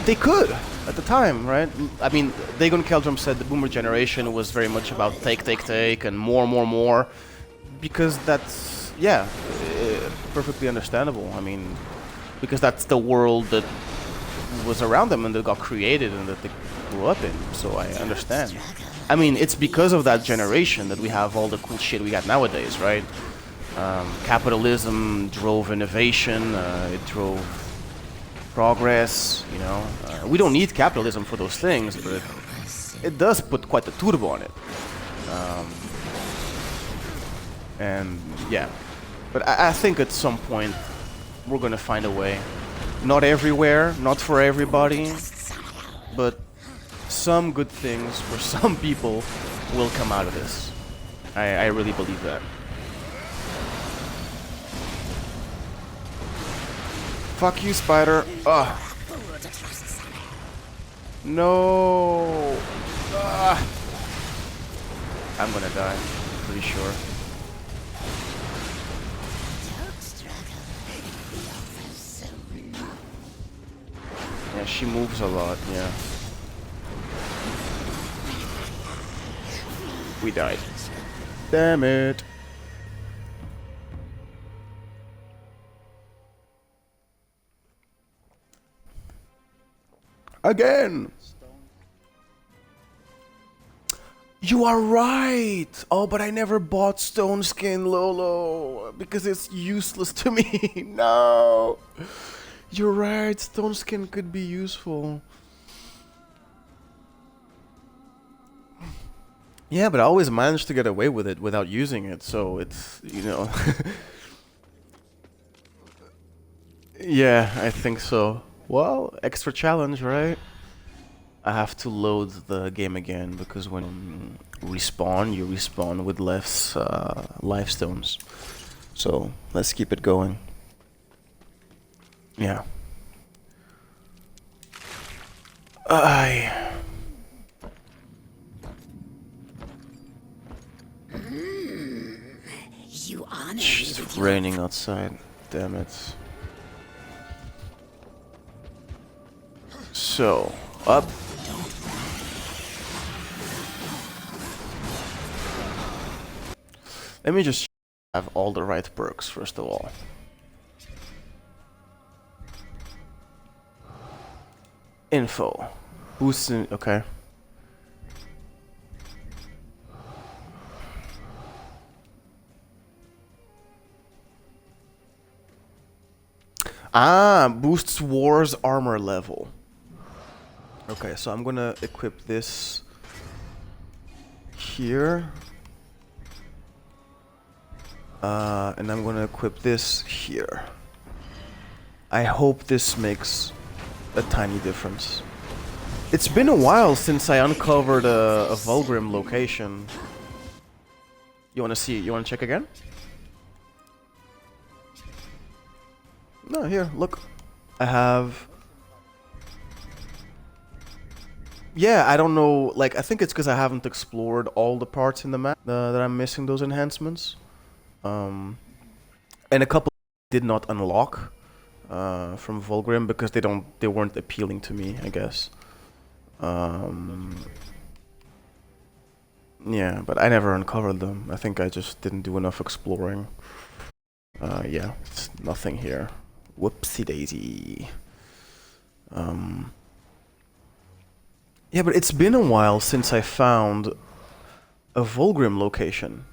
they could at the time, right? I mean, Dagon Keldrum said the boomer generation was very much about take, and more, because that's, yeah, perfectly understandable. I mean, because that's the world that was around them and that got created and that they grew up in, so I understand. I mean, it's because of that generation that we have all the cool shit we got nowadays, right? Capitalism drove innovation, it drove progress, you know. We don't need capitalism for those things, but it does put quite the turbo on it. And yeah, but I think at some point we're gonna find a way. Not everywhere, not for everybody, but some good things for some people will come out of this. I really believe that. Fuck you, spider. Ugh. No. Ugh. I'm gonna die, pretty sure. Yeah, she moves a lot, yeah. We died. Damn it. Again. You are right. Oh, but I never bought stone skin, Lolo, because it's useless to me. No. You're right. Stone skin could be useful. Yeah, but I always managed to get away with it without using it, so it's, you know. Yeah, I think so. Well, extra challenge, right? I have to load the game again because when you respawn with less life stones. So let's keep it going. Yeah. You honor It's raining outside. Damn it. So, up. Let me just have all the right perks first of all. Info. Boosting, okay. Ah, boosts war's armor level. Okay, so I'm gonna equip this here. And I'm gonna equip this here. I hope this makes a tiny difference. It's been a while since I uncovered a Vulgrim location. You wanna see? You wanna check again? No, here, look. I have... Yeah, I don't know, like, I think it's because I haven't explored all the parts in the map that I'm missing those enhancements. And a couple did not unlock. from Volgrim because they weren't appealing to me, I guess. Yeah, but I never uncovered them. I think I just didn't do enough exploring. Yeah, it's nothing here. Whoopsie daisy. Yeah, but it's been a while since I found a Volgrim location.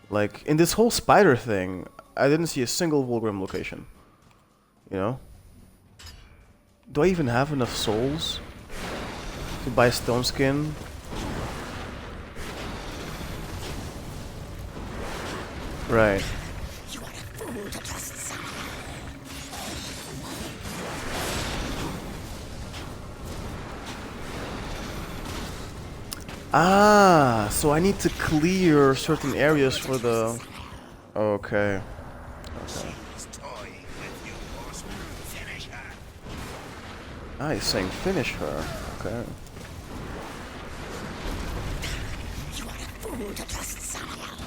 Like, in this whole spider thing, I didn't see a single Volgrim location. You know? Do I even have enough souls to buy stone skin? Right. You are a fool to trust Samael. Ah, so I need to clear certain areas for the... Okay. She's toying with you, boss. Finish her. Ah, he's saying finish her. Okay. You are a fool to trust Samael.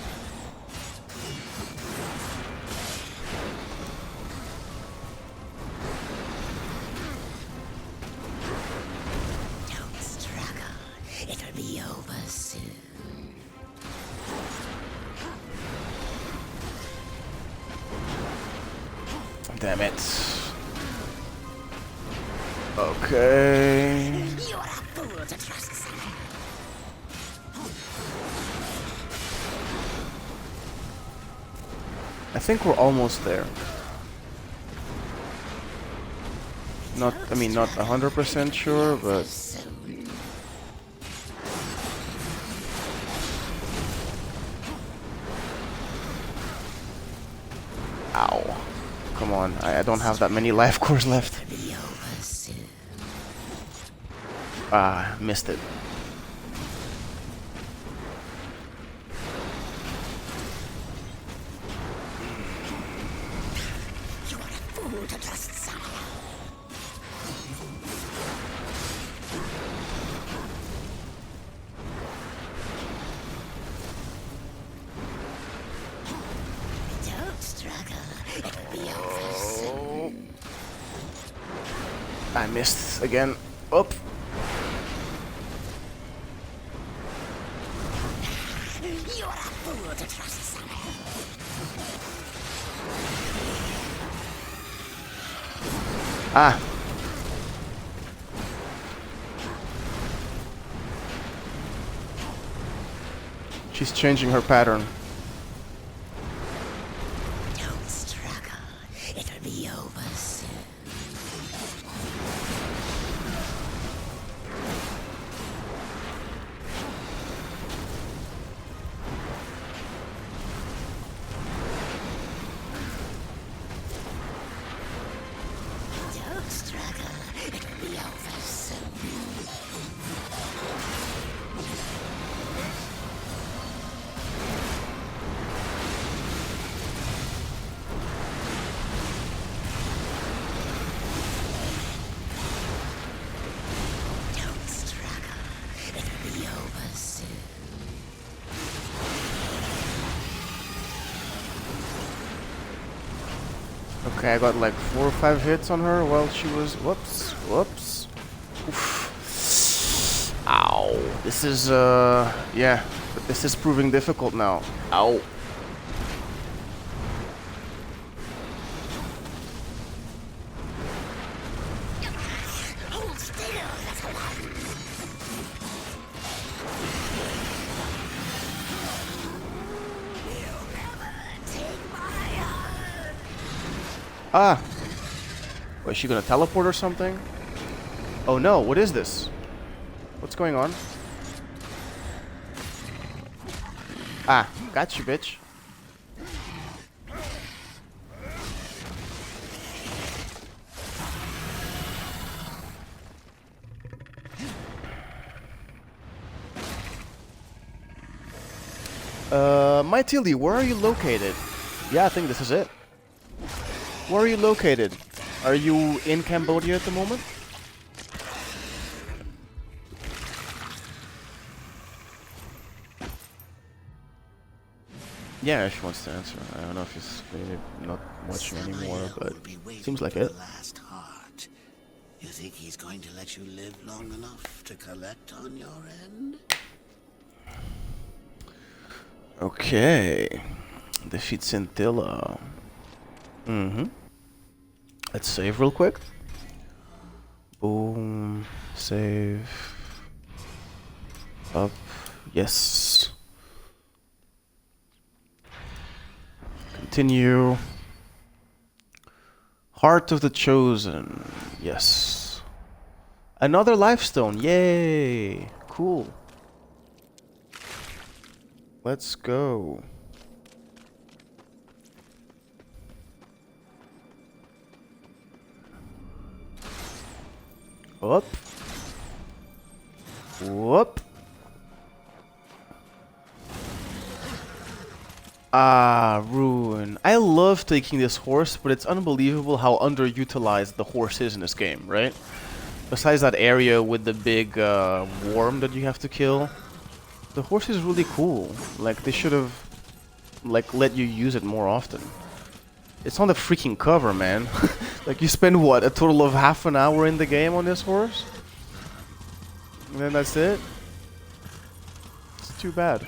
Don't struggle. It'll be over soon. Damn it. Okay. You are a fool to trust Samael. I think we're almost there. Not, I mean, not 100% sure, but... Soon. Ow. Come on, I don't have that many life cores left. It'll be over soon. Ah, missed it. You are a fool to trust Samael. Don't struggle. It'll be over soon. I missed again. Up. You are a fool to trust Samael. Ah. She's changing her pattern. Don't struggle. It'll be over soon. Don't struggle. It'll be over soon. Don't struggle. It'll be over soon. Okay, I got like 4 or 5 hits on her while she was... Whoops. Whoops. Oof. Ow. This is, yeah. But this is proving difficult now. Ow. Hold still, little one. You'll never take my heart. Ah! Oh, is she gonna teleport or something? Oh no, what is this? What's going on? Ah, got you, bitch. Mighty Lee, where are you located? Yeah, I think this is it. Where are you located? Are you in Cambodia at the moment? Yeah, she wants to answer. I don't know if he's maybe not watching anymore, Samael but will be waiting seems like for it. the last heart. You think he's going to let you live long enough to collect on your end? Okay. Defeat Scintilla. Let's save real quick. Boom. Save. Up. Yes. Continue. Heart of the Chosen. Yes. Another life stone. Yay. Cool. Let's go. Up. Whoop. Ah, Ruin. I love taking this horse, but it's unbelievable how underutilized the horse is in this game, right? Besides that area with the big worm that you have to kill, the horse is really cool. Like, they should have like let you use it more often. It's on the freaking cover, man. Like, you spend what, a total of half an hour in the game on this horse? And then that's it? It's too bad.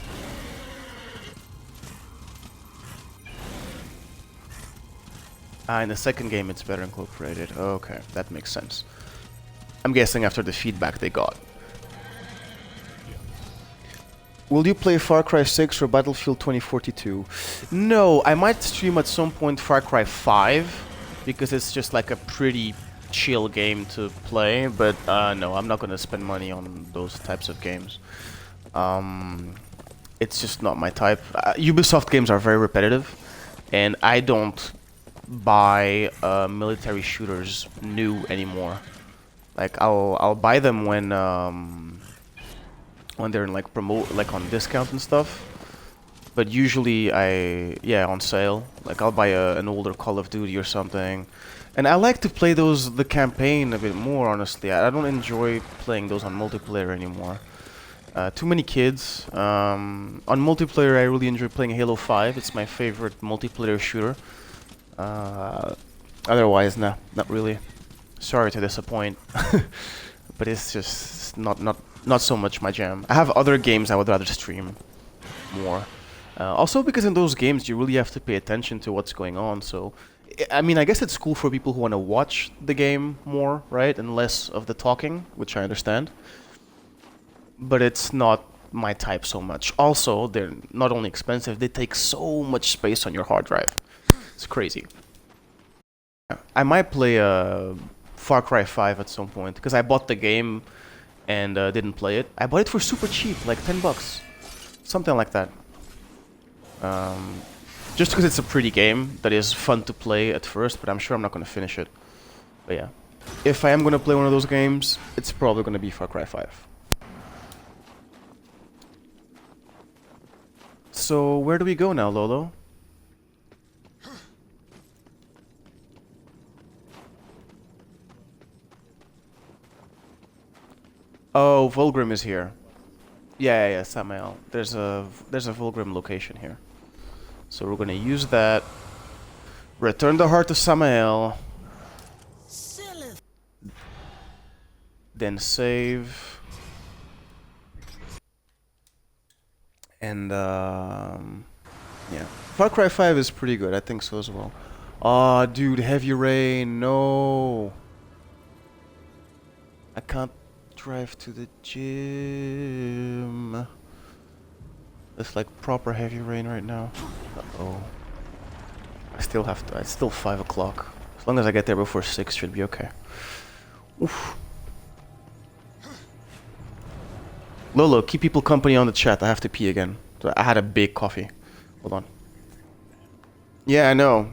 Ah, in the second game it's better incorporated. Okay, that makes sense. I'm guessing after the feedback they got. Will you play Far Cry 6 or Battlefield 2042? No, I might stream at some point Far Cry 5, because it's just like a pretty chill game to play, but no, I'm not gonna spend money on those types of games. It's just not my type. Ubisoft games are very repetitive, and I don't buy military shooters new anymore. Like, I'll buy them when they're in like on discount and stuff. But usually on sale. Like, I'll buy an older Call of Duty or something. And I like to play the campaign a bit more, honestly. I don't enjoy playing those on multiplayer anymore. Too many kids. On multiplayer, I really enjoy playing Halo 5. It's my favorite multiplayer shooter. Otherwise, nah, not really. Sorry to disappoint. But it's just not so much my jam. I have other games I would rather stream more. Also because in those games you really have to pay attention to what's going on, so I mean, I guess it's cool for people who want to watch the game more, right? And less of the talking, which I understand. But it's not my type so much. Also, they're not only expensive, they take so much space on your hard drive. It's crazy. I might play Far Cry 5 at some point, because I bought the game and didn't play it. I bought it for super cheap, like 10 bucks. Something like that. Just because it's a pretty game that is fun to play at first, but I'm sure I'm not going to finish it. But yeah. If I am going to play one of those games, it's probably going to be Far Cry 5. So, where do we go now, Lolo? Oh, Volgrim is here. Yeah, Samael. There's a Volgrim location here. So we're gonna use that. Return the heart to Samael. Then save. And yeah. Far Cry 5 is pretty good, I think so as well. Aw, dude, heavy rain, no. I can't drive to the gym. It's like proper heavy rain right now. Uh-oh. It's still 5 o'clock. As long as I get there before 6, should be okay. Oof. Lolo, keep people company on the chat. I have to pee again. So I had a big coffee. Hold on. Yeah, I know.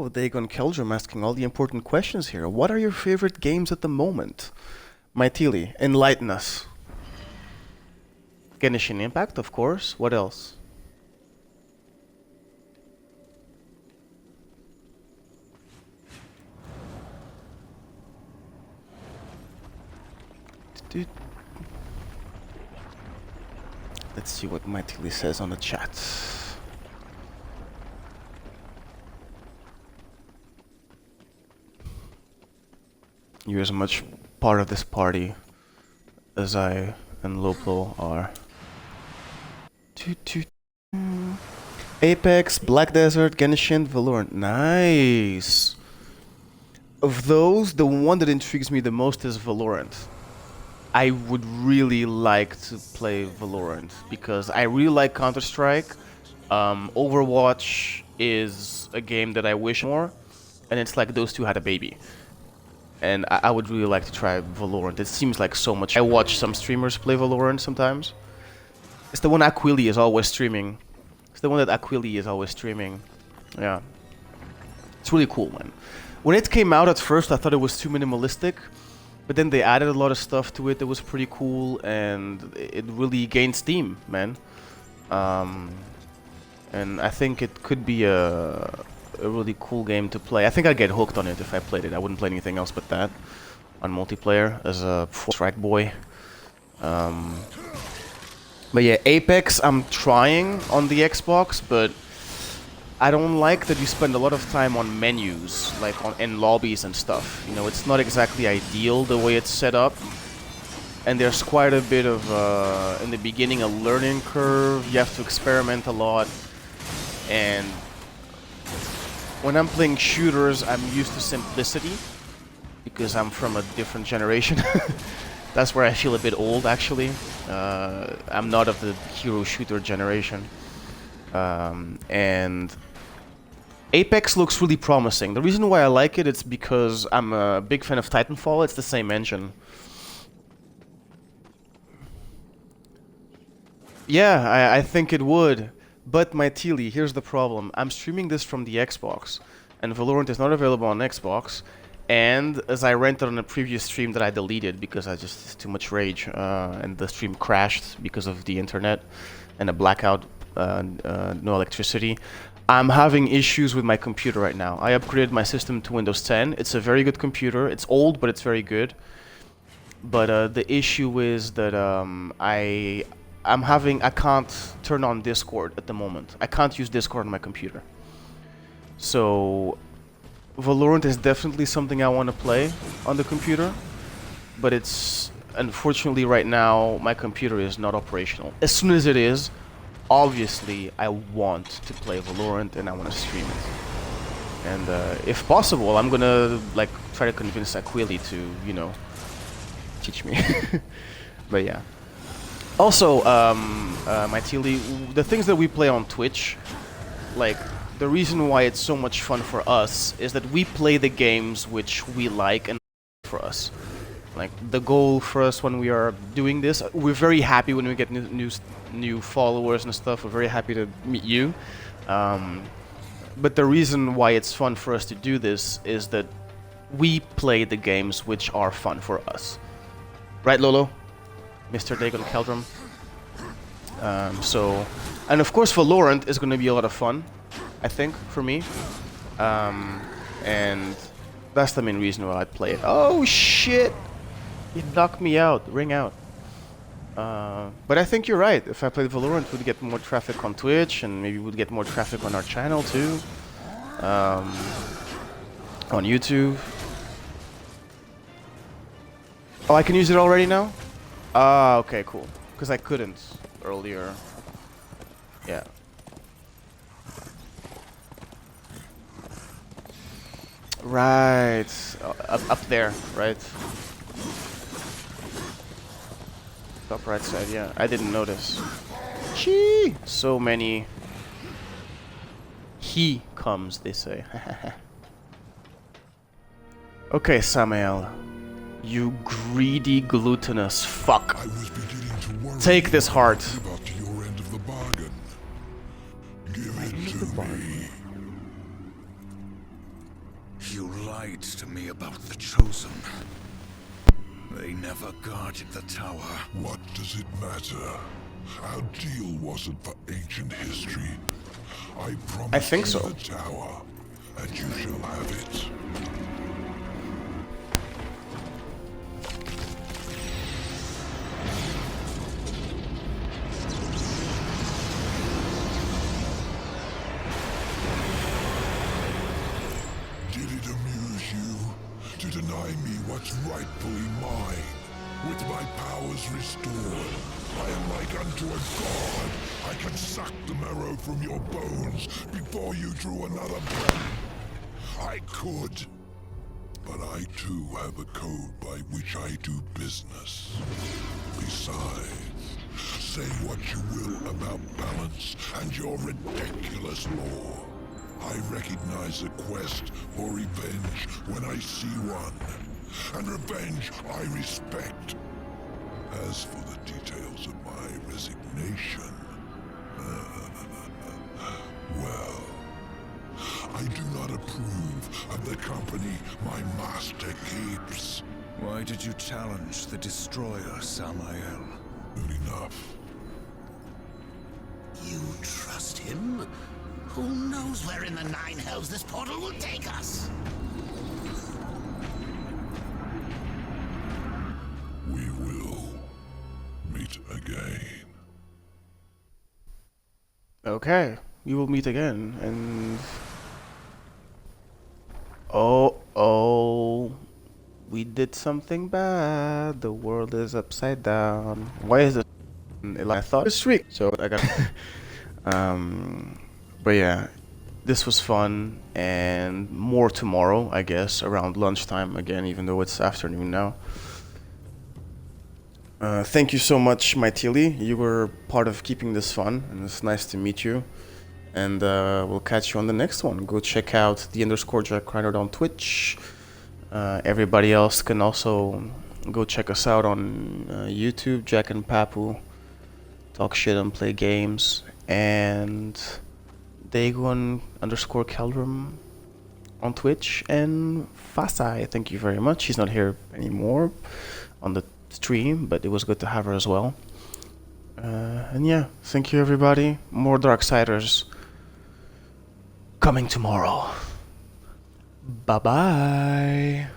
Oh, Dagon Keldrum asking all the important questions here. What are your favorite games at the moment? Mytili, enlighten us. Genshin Impact, of course. What else? Let's see what Mytili says on the chat. You're as much part of this party as I and Loplo are. Apex, Black Desert, Genshin, Valorant. Nice! Of those, the one that intrigues me the most is Valorant. I would really like to play Valorant because I really like Counter-Strike. Overwatch is a game that I wish more, and it's like those two had a baby. And I would really like to try Valorant. It seems like so much. I watch some streamers play Valorant sometimes. It's the one Aquili is always streaming. It's the one that Aquili is always streaming. Yeah. It's really cool, man. When it came out at first, I thought it was too minimalistic. But then they added a lot of stuff to it that was pretty cool. And it really gained steam, man. And I think it could be a really cool game to play. I think I'd get hooked on it if I played it. I wouldn't play anything else but that on multiplayer as a strike boy. But yeah, Apex I'm trying on the Xbox, but I don't like that you spend a lot of time on menus, like in lobbies and stuff. You know, it's not exactly ideal the way it's set up. And there's quite a bit of, in the beginning, a learning curve. You have to experiment a lot. And when I'm playing shooters, I'm used to simplicity because I'm from a different generation. That's where I feel a bit old, actually. I'm not of the hero shooter generation. And Apex looks really promising. The reason why I like it is because I'm a big fan of Titanfall. It's the same engine. Yeah, I think it would. But Mytili, here's the problem. I'm streaming this from the Xbox, and Valorant is not available on Xbox. And as I rented on a previous stream that I deleted because I just too much rage, and the stream crashed because of the internet and a blackout, no electricity. I'm having issues with my computer right now. I upgraded my system to Windows 10. It's a very good computer. It's old, but it's very good. But the issue is that I can't turn on Discord at the moment. I can't use Discord on my computer. So Valorant is definitely something I want to play on the computer, but it's unfortunately right now my computer is not operational. As soon as it is, obviously I want to play Valorant and I want to stream it. And if possible, I'm gonna like try to convince Aquili to, you know, teach me. But yeah. Also, Mytili, the things that we play on Twitch, like, the reason why it's so much fun for us is that we play the games which we like and for us. Like, the goal for us when we are doing this, we're very happy when we get new followers and stuff. We're very happy to meet you. But the reason why it's fun for us to do this is that we play the games which are fun for us. Right, Lolo? Mr. Dagon Keldrum. And of course Valorant is going to be a lot of fun, I think, for me. And that's the main reason why I play it. Oh shit! You knocked me out. Ring out. But I think you're right. If I played Valorant, we'd get more traffic on Twitch, and maybe we'd get more traffic on our channel too. On YouTube. Oh, I can use it already now? Ah, okay, cool. Because I couldn't earlier. Yeah. Right. Up there, right? Top right side, yeah. I didn't notice. Gee! So many. He comes, they say. Okay, Samael. You greedy, glutinous fuck. I was beginning to worry. Take this heart. Live up to your end of the bargain. Give it to me. lied to me about the Chosen. They never guarded the tower. What does it matter? Our deal wasn't for ancient history. I promised I think you so. the tower, and you shall have it. Did it amuse you to deny me what's rightfully mine? With my powers restored, I am like unto a god. I can suck the marrow from your bones before you drew another breath. I could, but I too have a code by which I do business. Besides, say what you will about balance and your ridiculous law. I recognize a quest for revenge when I see one, and revenge I respect. As for the details of my resignation, well, I do not approve of the company my master keeps. Why did you challenge the Destroyer, Samael? Good enough. You trust him? Who knows where in the nine hells this portal will take us? We will meet again. Okay, we will meet again, and we did something bad. The world is upside down. Why is this? I thought it's streak, so I got. But yeah, this was fun, and more tomorrow, I guess, around lunchtime again, even though it's afternoon now. Thank you so much, Maitili. You were part of keeping this fun, and it's nice to meet you. And we'll catch you on the next one. Go check out _Jack on Twitch. Everybody else can also go check us out on YouTube, Jack and Papu. Talk shit and play games. And Dagon_Keldrum on Twitch. And Fasai, thank you very much. She's not here anymore on the stream, but it was good to have her as well. And yeah, thank you everybody. More Darksiders coming tomorrow. Bye bye.